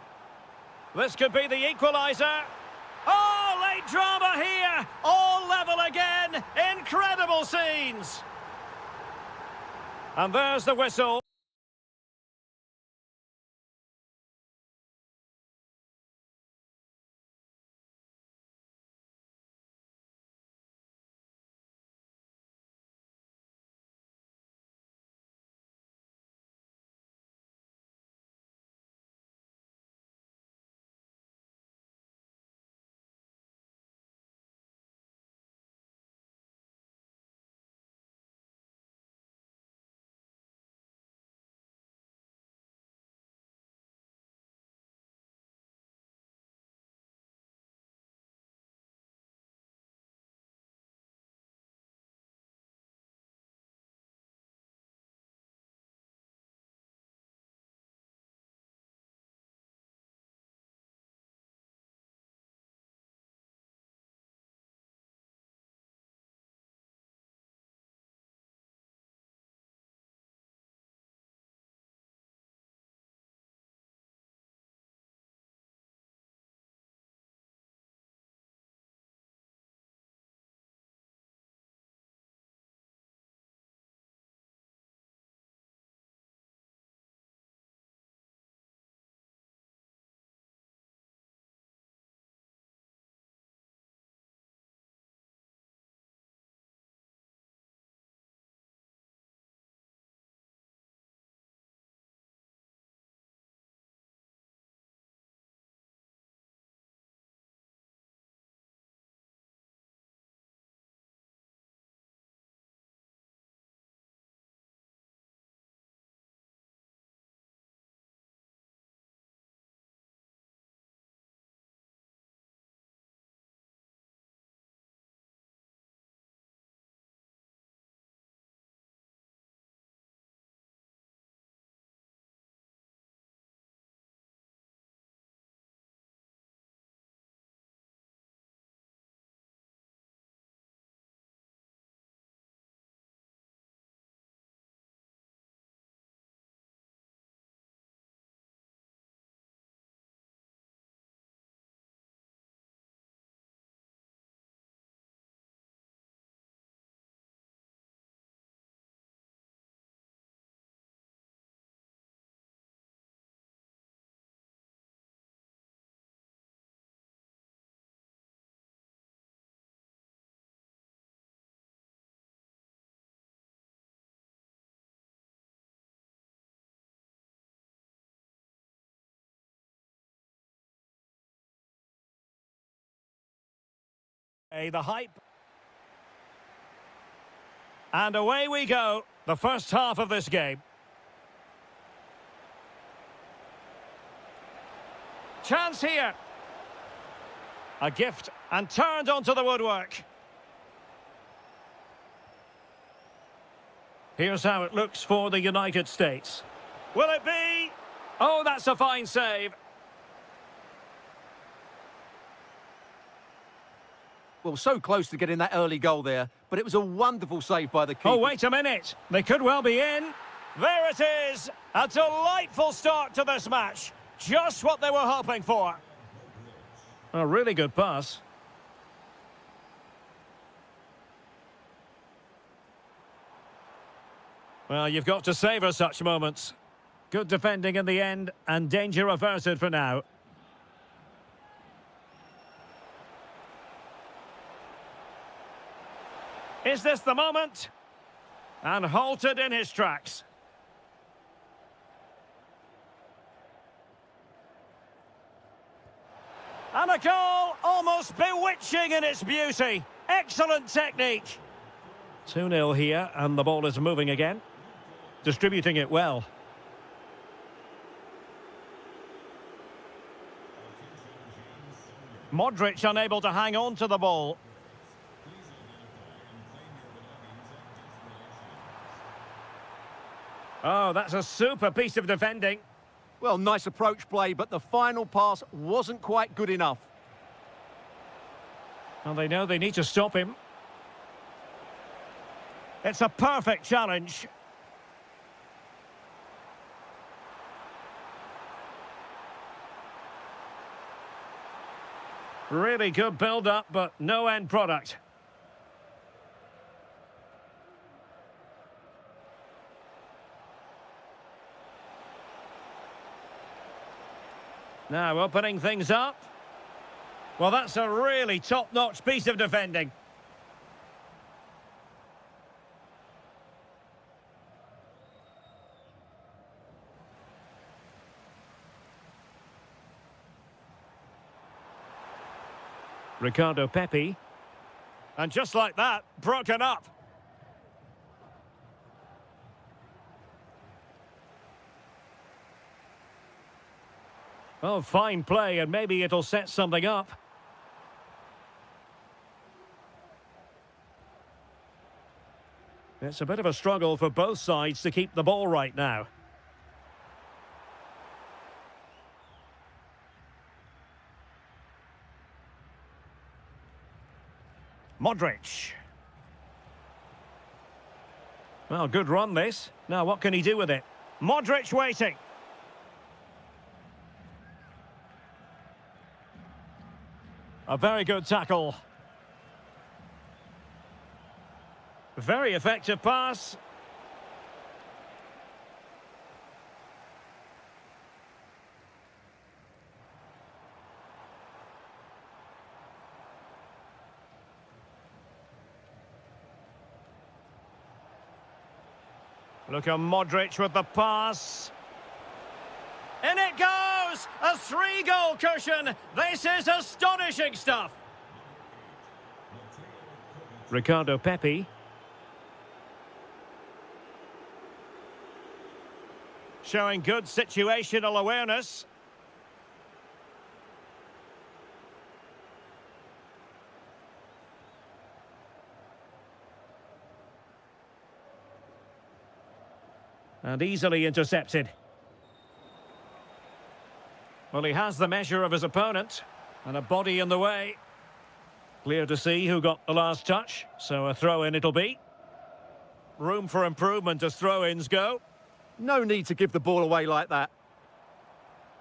Speaker 1: This could be the equaliser. Oh, late drama here. All level again. Incredible scenes. And there's the whistle. The hype. And away we go. The first half of this game. Chance here. A gift and turned onto the woodwork. Here's how it looks for the United States. Will it be? Oh, that's a fine save.
Speaker 2: Well, so close to getting that early goal there, but it was a wonderful save by the keeper.
Speaker 1: Oh, wait a minute. They could well be in. There it is. A delightful start to this match. Just what they were hoping for. A really good pass. Well, you've got to savour such moments. Good defending in the end, and danger averted for now. Is this the moment? And halted in his tracks. And a goal almost bewitching in its beauty. Excellent technique. 2-0 here, and the ball is moving again. Distributing it well. Modric unable to hang on to the ball. Oh, that's a super piece of defending.
Speaker 2: Well, nice approach play, but the final pass wasn't quite good enough.
Speaker 1: Well, they know they need to stop him. It's a perfect challenge. Really good build-up, but no end product. Now opening things up. Well, that's a really top-notch piece of defending. Ricardo Pepi. And just like that, broken up. Oh, fine play, and maybe it'll set something up. It's a bit of a struggle for both sides to keep the ball right now. Modric. Well, good run this. Now what can he do with it? Modric waiting. A very good tackle. Very effective pass. Look at Modric with the pass. In it goes! A 3-goal cushion! This is astonishing stuff! Ricardo Pepi. Showing good situational awareness. And easily intercepted. Well, he has the measure of his opponent, and a body in the way. Clear to see who got the last touch, so a throw-in it'll be. Room for improvement as throw-ins go.
Speaker 2: No need to give the ball away like that.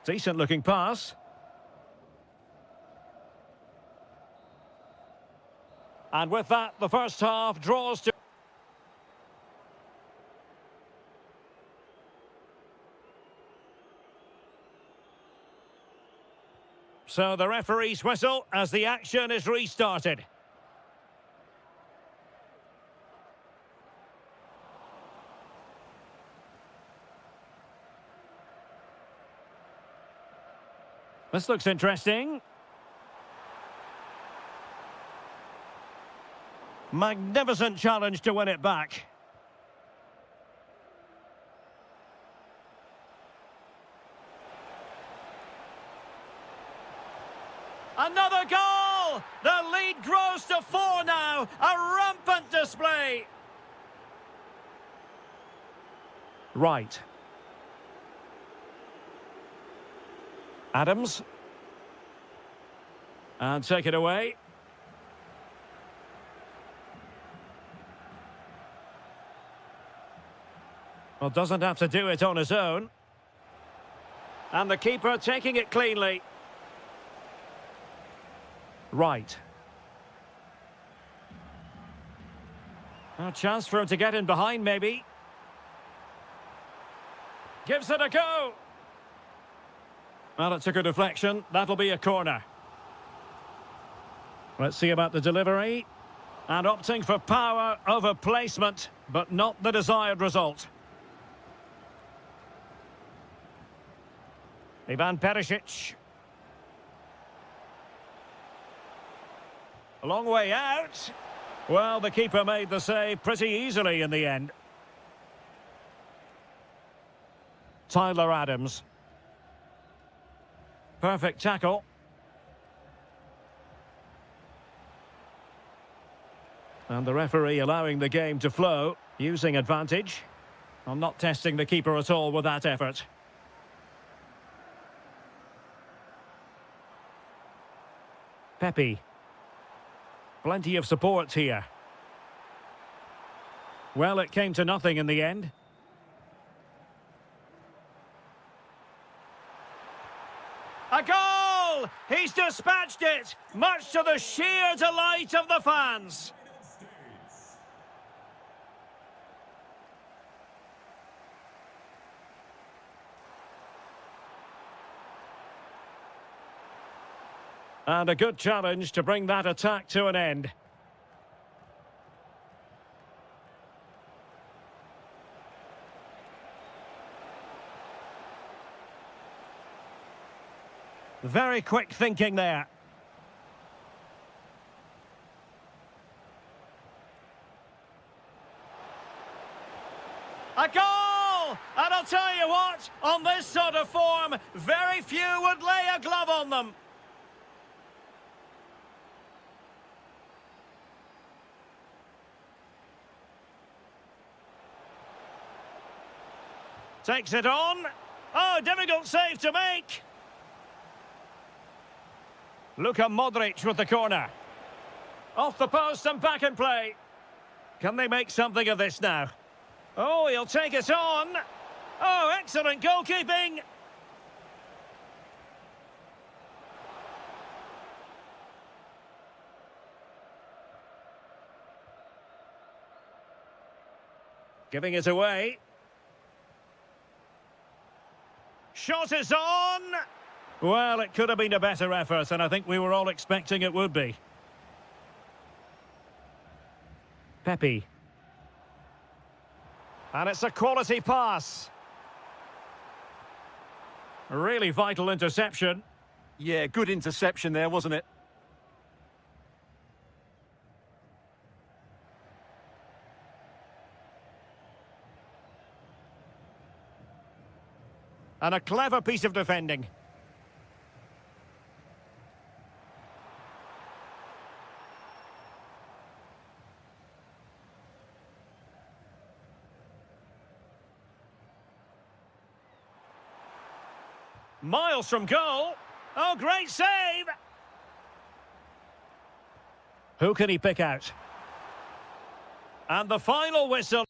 Speaker 1: Decent-looking pass. And with that, the first half draws to... So the referee's whistle as the action is restarted. This looks interesting. Magnificent challenge to win it back. Another goal! The lead grows to 4 now. A rampant display. Right. Adams. And take it away. Well, doesn't have to do it on his own. And the keeper taking it cleanly. Right. A chance for him to get in behind, maybe. Gives it a go. Well, it took a deflection. That'll be a corner. Let's see about the delivery. And opting for power over placement, but not the desired result. Ivan Perisic. A long way out. Well, the keeper made the save pretty easily in the end. Tyler Adams. Perfect tackle. And the referee allowing the game to flow, using advantage. I'm not testing the keeper at all with that effort. Pepe. Plenty of support here. Well, it came to nothing in the end. A goal! He's dispatched it, much to the sheer delight of the fans. And a good challenge to bring that attack to an end. Very quick thinking there. A goal! And I'll tell you what, on this sort of form, very few would lay a glove on them. Takes it on. Oh, difficult save to make. Luka Modric with the corner. Off the post and back in play. Can they make something of this now? Oh, he'll take it on. Oh, excellent goalkeeping. Giving it away. Shot is on! Well, it could have been a better effort, and I think we were all expecting it would be. Pepe. And it's a quality pass. A really vital interception.
Speaker 3: Yeah, good interception there, wasn't it?
Speaker 1: And a clever piece of defending. Miles from goal. Oh, great save! Who can he pick out? And the final whistle.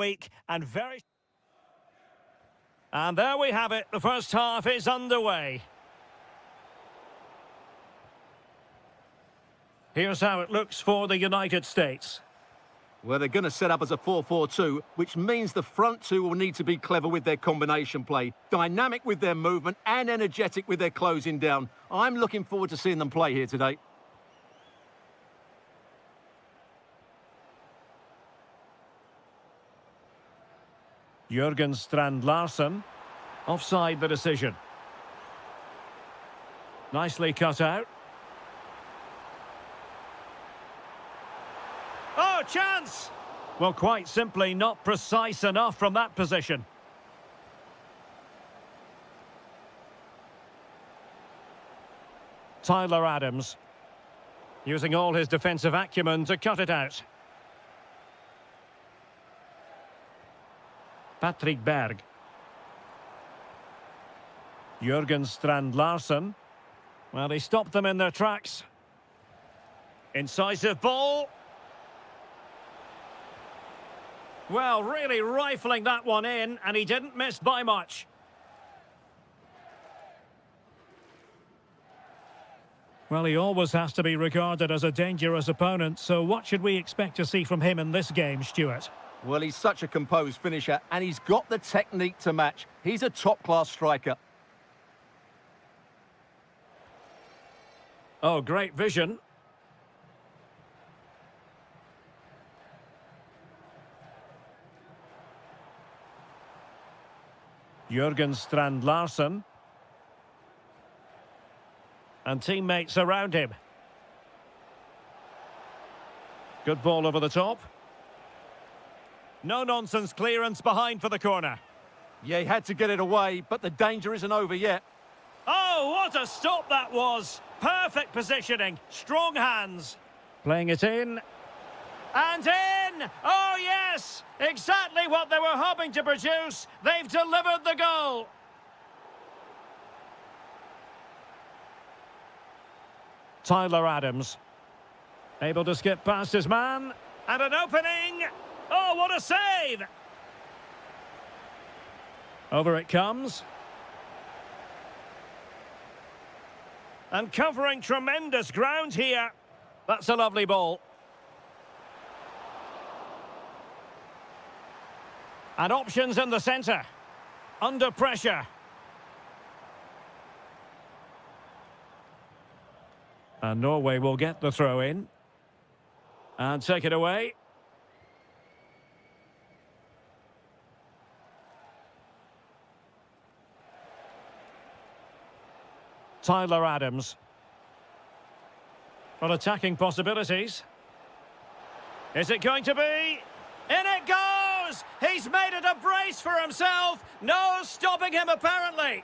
Speaker 1: week and very... And there we have it. The first half is underway. Here's how it looks for the United States.
Speaker 2: Well, they're going to set up as a 4-4-2, which means the front two will need to be clever with their combination play, dynamic with their movement and energetic with their closing down. I'm looking forward to seeing them play here today.
Speaker 1: Jürgen Strand-Larsen. Offside the decision. Nicely cut out. Oh, chance! Well, quite simply not precise enough from that position. Tyler Adams. Using all his defensive acumen to cut it out. Patrick Berg. Jürgen Strand-Larsen. Well, he stopped them in their tracks. Incisive ball. Well, really rifling that one in, and he didn't miss by much. Well, he always has to be regarded as a dangerous opponent, so what should we expect to see from him in this game, Stuart?
Speaker 2: Well, he's such a composed finisher, and he's got the technique to match. He's a top-class striker.
Speaker 1: Oh, great vision. Jürgen Strand-Larsen. And teammates around him. Good ball over the top. No-nonsense clearance behind for the corner.
Speaker 2: Yeah, he had to get it away, but the danger isn't over yet.
Speaker 1: Oh, what a stop that was! Perfect positioning, strong hands. Playing it in. And in! Oh, yes! Exactly what they were hoping to produce. They've delivered the goal. Tyler Adams. Able to skip past his man. And an opening! Oh, what a save! Over it comes. And covering tremendous ground here. That's a lovely ball. And options in the centre. Under pressure. And Norway will get the throw in. And take it away. Tyler Adams. Well, attacking possibilities. Is it going to be? In it goes! He's made it a brace for himself. No stopping him, apparently.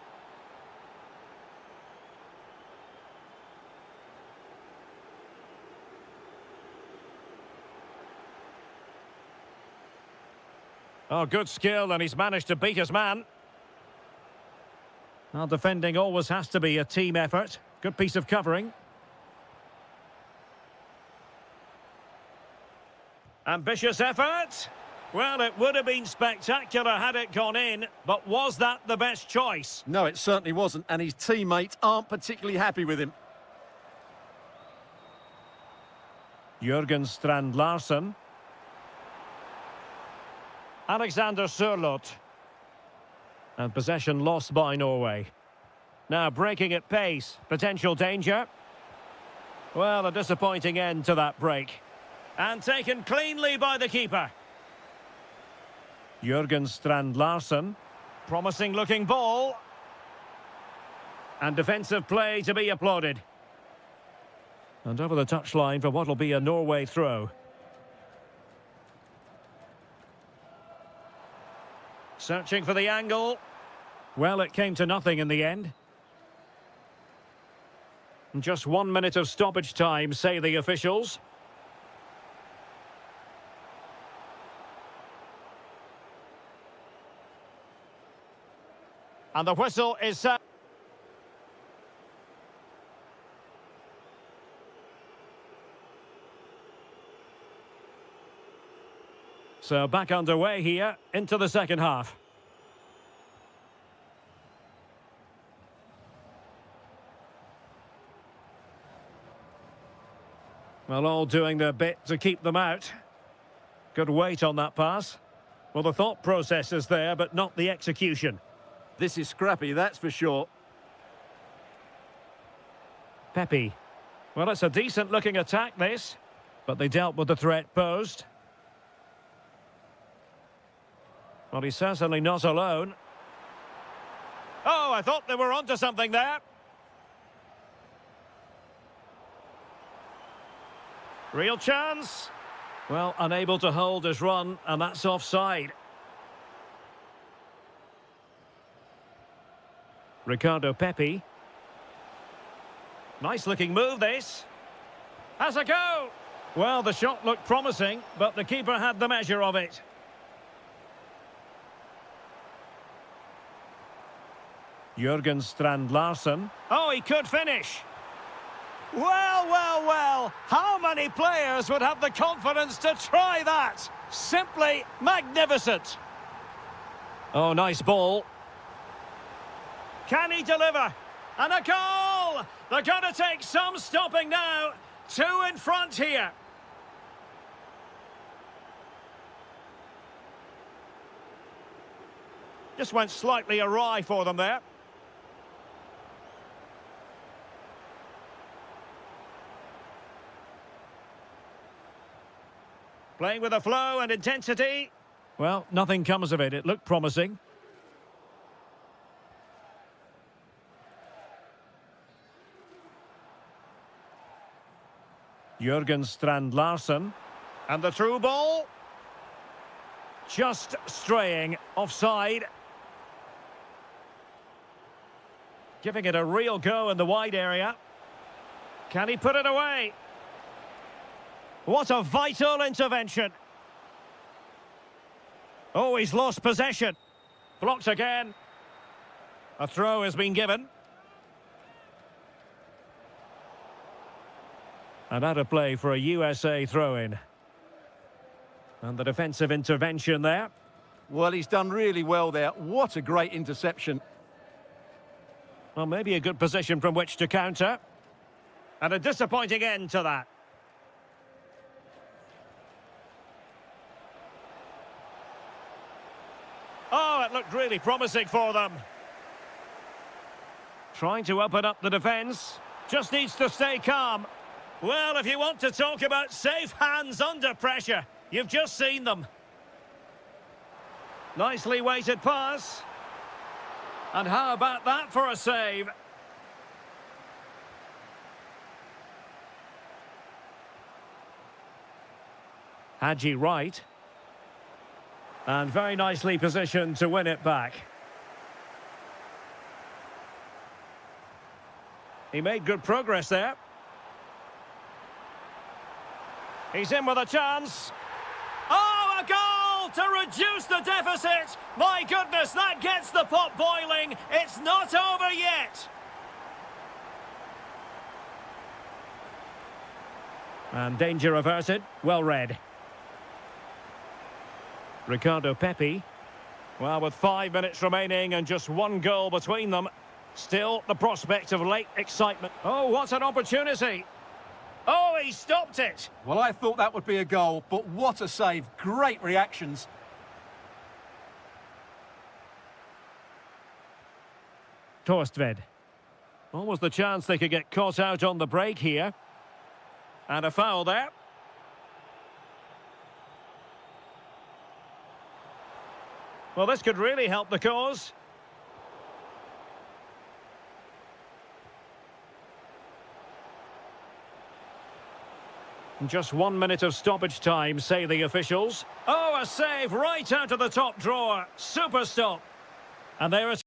Speaker 1: Oh, good skill, and he's managed to beat his man. Well, defending always has to be a team effort. Good piece of covering. Ambitious effort. Well, it would have been spectacular had it gone in, but was that the best choice?
Speaker 2: No, it certainly wasn't, and his teammates aren't particularly happy with him.
Speaker 1: Jürgen Strand-Larsen. Alexander Sørloth. And possession lost by Norway. Now breaking at pace. Potential danger. Well, a disappointing end to that break. And taken cleanly by the keeper. Jürgen Strand-Larsen. Promising looking ball. And defensive play to be applauded. And over the touchline for what will be a Norway throw. Searching for the angle. Well, it came to nothing in the end. Just 1 minute of stoppage time, say the officials. And the whistle is set. So back underway here into the second half. Well, all doing their bit to keep them out. Good weight on that pass. Well, the thought process is there, but not the execution.
Speaker 2: This is scrappy, that's for sure.
Speaker 1: Pepe. Well, it's a decent-looking attack, this. But they dealt with the threat posed. Well, he's certainly not alone. Oh, I thought they were onto something there. Real chance. Well, unable to hold his run, and that's offside. Ricardo Pepe. Nice-looking move, this. Has a go. Well, the shot looked promising, but the keeper had the measure of it. Jürgen Strand Larsen. Oh, he could finish. Well, well, well. How many players would have the confidence to try that? Simply magnificent. Oh, nice ball. Can he deliver? And a goal! They're going to take some stopping now. 2 in front here. Just went slightly awry for them there. Playing with a flow and intensity. Well, nothing comes of it. It looked promising. Jürgen Strand Larsen. And the through ball. Just straying offside. Giving it a real go in the wide area. Can he put it away? What a vital intervention. Oh, he's lost possession. Blocked again. A throw has been given. And out of play for a USA throw-in. And the defensive intervention there.
Speaker 2: Well, he's done really well there. What a great interception.
Speaker 1: Well, maybe a good position from which to counter. And a disappointing end to that. Oh, it looked really promising for them. Trying to open up the defence. Just needs to stay calm. Well, if you want to talk about safe hands under pressure, you've just seen them. Nicely weighted pass. And how about that for a save? Haji Wright. And very nicely positioned to win it back. He made good progress there. He's in with a chance. Oh, a goal to reduce the deficit. My goodness, that gets the pot boiling. It's not over yet. And danger averted. Well read. Ricardo Pepe. Well, with 5 minutes remaining and just 1 goal between them, still the prospect of late excitement. Oh, what an opportunity. Oh, he stopped it.
Speaker 2: Well, I thought that would be a goal, but what a save. Great reactions.
Speaker 1: Torstved. Almost the chance they could get caught out on the break here. And a foul there. Well, this could really help the cause. Just 1 minute of stoppage time, say the officials. Oh, a save right out of the top drawer. Super stop. And there it is.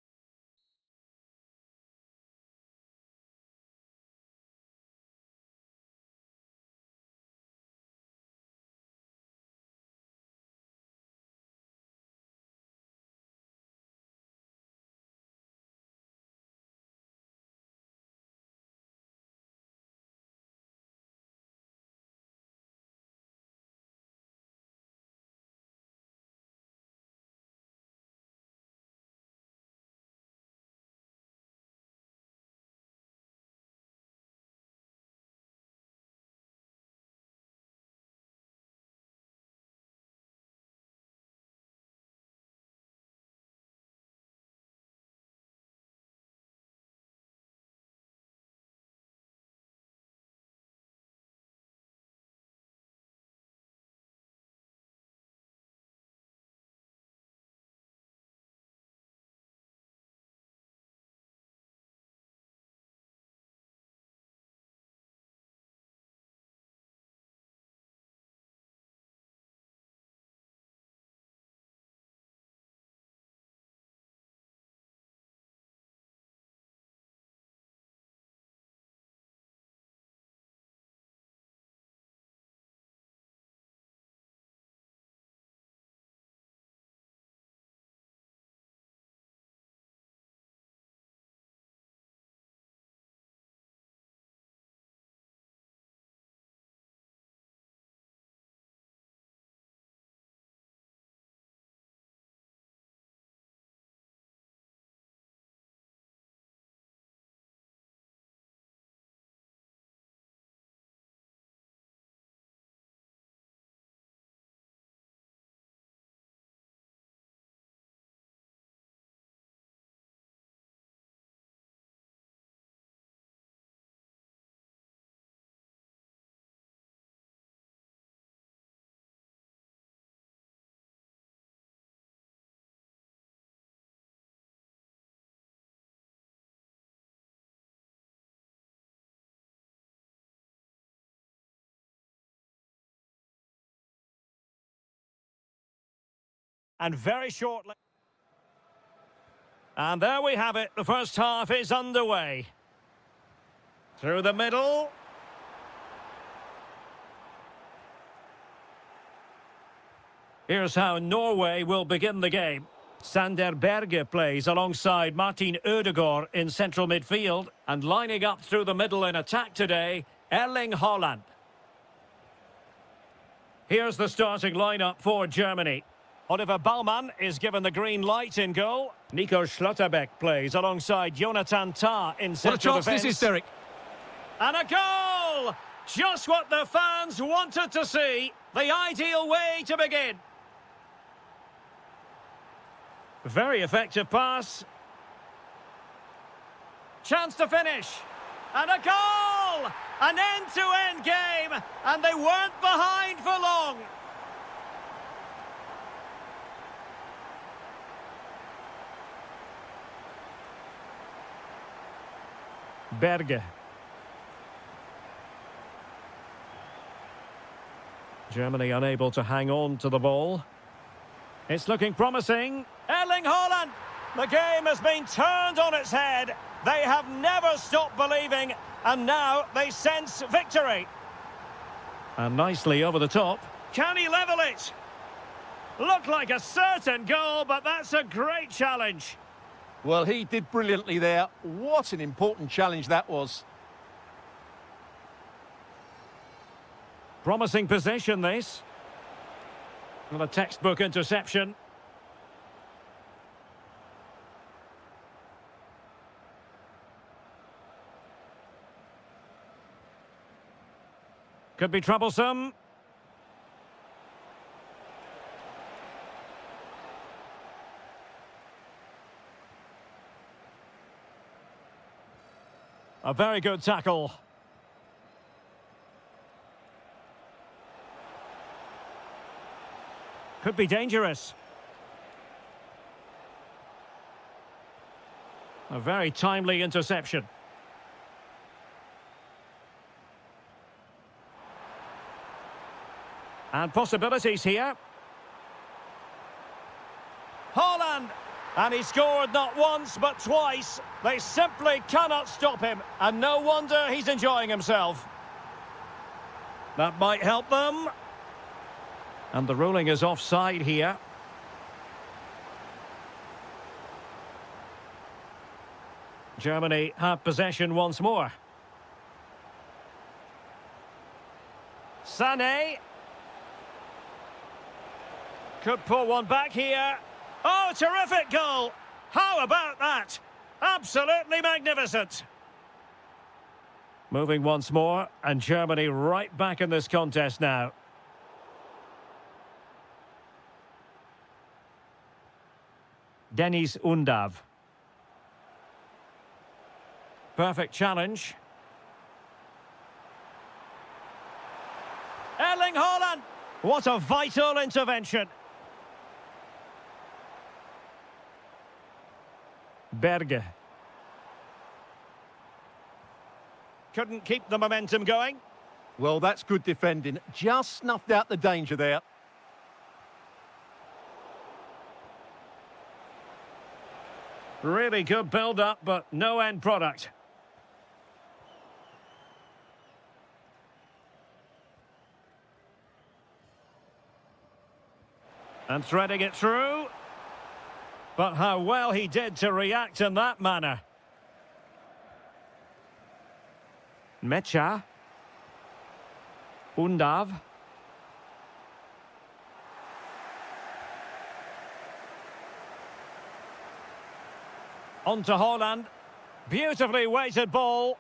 Speaker 1: And very shortly. And there we have it. The first half is underway. Through the middle. Here's how Norway will begin the game. Sander Berge plays alongside Martin Ødegaard in central midfield. And lining up through the middle in attack today, Erling Haaland. Here's the starting lineup for Germany. Oliver Baumann is given the green light in goal. Nico Schlotterbeck plays alongside Jonathan Tah in central defence.
Speaker 2: What a chance this is, Derek.
Speaker 1: And a goal! Just what the fans wanted to see. The ideal way to begin. Very effective pass. Chance to finish. And a goal! An end-to-end game. And they weren't behind for long. Berge. Germany unable to hang on to the ball. It's looking promising. Erling Haaland! The game has been turned on its head. They have never stopped believing, and now they sense victory. And nicely over the top. Can he level it? Looked like a certain goal, but that's a great challenge.
Speaker 2: Well, he did brilliantly there. What an important challenge that was.
Speaker 1: Promising possession, this. Well, a textbook interception. Could be troublesome. A very good tackle. Could be dangerous. A very timely interception. And possibilities here. Haaland! And he scored not once but twice. They simply cannot stop him. And no wonder he's enjoying himself. That might help them. And the ruling is offside here. Germany have possession once more. Sané. Could pull one back here. Oh, terrific goal! How about that? Absolutely magnificent. Moving once more, and Germany right back in this contest now. Dennis Undav. Perfect challenge. Erling Haaland! What a vital intervention. Berge. Couldn't keep the momentum going.
Speaker 2: Well, that's good defending. Just snuffed out the danger there.
Speaker 1: Really good build-up, but no end product. And threading it through. But how well he did to react in that manner. Mecha. Undav. On to Haaland. Beautifully weighted ball.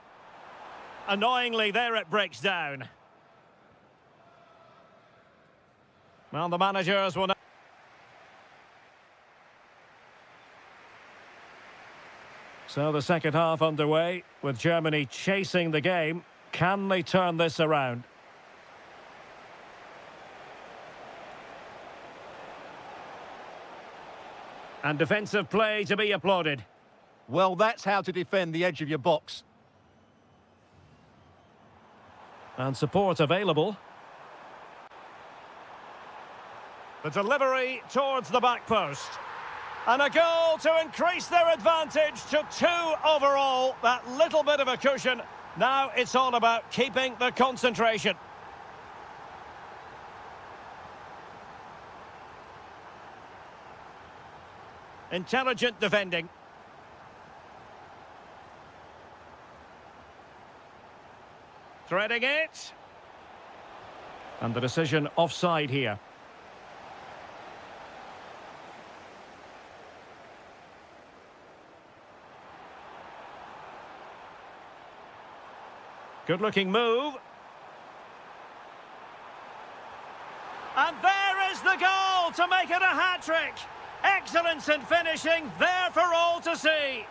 Speaker 1: Annoyingly, there it breaks down. Well, the managers will... So the second half underway, with Germany chasing the game. Can they turn this around? And defensive play to be applauded.
Speaker 2: Well, that's how to defend the edge of your box.
Speaker 1: And support available. The delivery towards the back post. And a goal to increase their advantage to 2 overall. That little bit of a cushion. Now it's all about keeping the concentration. Intelligent defending. Threading it. And the decision offside here. Good-looking move. And there is the goal to make it a hat-trick. Excellence in finishing, there for all to see.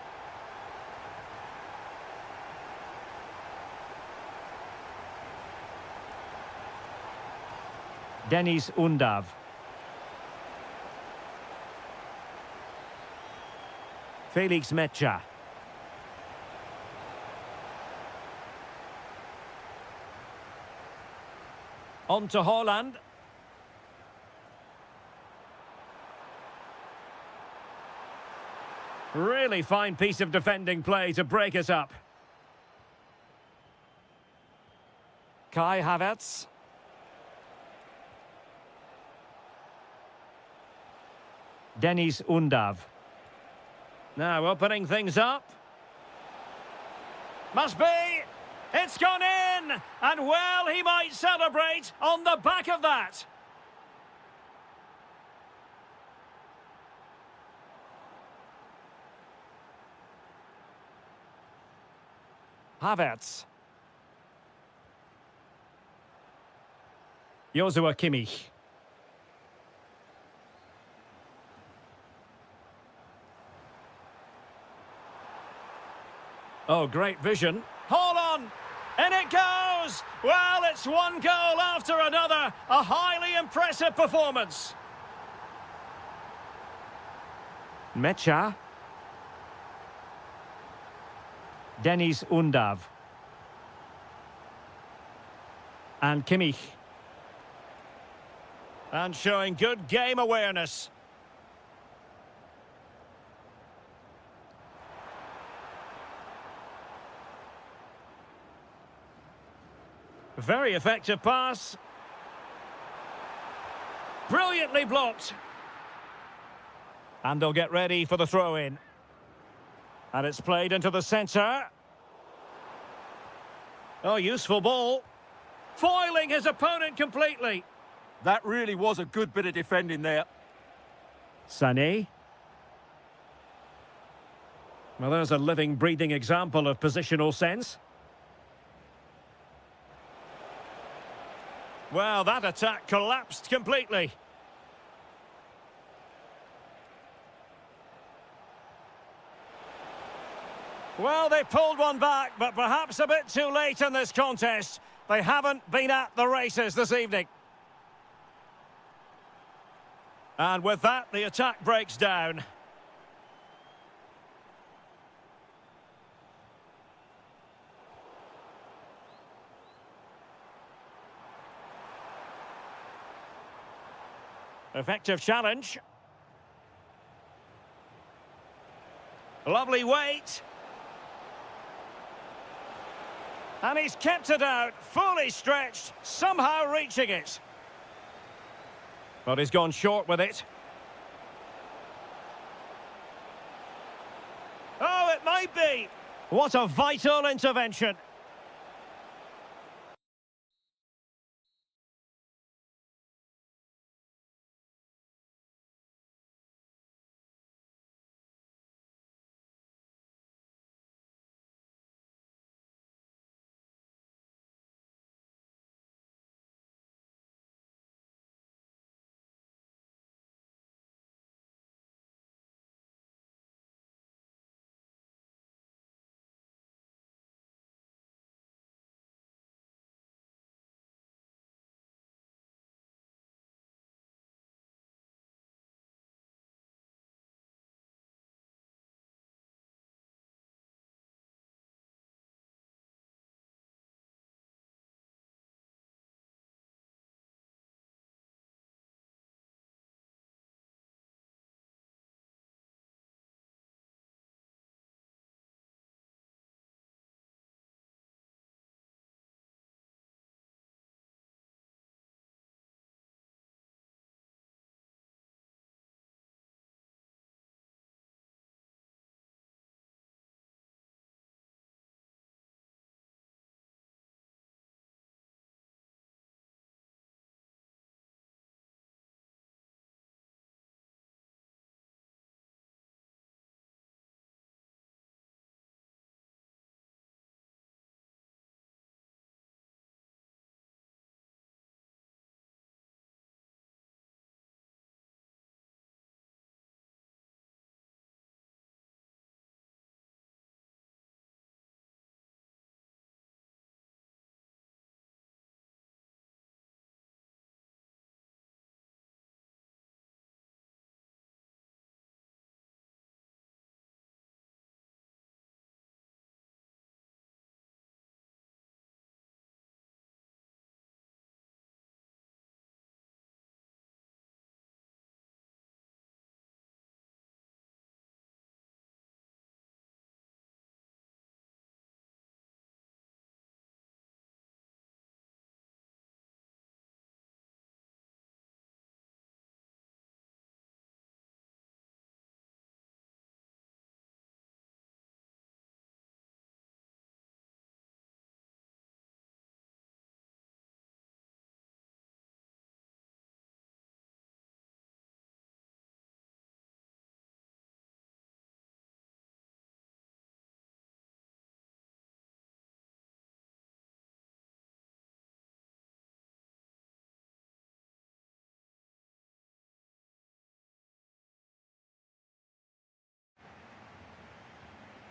Speaker 1: Denis Undav. Felix Mecha. On to Haaland. Really fine piece of defending play to break us up. Kai Havertz. Denis Undav. Now opening things up. Must be. It's gone in! And well, he might celebrate on the back of that. Havertz. Joshua Kimmich. Oh, great vision. Hold on! In it goes! Well, it's one goal after another. A highly impressive performance. Mecha. Denis Undav. And Kimmich. And showing good game awareness. Very effective pass. Brilliantly blocked. And they'll get ready for the throw-in. And it's played into the centre. Oh, useful ball. Foiling his opponent completely.
Speaker 3: That really was a good bit of defending there.
Speaker 1: Sané. Well, there's a living, breathing example of positional sense. Well, that attack collapsed completely. Well, they pulled one back, but perhaps a bit too late in this contest. They haven't been at the races this evening. And with that, the attack breaks down. Effective challenge. Lovely weight. And he's kept it out, fully stretched, somehow reaching it. But he's gone short with it. Oh, it might be. What a vital intervention.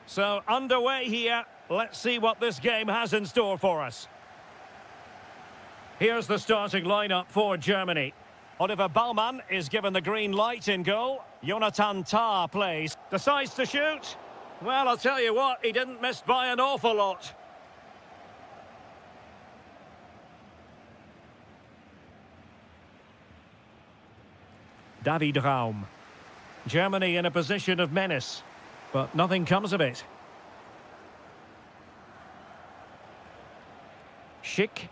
Speaker 1: So, underway here. Let's see what this game has in store for us. Here's the starting lineup for Germany. Oliver Baumann is given the green light in goal. Jonathan Tah plays. Decides to shoot. Well, I'll tell you what, he didn't miss by an awful lot. David Raum. Germany in a position of menace, but nothing comes of it. Schick.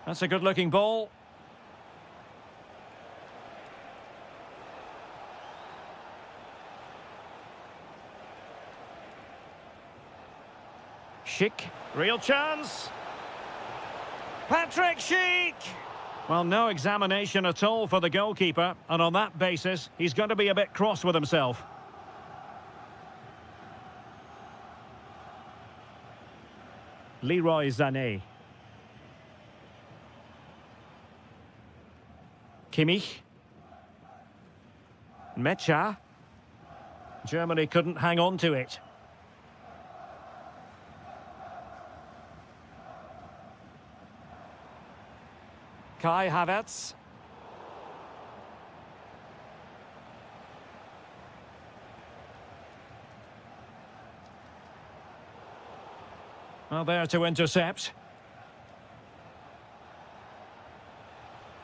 Speaker 1: That's a good-looking ball. Schick. Real chance. Patrick Schick! Well, no examination at all for the goalkeeper, and on that basis, he's going to be a bit cross with himself. Leroy Sané. Kimmich. Mecha. Germany couldn't hang on to it. Kai Havertz. Well, there to intercept.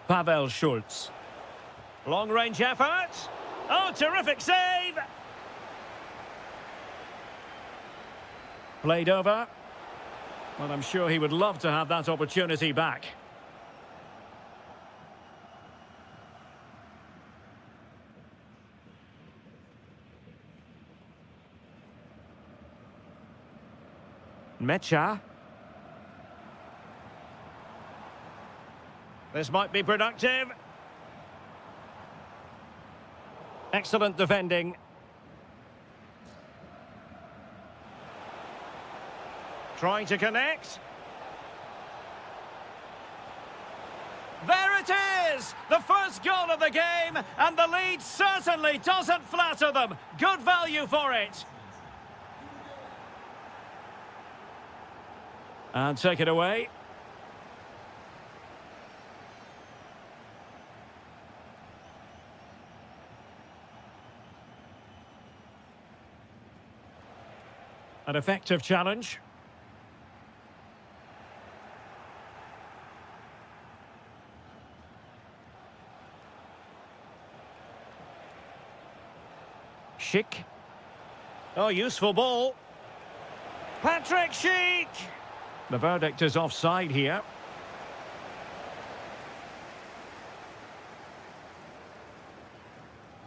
Speaker 1: Pavel Schulz. Long-range effort. Oh, terrific save! Played over. Well, I'm sure he would love to have that opportunity back. Mecha. This might be productive. Excellent defending. Trying to connect. There it is! The first goal of the game, and the lead certainly doesn't flatter them. Good value for it. And take it away. An effective challenge. Schick. Oh, useful ball. Patrick Schick! The verdict is offside here.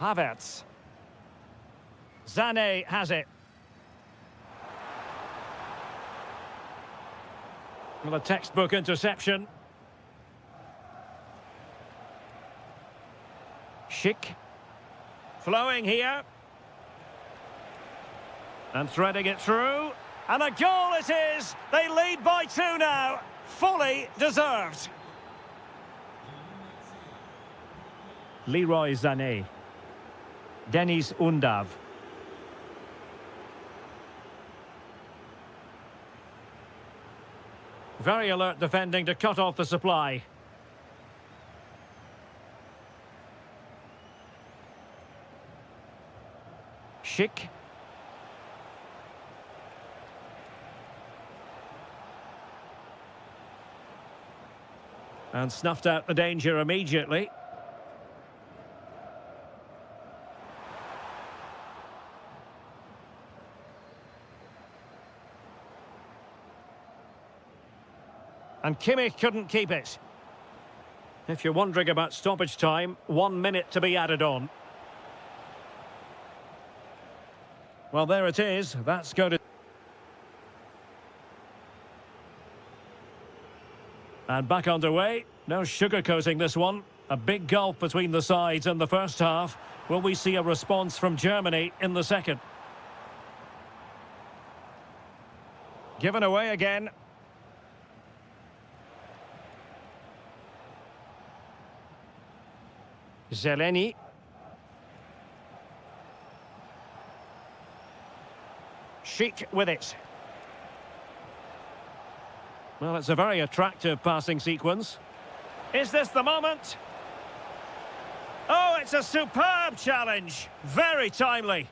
Speaker 1: Havertz. Sané has it. Well, a textbook interception. Schick. Flowing here. And threading it through. And a goal it is! They lead by 2 now. Fully deserved. Leroy Sané. Denis Undav. Very alert defending to cut off the supply. Schick. And snuffed out the danger immediately. And Kimmich couldn't keep it. If you're wondering about stoppage time, 1 minute to be added on. Well, there it is. That's going to... And back underway. No sugarcoating this one. A big gulf between the sides in the first half. Will we see a response from Germany in the second? Given away again. Zeleny. chic with it. Well, it's a very attractive passing sequence. Is this the moment? Oh, it's a superb challenge. Very timely.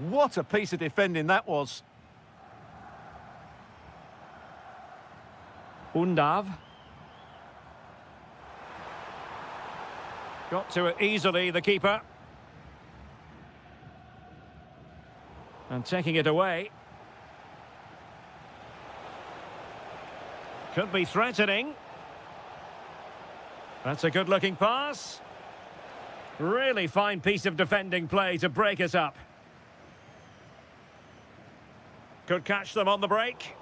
Speaker 3: What a piece of defending that was.
Speaker 1: Undav. Got to it easily, the keeper. And taking it away. Could be threatening. That's a good-looking pass. Really fine piece of defending play to break it up. Could catch them on the break.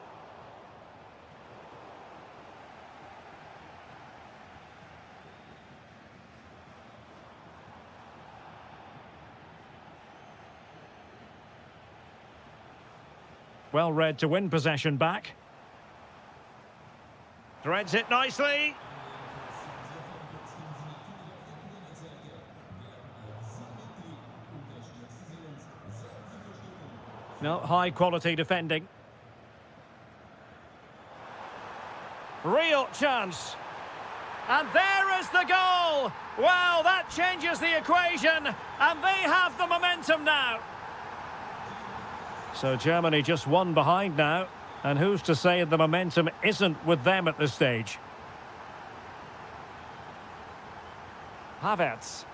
Speaker 1: Well read to win possession back. Threads it nicely. No, high quality defending. Real chance. And there is the goal. Well, that changes the equation. And they have the momentum now. So Germany just one behind now. And who's to say the momentum isn't with them at this stage? Havertz.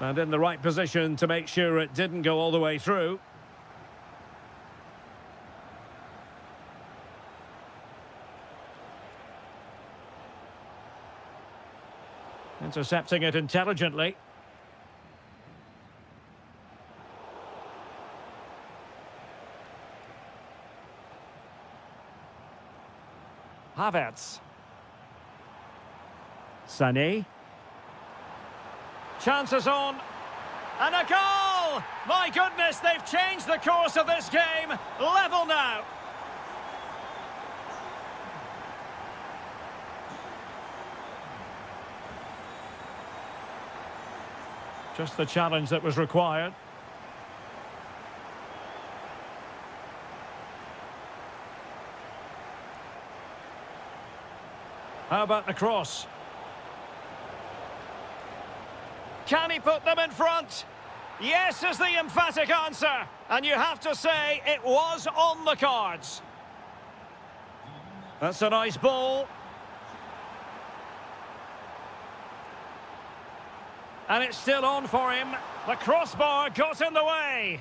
Speaker 1: And in the right position to make sure it didn't go all the way through. Intercepting it intelligently. Havertz. Sané. Chances on. And a goal! My goodness, they've changed the course of this game. Level now. Just the challenge that was required. How about the cross? Can he put them in front? Yes is the emphatic answer. And you have to say it was on the cards. That's a nice ball. And it's still on for him. The crossbar got in the way.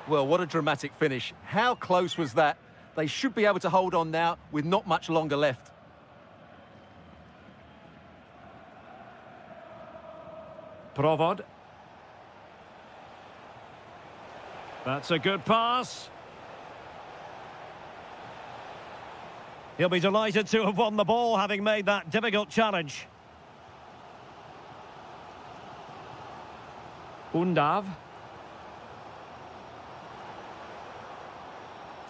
Speaker 2: Well, what a dramatic finish. How close was that? They should be able to hold on now with not much longer left.
Speaker 1: Provod. That's a good pass. He'll be delighted to have won the ball, having made that difficult challenge. Undav.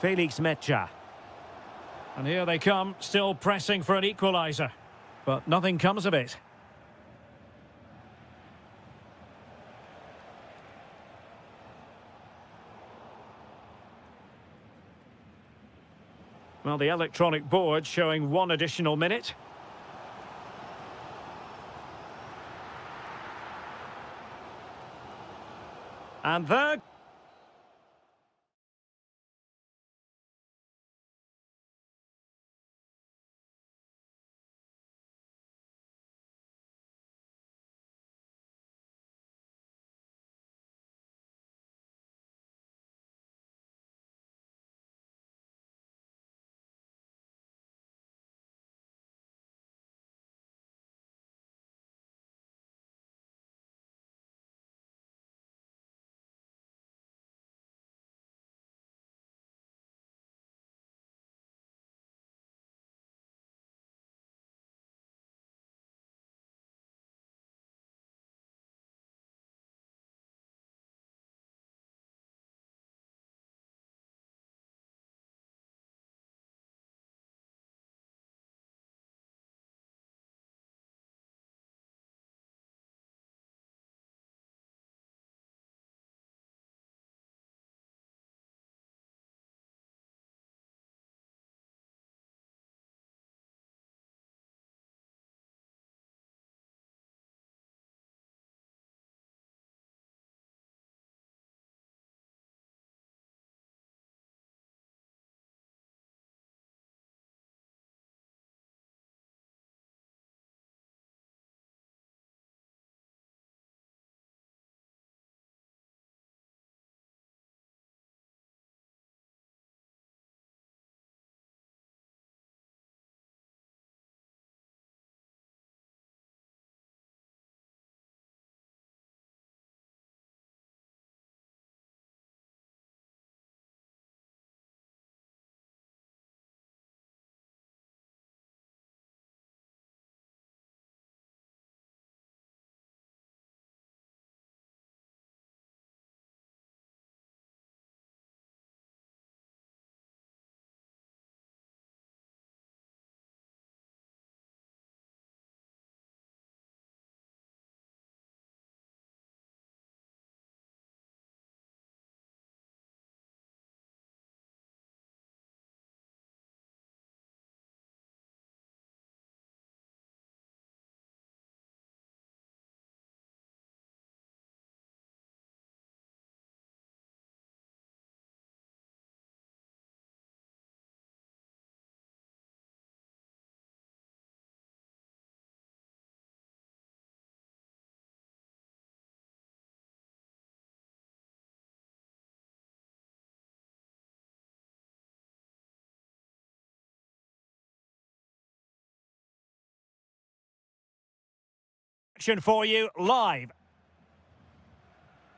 Speaker 1: Felix Mecha. And here they come, still pressing for an equaliser. But nothing comes of it. Well, the electronic board showing one additional minute. And there... action for you live.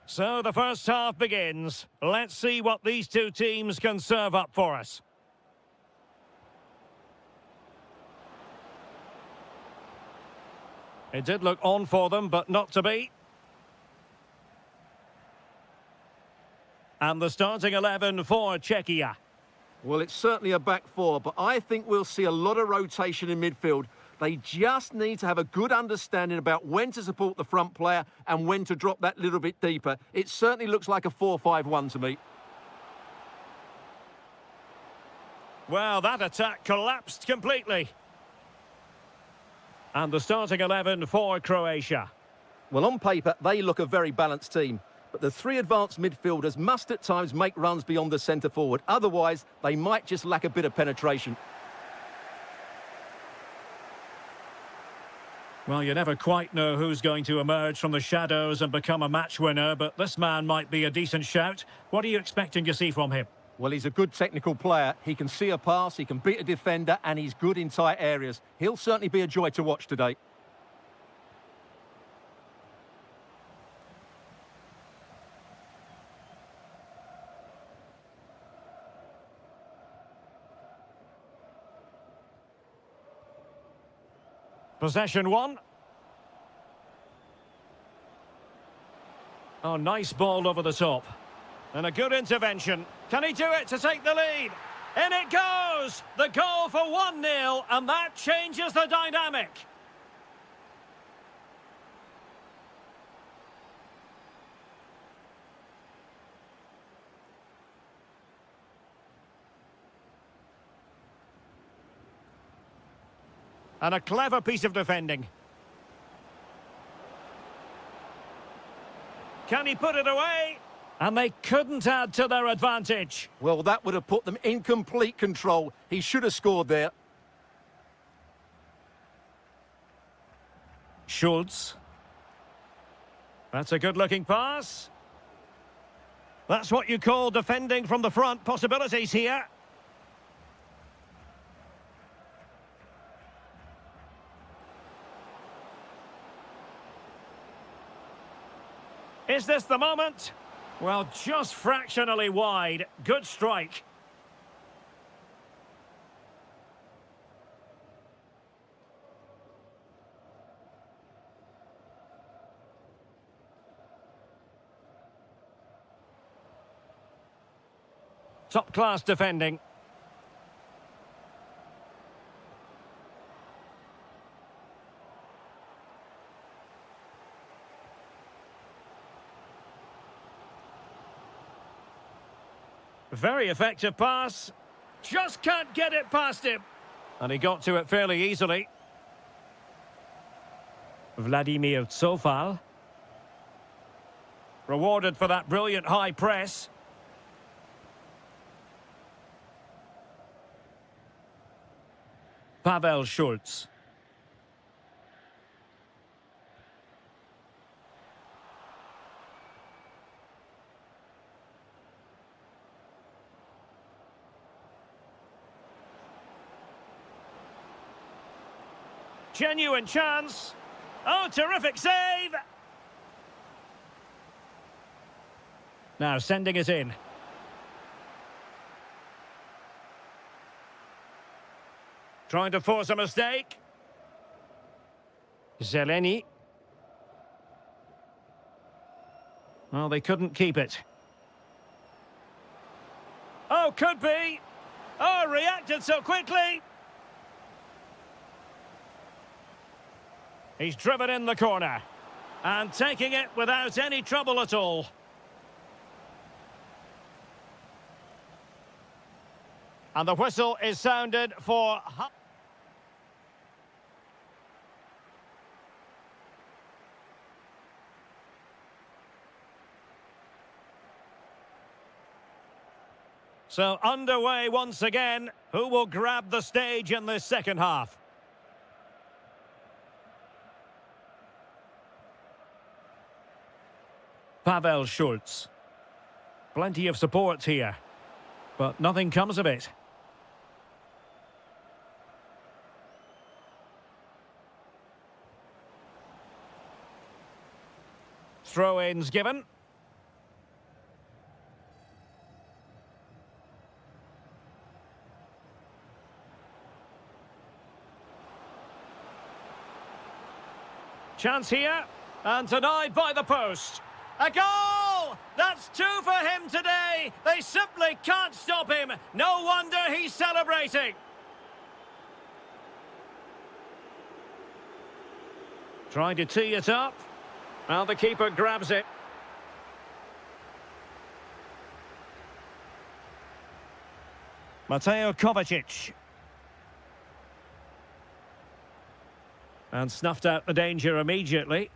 Speaker 1: So the first half begins. Let's see what these two teams can serve up for us. It did look on for them, but not to be. And the starting 11 for Czechia.
Speaker 2: Well, it's certainly a back four, but I think we'll see a lot of rotation in midfield. They just need to have a good understanding about when to support the front player and when to drop that little bit deeper. It certainly looks like a 4-5-1 to me.
Speaker 1: Well, that attack collapsed completely. And the starting 11 for Croatia.
Speaker 2: Well, on paper, they look a very balanced team. But the three advanced midfielders must at times make runs beyond the centre forward. Otherwise, they might just lack a bit of penetration.
Speaker 1: Well, you never quite know who's going to emerge from the shadows and become a match winner, but this man might be a decent shout. What are you expecting to see from him?
Speaker 2: Well, he's a good technical player. He can see a pass, he can beat a defender, and he's good in tight areas. He'll certainly be a joy to watch today.
Speaker 1: Possession one. Oh, nice ball over the top. And a good intervention. Can he do it to take the lead? In it goes! The goal for 1-0, and that changes the dynamic. And a clever piece of defending. Can he put it away? And they couldn't add to their advantage.
Speaker 2: Well, that would have put them in complete control. He should have scored there.
Speaker 1: Schultz. That's a good-looking pass. That's what you call defending from the front. Possibilities here. Is this the moment? Well, just fractionally wide. Good strike. Top-class defending. Very effective pass. Just can't get it past him. And he got to it fairly easily. Vladimir Tsofal. Rewarded for that brilliant high press. Pavel Schultz. Genuine chance. Oh, terrific save. Now sending it in. Trying to force a mistake. Zeleny. Well, they couldn't keep it. Oh, could be. Oh, reacted so quickly. He's driven in the corner. And taking it without any trouble at all. And the whistle is sounded for... So underway once again. Who will grab the stage in this second half? Pavel Schultz. Plenty of support here, but nothing comes of it. Throw-ins given. Chance here, and denied by the post. A goal! That's two for him today. They simply can't stop him. No wonder he's celebrating. Trying to tee it up. Well, the keeper grabs it. Mateo Kovacic. And snuffed out the danger immediately.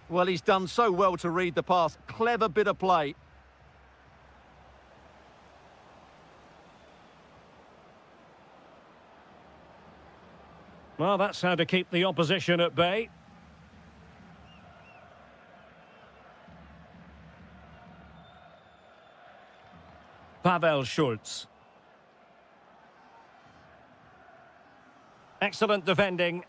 Speaker 2: Well, he's done so well to read the pass. Clever bit of play.
Speaker 1: Well, that's how to keep the opposition at bay. Pavel Schultz. Excellent defending.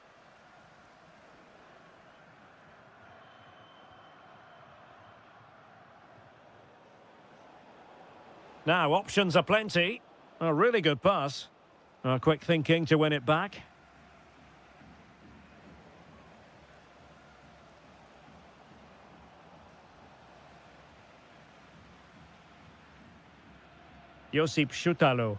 Speaker 1: Now, options are plenty. A really good pass. Quick thinking to win it back. Josip Šutalo.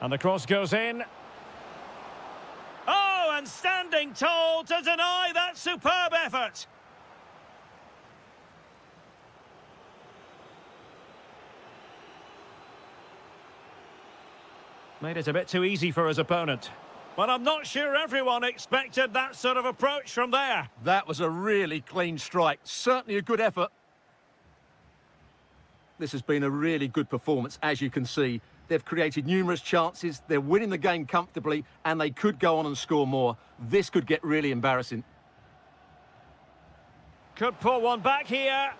Speaker 1: And the cross goes in. Oh, and standing tall to deny that superb effort. Made it a bit too easy for his opponent. But I'm not sure everyone expected that sort of approach from there.
Speaker 2: That was a really clean strike. Certainly a good effort. This has been a really good performance, as you can see. They've created numerous chances, they're winning the game comfortably, and they could go on and score more. This could get really embarrassing.
Speaker 1: Could pull one back here.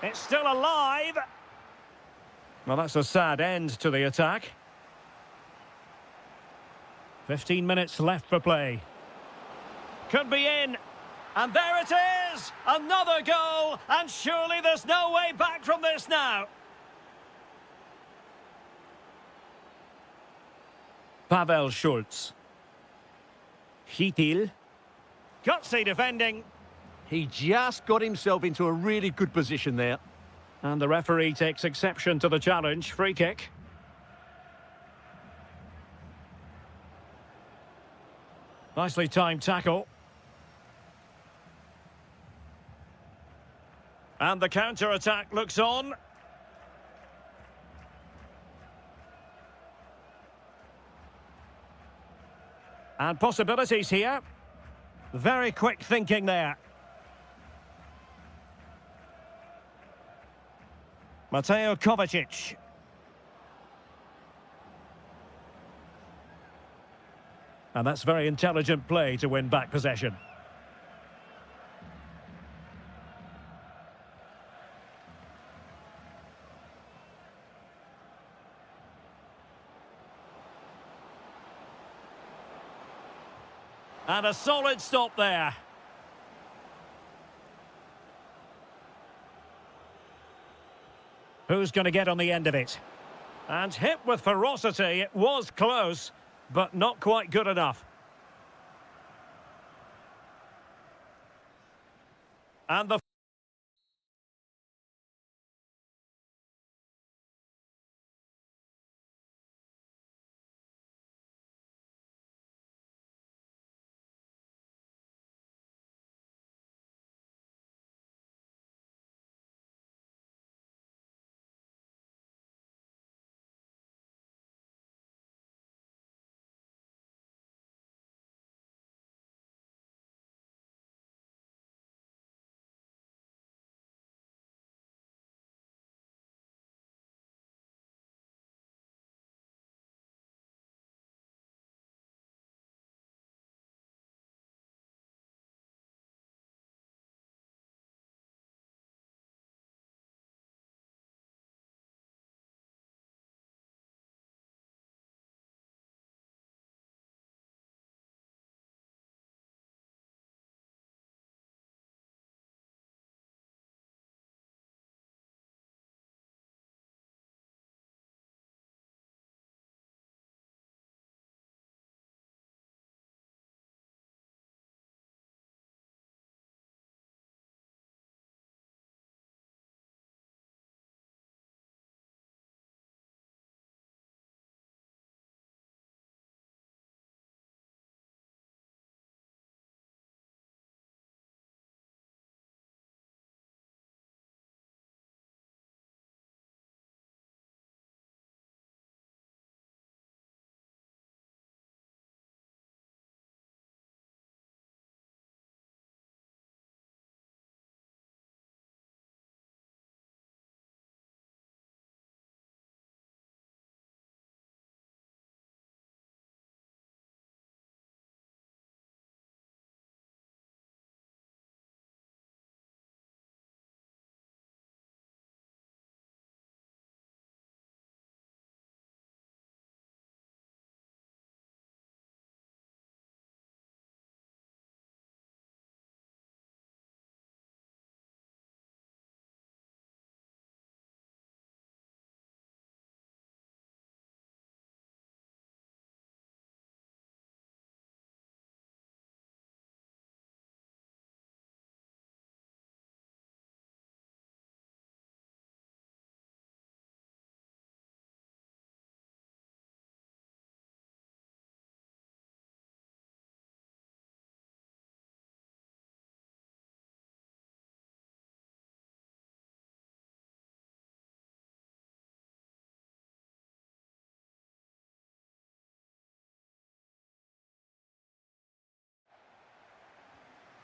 Speaker 1: It's still alive. Well, that's a sad end to the attack. 15 minutes left for play. Could be in. And there it is! Another goal! And surely there's no way back from this now. Pavel Schultz. Hitil. Gutsy defending.
Speaker 2: He just got himself into a really good position there.
Speaker 1: And the referee takes exception to the challenge. Free kick. Nicely timed tackle. And the counter-attack looks on. And possibilities here. Very quick thinking there. Mateo Kovacic. And that's very intelligent play to win back possession. And a solid stop there. Who's going to get on the end of it? And hit with ferocity. It was close, but not quite good enough. And the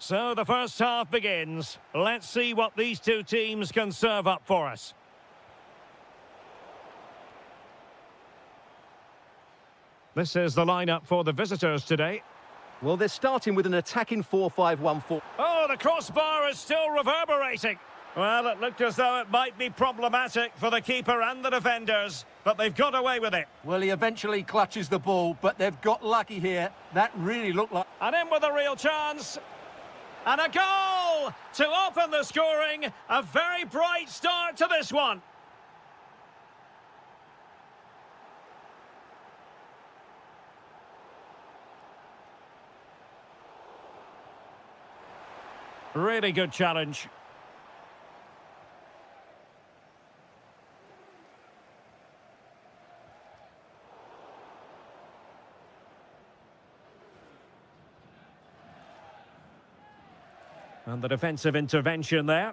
Speaker 1: So the first half begins. Let's see what these two teams can serve up for us. This is the lineup for the visitors today.
Speaker 2: Well, they're starting with an attacking 4-5-1-4.
Speaker 1: Oh, the crossbar is still reverberating. Well, it looked as though it might be problematic for the keeper and the defenders, but they've got away with it.
Speaker 2: Well, he eventually clutches the ball, but they've got lucky here. That really looked like...
Speaker 1: And in with a real chance. And a goal to open the scoring. A very bright start to this one. Really good challenge. And the defensive intervention there.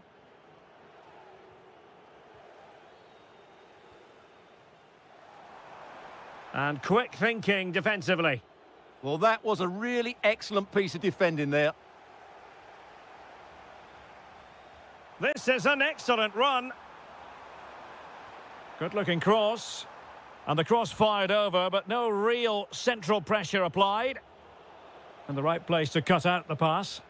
Speaker 1: And quick thinking defensively.
Speaker 2: Well, that was a really excellent piece of defending there.
Speaker 1: This is an excellent run. Good-looking cross. And the cross fired over, but no real central pressure applied. And the right place to cut out the pass.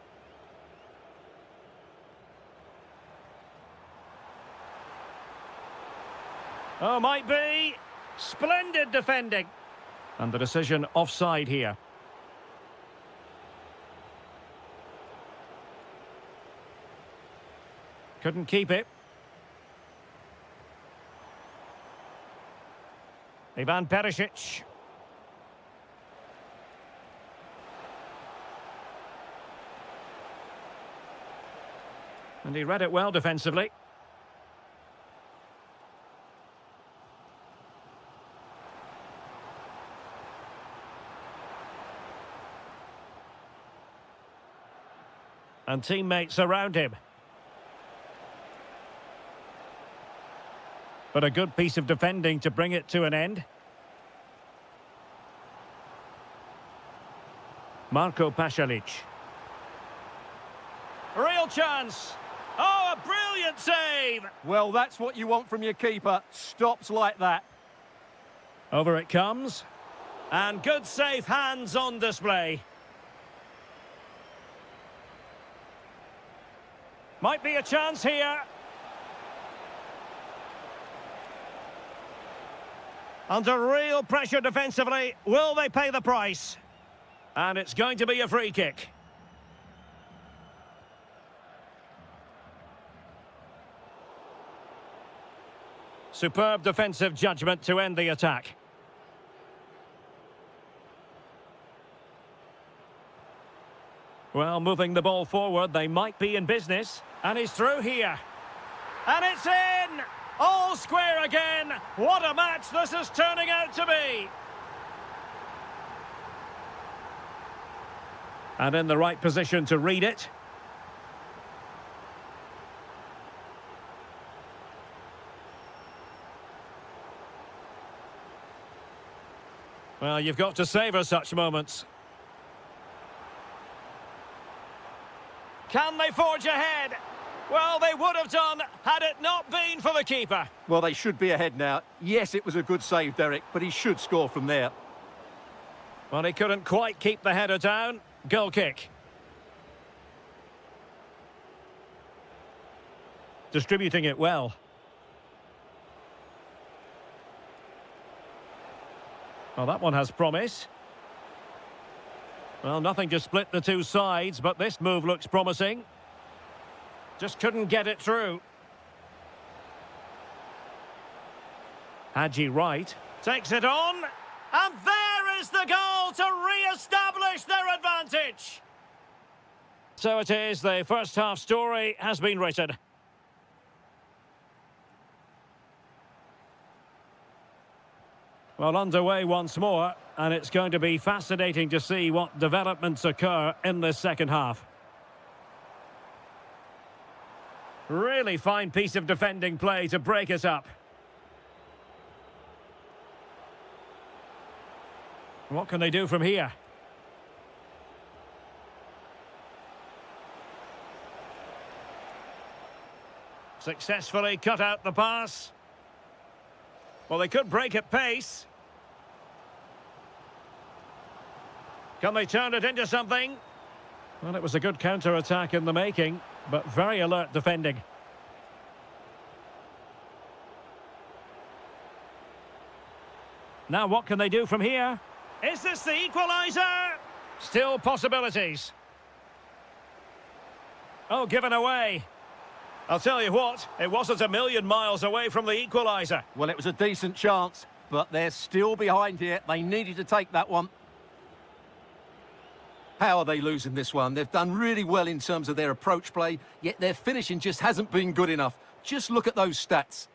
Speaker 1: Oh, might be. Splendid defending. And the decision offside here. Couldn't keep it. Ivan Perisic. And he read it well defensively. And teammates around him. But a good piece of defending to bring it to an end. Marko Pasalic. Real chance. Oh, a brilliant save.
Speaker 2: Well, that's what you want from your keeper. Stops like that.
Speaker 1: Over it comes. And good safe hands on display. Might be a chance here. Under real pressure defensively. Will they pay the price? And it's going to be a free kick. Superb defensive judgment to end the attack. Well, moving the ball forward, they might be in business. And he's through here. And it's in! All square again. What a match this is turning out to be. And in the right position to read it. Well, you've got to savour such moments. Can they forge ahead? Well, they would have done had it not been for the keeper.
Speaker 2: Well, they should be ahead now. Yes, it was a good save, Derek, but he should score from there.
Speaker 1: Well, he couldn't quite keep the header down. Goal kick. Distributing it well. Well, that one has promise. Well, nothing to split the two sides, but this move looks promising. Just couldn't get it through. Haji Wright takes it on. And there is the goal to re-establish their advantage. So it is, the first half story has been written. Well, underway once more, and it's going to be fascinating to see what developments occur in this second half. Really fine piece of defending play to break it up. What can they do from here? Successfully cut out the pass. Well, they could break at pace. Can they turn it into something? Well, it was a good counter-attack in the making, but very alert defending. Now what can they do from here? Is this the equaliser? Still possibilities. Oh, given away. I'll tell you what, it wasn't a million miles away from the equaliser.
Speaker 2: Well, it was a decent chance, but they're still behind here. They needed to take that one. How are they losing this one? They've done really well in terms of their approach play, yet their finishing just hasn't been good enough. Just look at those stats.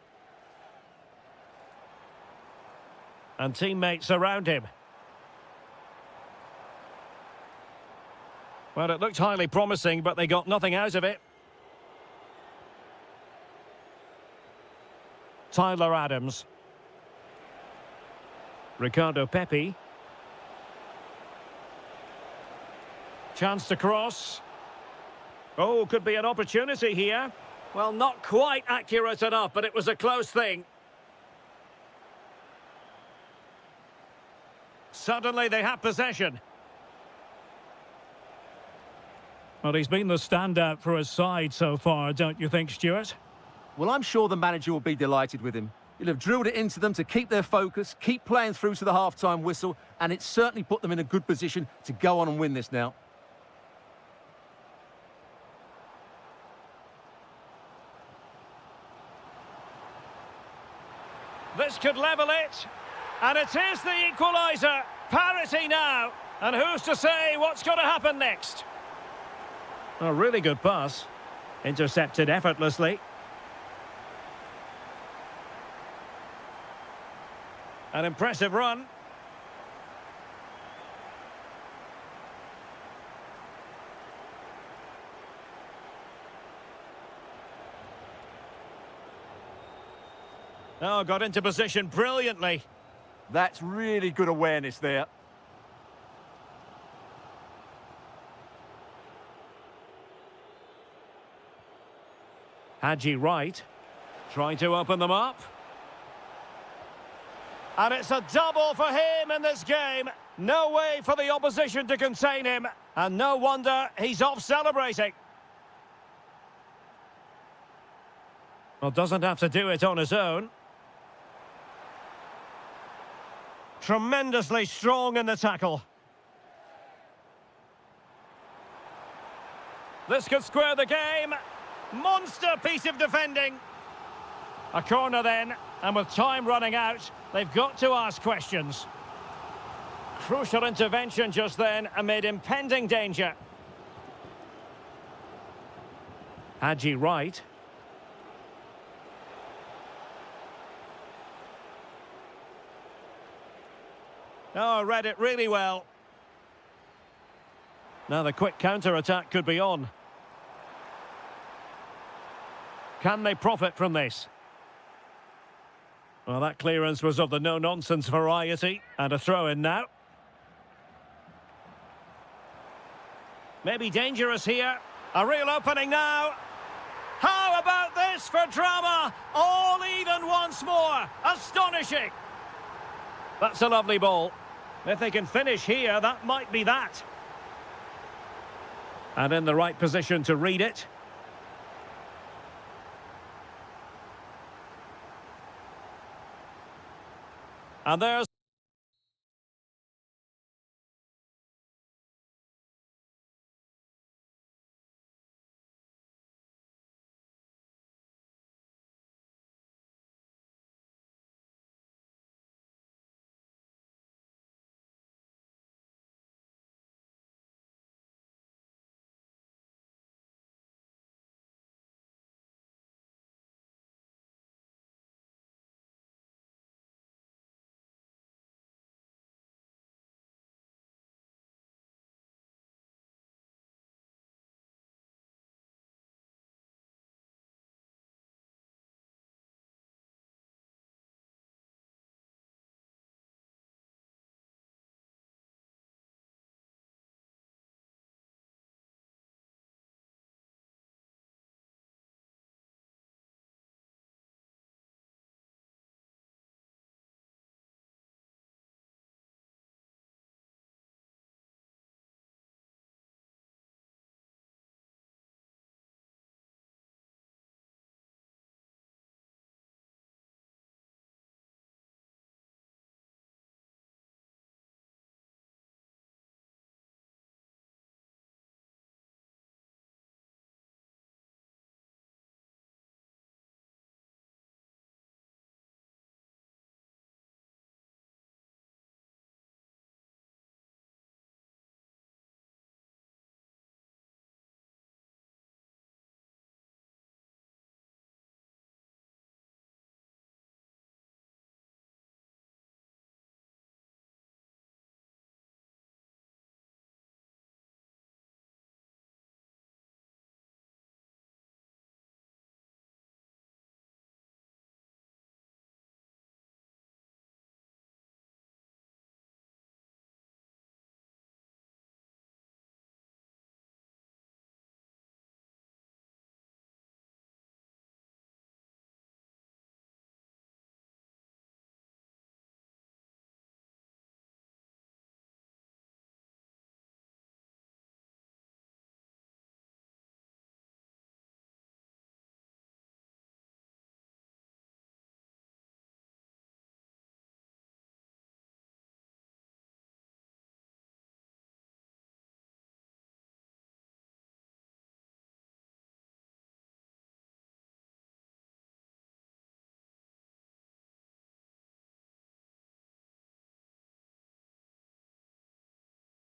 Speaker 1: And teammates around him. Well, it looked highly promising, but they got nothing out of it. Tyler Adams. Ricardo Pepi. Chance to cross. Oh, could be an opportunity here. Well, not quite accurate enough, but it was a close thing. Suddenly they have possession. Well, he's been the standout for his side so far, don't you think, Stuart?
Speaker 2: Well, I'm sure the manager will be delighted with him. He'll have drilled it into them to keep their focus, keep playing through to the half-time whistle, and it's certainly put them in a good position to go on and win this now.
Speaker 1: This could level it. And it is the equaliser. Parity now. And who's to say what's going to happen next? A really good pass. Intercepted effortlessly. An impressive run. Oh, got into position brilliantly.
Speaker 3: That's really good awareness there.
Speaker 1: Haji Wright trying to open them up. And it's a double for him in this game. No way for the opposition to contain him. And no wonder he's off celebrating. Well, doesn't have to do it on his own. Tremendously strong in the tackle. This could square the game. Monster piece of defending. A corner then, and with time running out, they've got to ask questions. Crucial intervention just then amid impending danger. Haji Wright. Oh, read it really well. Now the quick counter-attack could be on. Can they profit from this? Well, that clearance was of the no-nonsense variety. And a throw-in now. Maybe dangerous here. A real opening now. How about this for drama? All even once more. Astonishing. That's a lovely ball. If they can finish here, that might be that. And in the right position to read it. And there's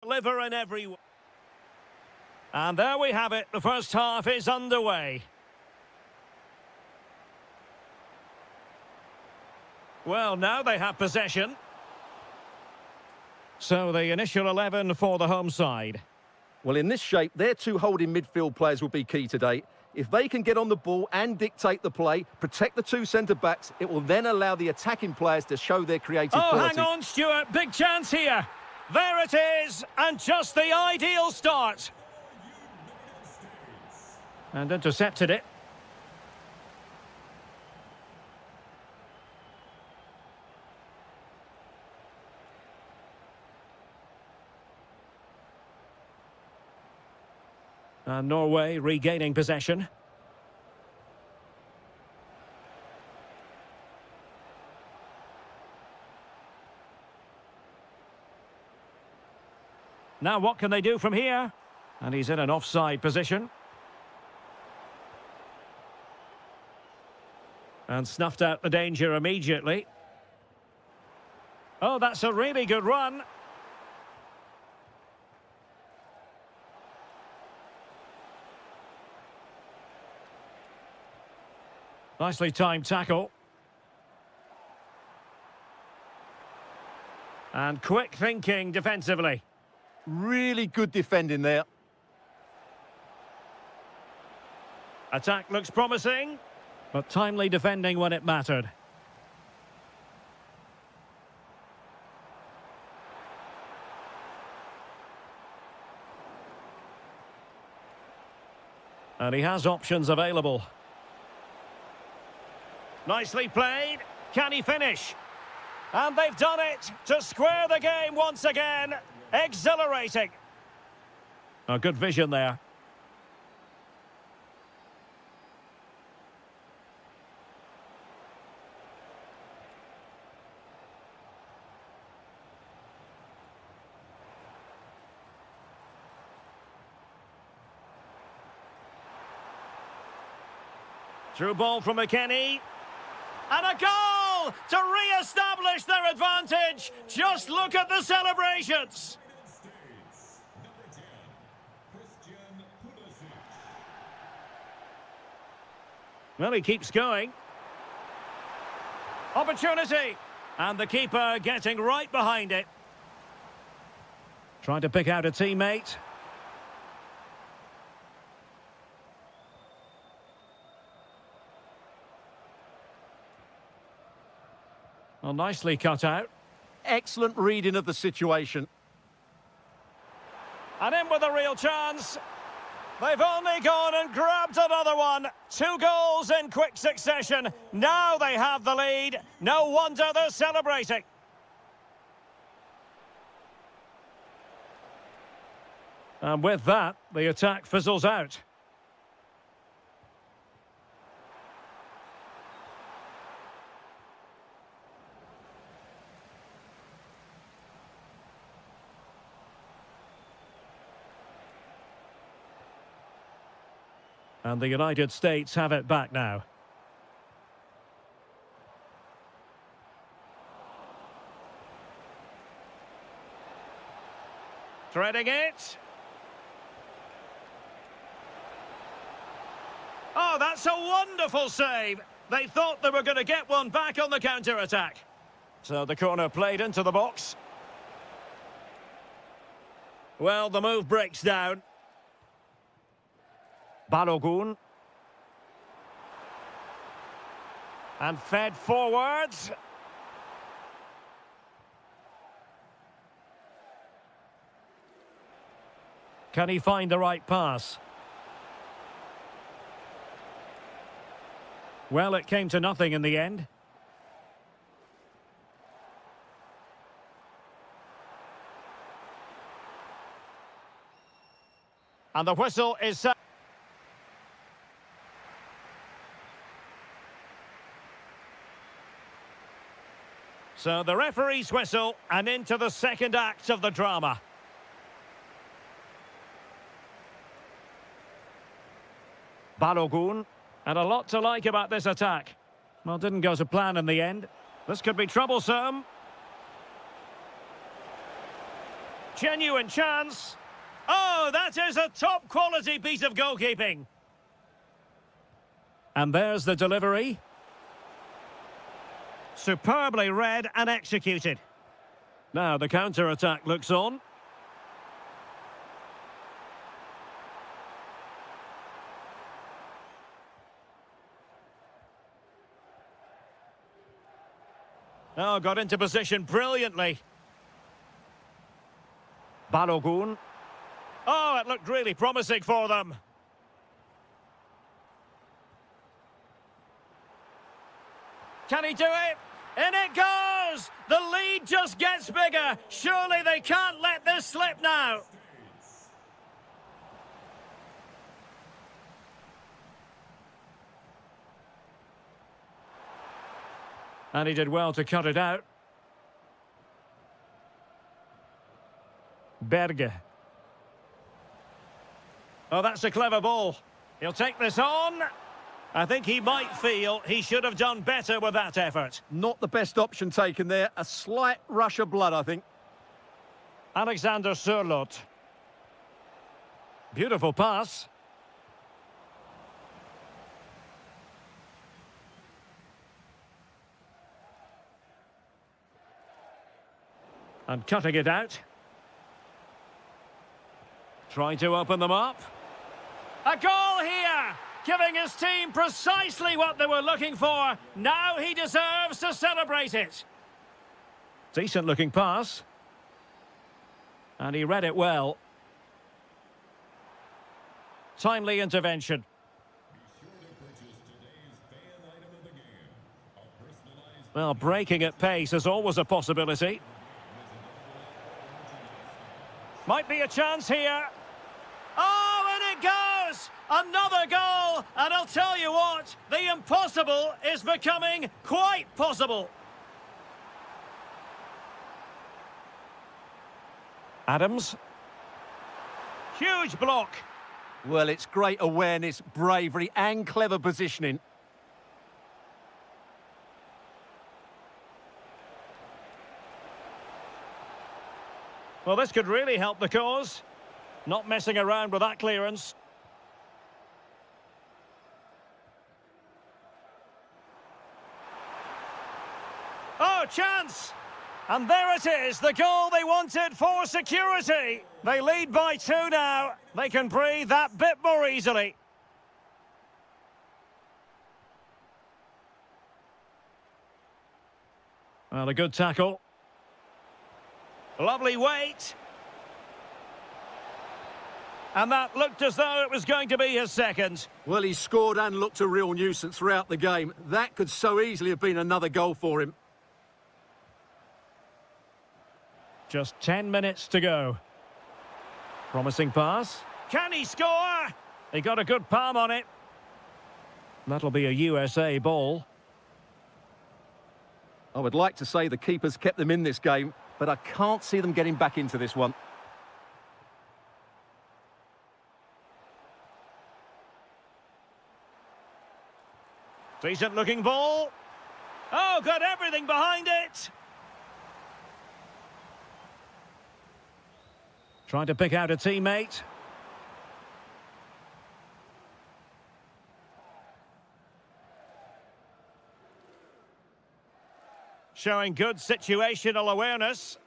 Speaker 1: liver in every way. And there we have it. The first half is underway. Well, now they have possession. So the initial 11 for the home side.
Speaker 2: Well, in this shape, their two holding midfield players will be key today. If they can get on the ball and dictate the play, protect the two centre-backs, it will then allow the attacking players to show their creative quality.
Speaker 1: Hang on, Stuart. Big chance here. There it is. And just the ideal start. And intercepted it. And Norway regaining possession. Now what can they do from here? And he's in an offside position. And snuffed out the danger immediately. Oh, that's a really good run. Nicely timed tackle. And quick thinking defensively.
Speaker 2: Really good defending there.
Speaker 1: Attack looks promising, but timely defending when it mattered. And he has options available. Nicely played. Can he finish? And they've done it to square the game once again. Exhilarating. A good vision there. Through ball from McKennie. And a goal to re-establish their advantage. Just look at the celebrations. Well, he keeps going. Opportunity. And the keeper getting right behind it. Trying to pick out a teammate. Well, nicely cut out.
Speaker 2: Excellent reading of the situation.
Speaker 1: And in with a real chance. They've only gone and grabbed another one. 2 goals in quick succession. Now they have the lead. No wonder they're celebrating. And with that, the attack fizzles out. And the United States have it back now. Threading it. Oh, that's a wonderful save. They thought they were going to get one back on the counter-attack. So the corner played into the box. Well, the move breaks down. Balogun. And fed forwards. Can he find the right pass? Well, it came to nothing in the end. And the whistle is set. So the referee's whistle, and into the second act of the drama. Balogun, and a lot to like about this attack. Well, didn't go to plan in the end. This could be troublesome. Genuine chance. Oh, that is a top-quality piece of goalkeeping. And there's the delivery. Superbly read and executed. Now the counter-attack looks on. Oh, got into position brilliantly. Balogun. Oh, it looked really promising for them. Can he do it? In it goes! The lead just gets bigger. Surely they can't let this slip now. And he did well to cut it out. Berge. Oh, that's a clever ball. He'll take this on. I think he might feel he should have done better with that effort.
Speaker 2: Not the best option taken there. A slight rush of blood, I think.
Speaker 1: Alexander Sørloth. Beautiful pass. And cutting it out. Trying to open them up. A goal here! Giving his team precisely what they were looking for. Now he deserves to celebrate it. Decent looking pass. And he read it well. Timely intervention. Well, breaking at pace is always a possibility. Might be a chance here. Oh, and it goes! Another goal! And I'll tell you what, the impossible is becoming quite possible. Adams. Huge block.
Speaker 2: Well, it's great awareness, bravery and clever positioning.
Speaker 1: Well, this could really help the cause. Not messing around with that clearance. Oh, chance! And there it is, the goal they wanted for security. They lead by 2 now. They can breathe that bit more easily. Well, a good tackle. Lovely weight. And that looked as though it was going to be his second.
Speaker 2: Well, he scored and looked a real nuisance throughout the game. That could so easily have been another goal for him.
Speaker 1: Just 10 minutes to go. Promising pass. Can he score? He got a good palm on it. That'll be a USA ball.
Speaker 2: I would like to say the keepers kept them in this game, but I can't see them getting back into this one.
Speaker 1: Decent looking ball. Oh, got everything behind it. Trying to pick out a teammate. Showing good situational awareness.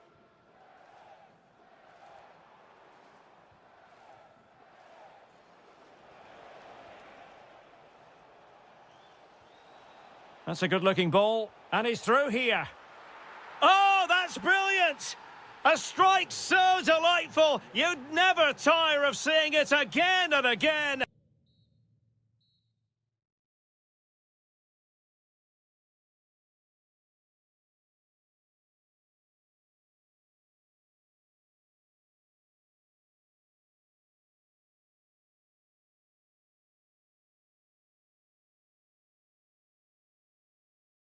Speaker 1: That's a good-looking ball. And he's through here. Oh, that's brilliant! A strike so delightful, you'd never tire of seeing it again and again.